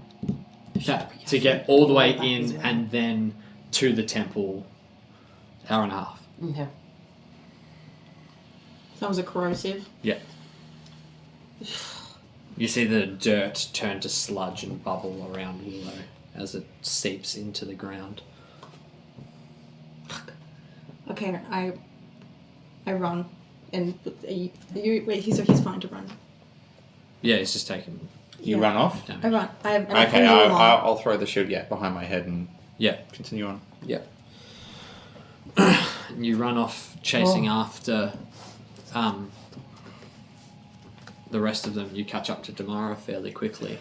To get all the way in and then to the temple, hour and a half. Okay. That was a corrosive. Yeah. You see the dirt turn to sludge and bubble around Willow as it seeps into the ground. Okay, I run. And he's fine to run. Yeah, it's just taken You Yeah. run off? damage. I run. I Okay, continue along. I'll throw the shield behind my head and Yeah. continue on. Yeah. You run off chasing after the rest of them. You catch up to Damara fairly quickly.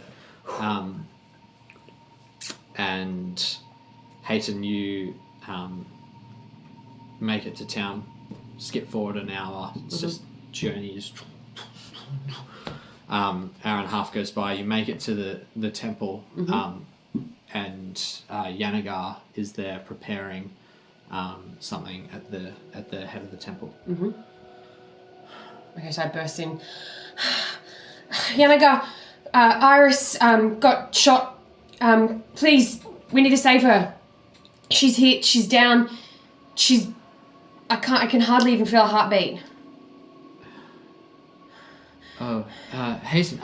And Hayton, you make it to town, skip forward an hour. It's just journey is... hour and a half goes by. You make it to the temple, and Yanagar is there preparing something at the head of the temple. Okay, so I burst in. Yanaga, Iris got shot. Please, we need to save her. She's hit. She's down. I can hardly even feel a heartbeat. Oh, Hayton.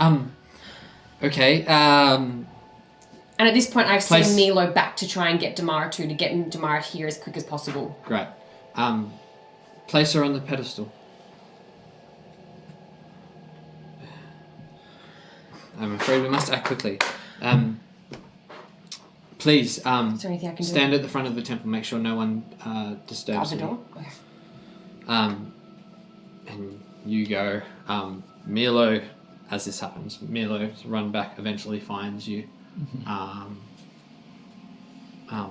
Okay. And at this point, I've Place- sent Milo back to try and get Damara to get Damara here as quick as possible. Great. Place her on the pedestal. I'm afraid we must act quickly. Please, Is there anything I can do? stand at the front of the temple. Make sure no one disturbs Out the you. door? Okay. And you go. Milo, as this happens, Milo's run back eventually finds you.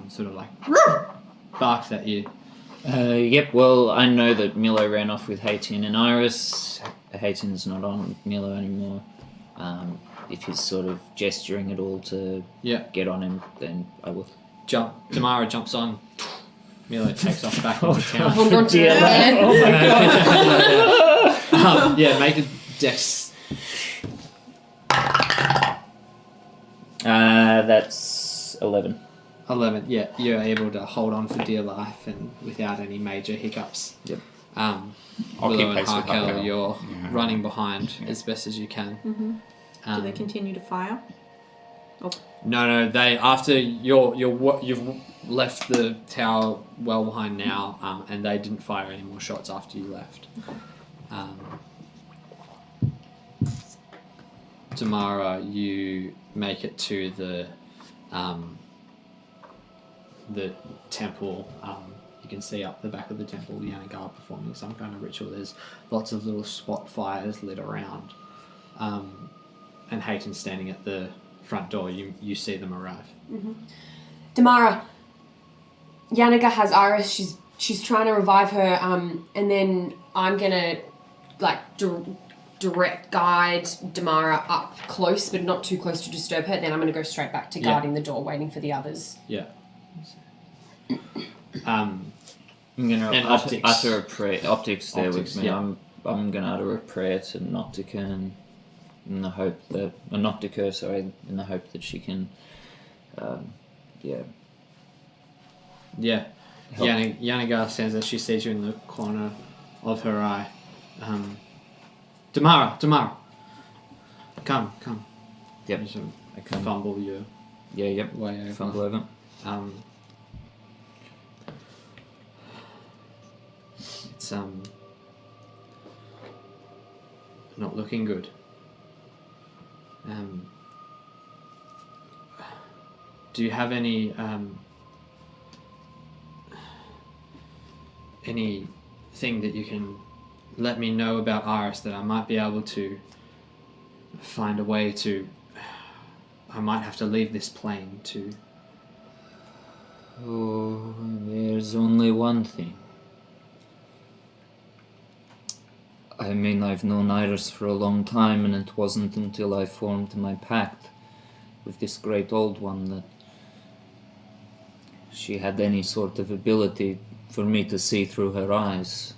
Sort of like barks at you. Yep, well, I know that Milo ran off with Hayton and Iris. Hayton's not on Milo anymore. If he's sort of gesturing at all to Yeah. get on him, then I will. Damara jumps on. Milo takes off back into town. Hold on to Dear her lad. hand. Oh my god! Yeah, make a dex. That's 11. 11. Yeah, you're able to hold on for dear life and without any major hiccups. Yep. I'll Willow keep and pace with Harkel, Harkel. you're Yeah. running behind as best as you can. Do they continue to fire? No. They after you've left the tower well behind now, and they didn't fire any more shots after you left. Tamara, you make it to the temple. You can see up the back of the temple Yanagar performing some kind of ritual. There's lots of little spot fires lit around. And Hayton standing at the front door. You see them arrive. Damara, Yanaga has Iris. She's trying to revive her. And then I'm gonna direct guide Damara up close, but not too close to disturb her. Then I'm gonna go straight back to guarding the door, waiting for the others. Yeah. Um, I'm gonna And utter a prayer. Optics there Optics, with me. yeah. I'm gonna utter a prayer to Noctica in the hope that Noctica, sorry, in the hope that she can, yeah. yeah. Help. Yanagar says as she sees you in the corner of her eye. Damara, come. Yep. You sort of I can fumble your Yeah. Yep. way over. Fumble over. It's not looking good. Do you have anything that you can let me know about Iris that I might be able to find a way to? I might have to leave this plane to. Oh, there's only one thing. I mean, I've known Iris for a long time, and it wasn't until I formed my pact with this great old one that she had any sort of ability for me to see through her eyes.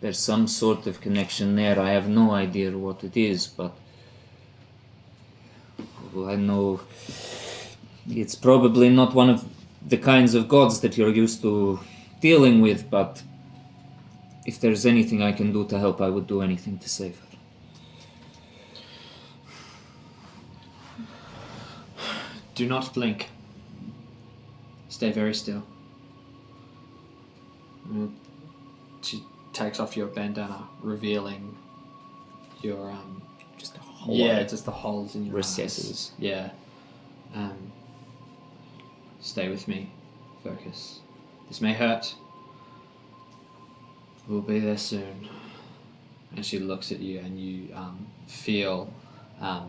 There's some sort of connection there. I have no idea what it is, but well, I know it's probably not one of the kinds of gods that you're used to dealing with, but if there's anything I can do to help, I would do anything to save her. Do not blink. Stay very still. She takes off your bandana, revealing your Just a whole yeah, lot. just the holes in your Recesses. eyes. Yeah. Stay with me. Focus. This may hurt. We'll be there soon. And she looks at you, and you feel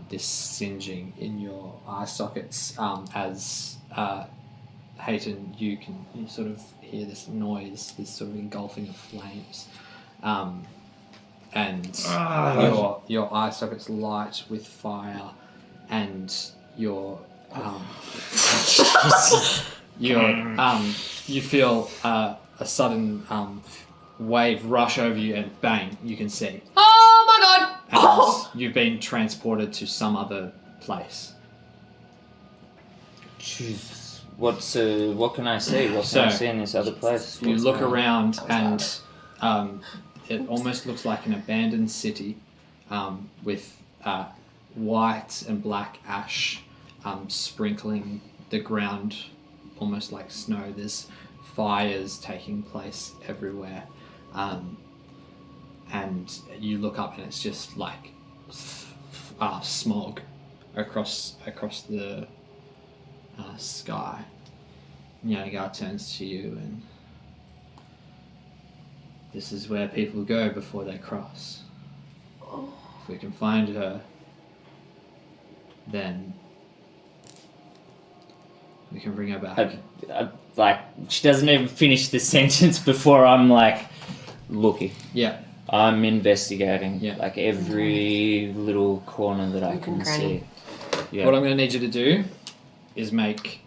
this singeing in your eye sockets as Hayton, you sort of hear this noise, this sort of engulfing of flames, and your eye sockets light with fire, and you feel a sudden wave rush over you, and bang, you can see. Oh my god! And you've been transported to some other place. Jesus. What can I say? What can I say in this other place? You What's look going on? around, and it almost looks like an abandoned city with white and black ash sprinkling the ground almost like snow. There's fires taking place everywhere. And you look up, and it's just like smog across the sky. Yanagar turns to you, and this is where people go before they cross. If we can find her, then we can bring her back. Like, she doesn't even finish the sentence before I'm like, looking. Yeah. I'm investigating. Yeah. Like every little corner that I Nook can and cranny. see. Yeah. What I'm going to need you to do is make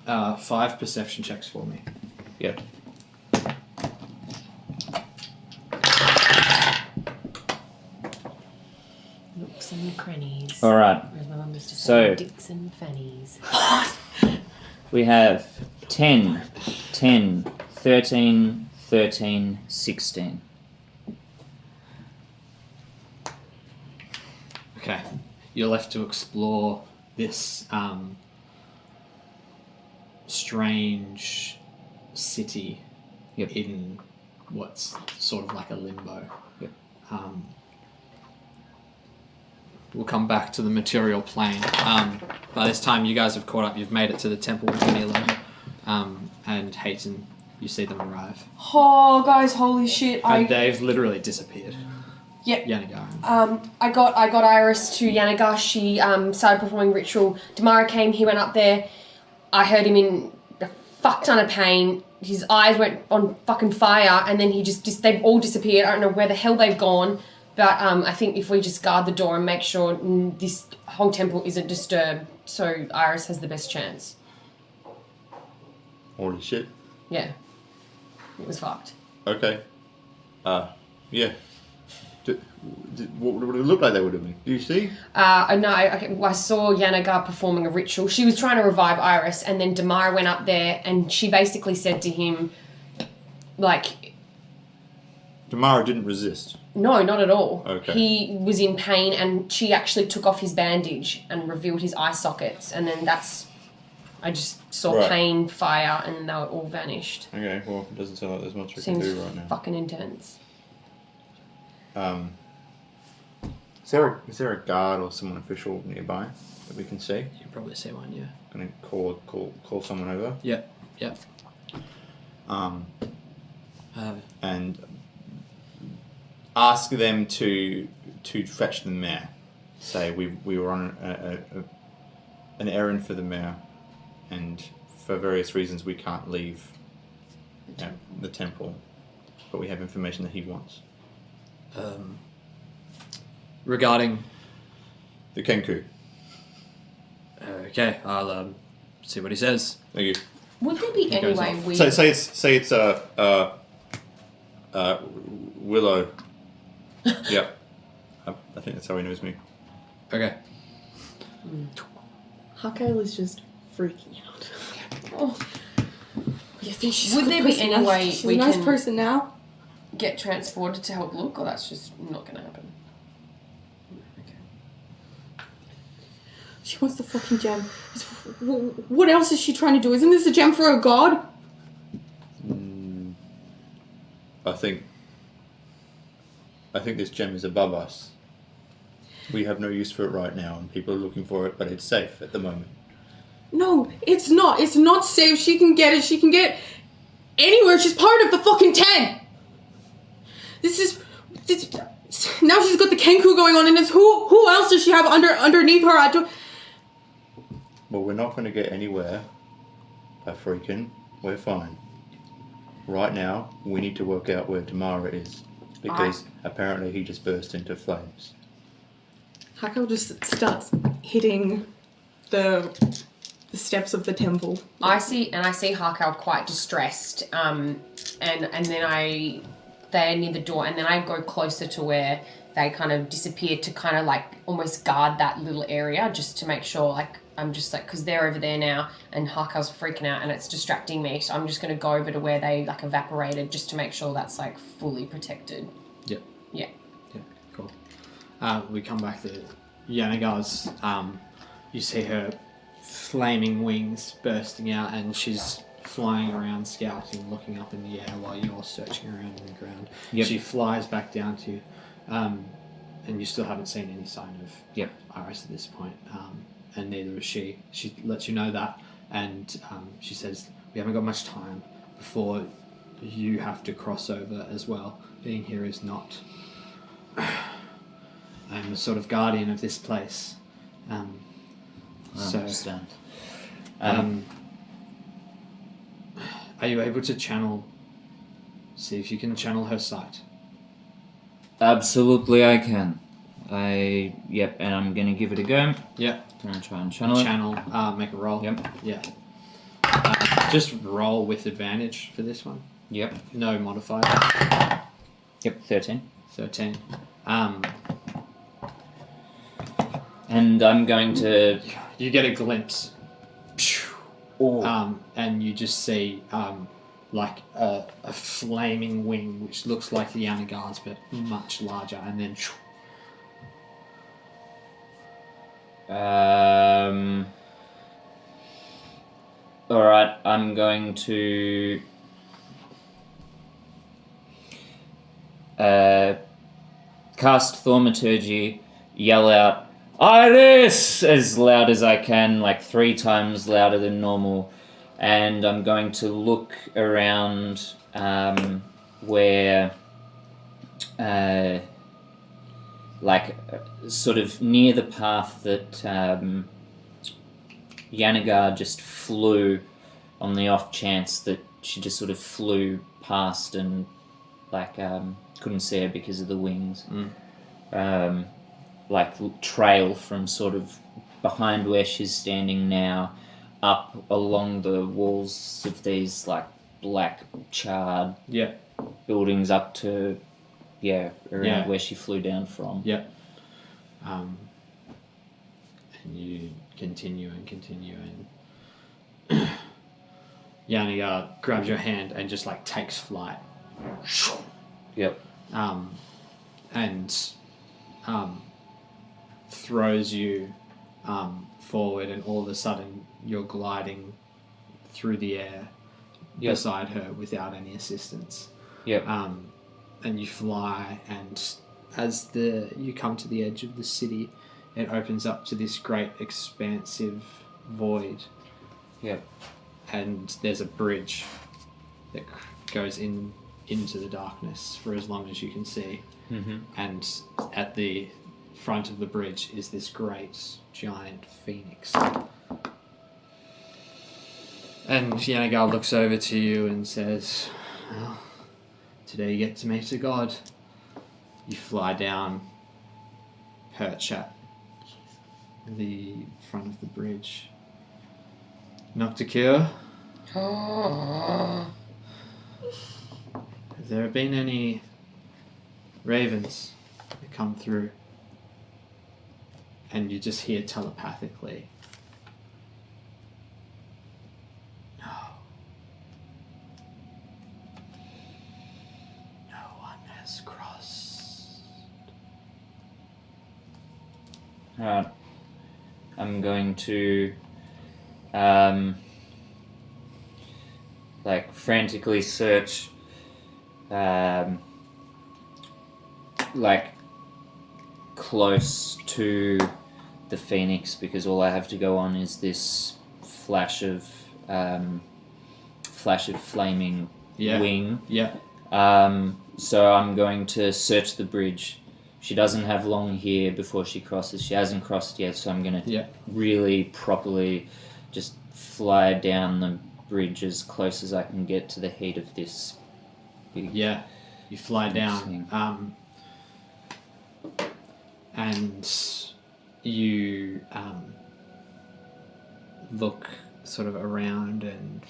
5 perception checks for me. Yep. Nooks and crannies. All right. Whereas my mum used to say So- dicks and fannies. We have 10, 13, 13, 16. Okay. You're left to explore this strange city Yep. in what's sort of like a limbo. Yep. We'll come back to the material plane. By this time, you guys have caught up. You've made it to the temple with Milo. And Hayton, you see them arrive. Oh, guys, holy shit! And they've literally disappeared. Yep. Yanagar. I got Iris to Yanagar. She started performing ritual. Damara came. He went up there. I heard him in a fuck ton of pain. His eyes went on fucking fire, and then he just they've all disappeared. I don't know where the hell they've gone, but I think if we just guard the door and make sure this whole temple isn't disturbed, so Iris has the best chance. Holy shit. Yeah. It was fucked. Okay. Yeah. What would it look like they were doing? Do you see? I saw Yanagar performing a ritual. She was trying to revive Iris, and then Damara went up there, and she basically said to him, like... Damara didn't resist. No, not at all. Okay. He was in pain, and she actually took off his bandage and revealed his eye sockets, and then I just saw Right. pain, fire, and they were all vanished. Okay, well, it doesn't sound like there's much we Seems can do right now. fucking intense. Is there a guard or someone official nearby that we can see? You probably see one, yeah. Gonna call someone over. Yeah. And ask them to fetch the mayor. Say we were on an errand for the mayor, and for various reasons we can't leave the temple, but we have information that he wants. Regarding... The Kenku. Okay, I'll see what he says. Thank you. Would there be any goes way off. we... Say it's Willow. Yep. I think that's how he knows me. Okay. Hakale is just freaking out. Oh, You think she's Would a good there be person any now? way she's we a nice can- person now? get transported to help look, or that's just not going to happen? She wants the fucking gem. What else is she trying to do? Isn't this a gem for a god? I think this gem is above us. We have no use for it right now, and people are looking for it, but it's safe at the moment. No, it's not. It's not safe. She can get it. She can get anywhere. She's part of the fucking 10. This now she's got the Kenku going on, and it's who else does she have underneath her? I don't. Well, we're not going to get anywhere by freaking. We're fine. Right now, we need to work out where Damara is, because apparently he just burst into flames. Hakao just starts hitting the steps of the temple. I see Harkal quite distressed, and then they're near the door, and then I go closer to where they kind of disappeared to kind of like almost guard that little area, just to make sure, like, I'm just like, because they're over there now, and Harkal's freaking out, and it's distracting me, so I'm just going to go over to where they like evaporated, just to make sure that's like fully protected. Yep. Yeah. Yeah, cool. We come back to Yanagar's. You see her flaming wings bursting out, and she's flying around, scouting, looking up in the air while you're searching around on the ground. Yep. She flies back down to you, and you still haven't seen any sign of Iris at this point, and neither is she. She lets you know that, and she says, we haven't got much time before you have to cross over as well. Being here is not... I'm the sort of guardian of this place. I So, understand. are you able to see if you can channel her sight? Absolutely, I can. And I'm gonna give it a go. Yeah. Gonna try and channel it. Channel, make a roll. Yep. Yeah. Just roll with advantage for this one. Yep. No modifier. Yep. 13. 13. And I'm going to. You get a glimpse. Oh. And you just see like a flaming wing, which looks like the Yanagar's, but much larger, and then Alright, I'm going to cast Thaumaturgy, yell out Iris as loud as I can, like 3 times louder than normal, and I'm going to look around where sort of near the path that Yanagar just flew, on the off chance that she just sort of flew past and couldn't see her because of the wings. Trail from sort of behind where she's standing now up along the walls of these like black charred Yeah. buildings up to around Yeah. where she flew down from. Yeah. And you continue and Yaniga grabs your hand and just like takes flight. Yep. And throws you forward, and all of a sudden you're gliding through the air beside her without any assistance. Yep. And you fly, and as you come to the edge of the city, it opens up to this great expansive void. Yep. And there's a bridge that goes into the darkness for as long as you can see. Mm-hmm. And at the front of the bridge is this great giant phoenix. And Yanagal looks over to you and says, well, today you get to meet a god. You fly down, perch at the front of the bridge. Nocticure, have there been any ravens that come through? And you just hear telepathically, no. No one has crossed. Alright. I'm going to like frantically search like close to the phoenix, because all I have to go on is this flash of flaming wing. Yeah. So I'm going to search the bridge. She doesn't have long here before she crosses. She hasn't crossed yet, so I'm going to really properly just fly down the bridge as close as I can get to the heat of this big... Yeah, you fly down. thing. And you look sort of around, and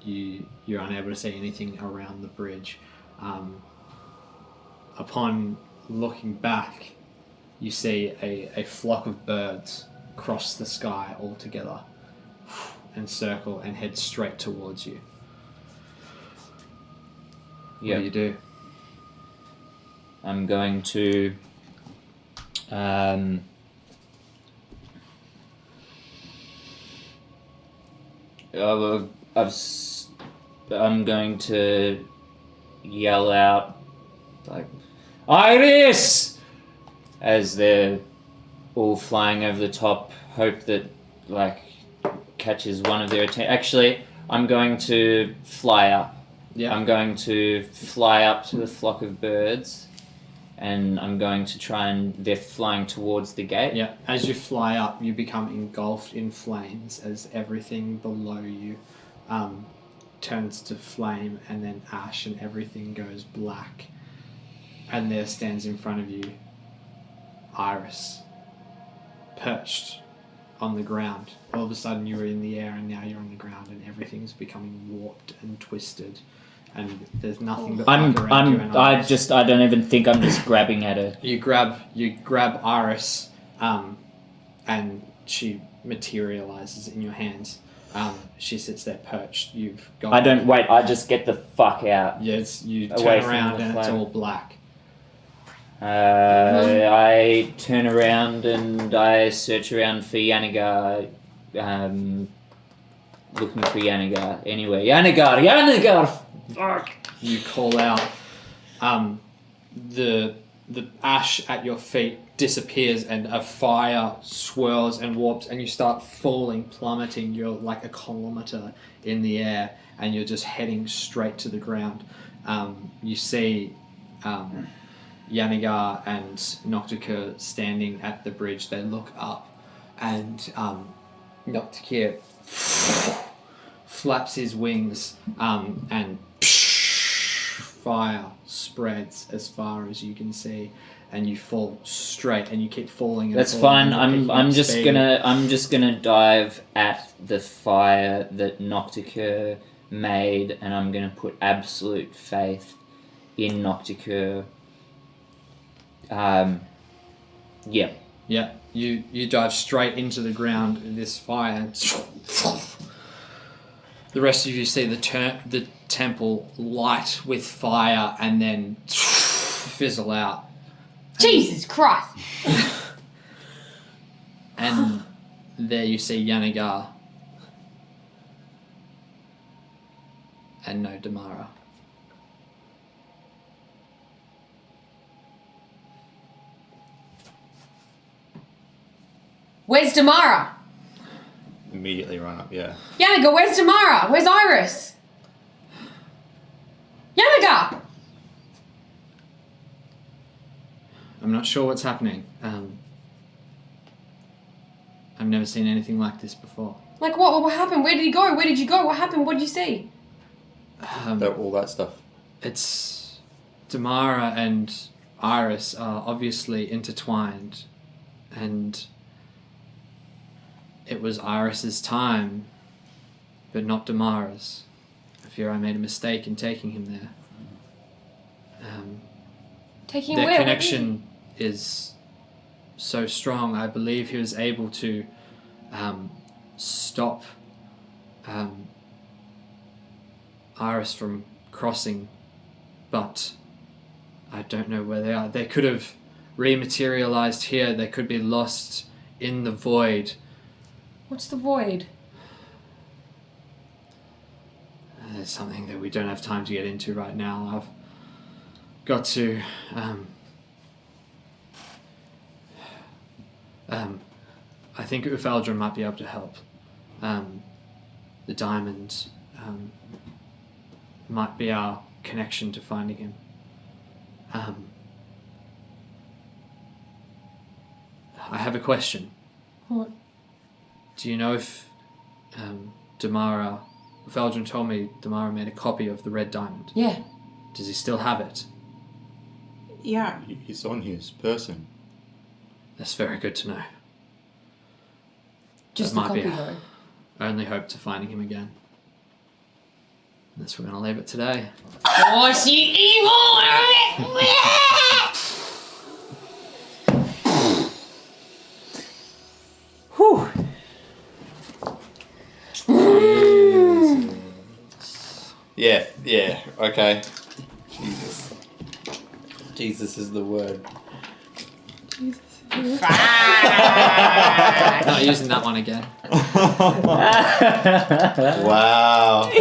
you're unable to see anything around the bridge. Upon looking back, you see a flock of birds cross the sky all together and circle and head straight towards you. Yeah. What do you do? I'm going to I'm going to yell out like, Iris! As they're all flying over the top, hope that like catches one of their attention. Actually, I'm going to fly up. Yeah. I'm going to fly up to the flock of birds, and I'm going to try and... They're flying towards the gate. Yeah, as you fly up, you become engulfed in flames as everything below you turns to flame and then ash, and everything goes black. And there stands in front of you Iris, perched on the ground. All of a sudden you were in the air, and now you're on the ground, and everything's becoming warped and twisted, and there's nothing but black around you. And I don't even think I'm just grabbing at her. You grab Iris, and she materializes in your hands. She sits there perched. You've got. I don't wait. I just get the fuck out. Yes, you Away turn from around the and it's flame. all black. I turn around and I search around for Yanigar, looking for Yanigar. Anyway, Yanigar! Fuck! You call out. The ash at your feet disappears, and a fire swirls and warps, and you start falling, plummeting. You're like a kilometer in the air, and you're just heading straight to the ground. You see Yanigar and Noctica standing at the bridge. They look up, and Noctica flaps his wings and fire spreads as far as you can see, and you fall straight, and you keep falling. And That's falling, fine. and I'm picking up just speed. gonna dive at the fire that Nocticure made, and I'm gonna put absolute faith in Nocticure. Yeah. Yeah, you dive straight into the ground in this fire. The rest of you see the temple light with fire and then fizzle out. Jesus Christ! And there you see Yanagar. And no Damara. Where's Damara? Immediately run up, yeah. Yanaga, where's Damara? Where's Iris? Yanaga! I'm not sure what's happening. I've never seen anything like this before. Like, what happened? Where did he go? Where did you go? What happened? What did you see? All that stuff. It's Damara and Iris are obviously intertwined, and it was Iris's time, but not Damara's. I fear I made a mistake in taking him there. Taking Their where? connection is so strong. I believe he was able to stop Iris from crossing, but I don't know where they are. They could have rematerialized here. They could be lost in the void. What's the void? It's something that we don't have time to get into right now. I've got to I think Ufaldra might be able to help. The diamond might be our connection to finding him. I have a question. What? Do you know if Damara... Ufaldra told me Damara made a copy of the red diamond. Yeah. Does he still have it? Yeah. He's on his person. That's very good to know. Just That the might be copy, a- though. Only hope to finding him again. That's where we're going to leave it today. Force you evil! Whew. Yeah, okay. Jesus is the word. Not using that one again. Wow.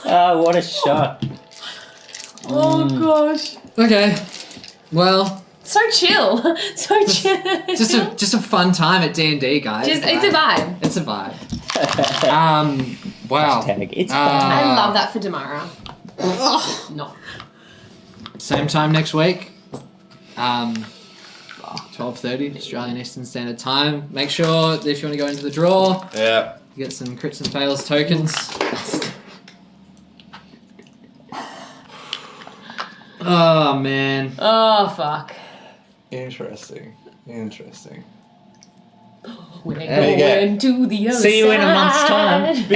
Oh, what a shot. Oh gosh. Okay. Well, So chill. So chill. just a fun time at D&D, guys. It's a vibe. It's a vibe. Wow. Hashtag, it's I love that for Damara. No. Same time next week. 12:30 Australian Eastern Standard Time. Make sure that if you want to go into the draw, Yeah. you get some crits and fails tokens. Oh man. Oh, fuck. Interesting. We're There you go. going to the other See you in a month's side. time.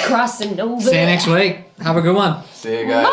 Crossing over. See you next week. Have a good one. See you guys.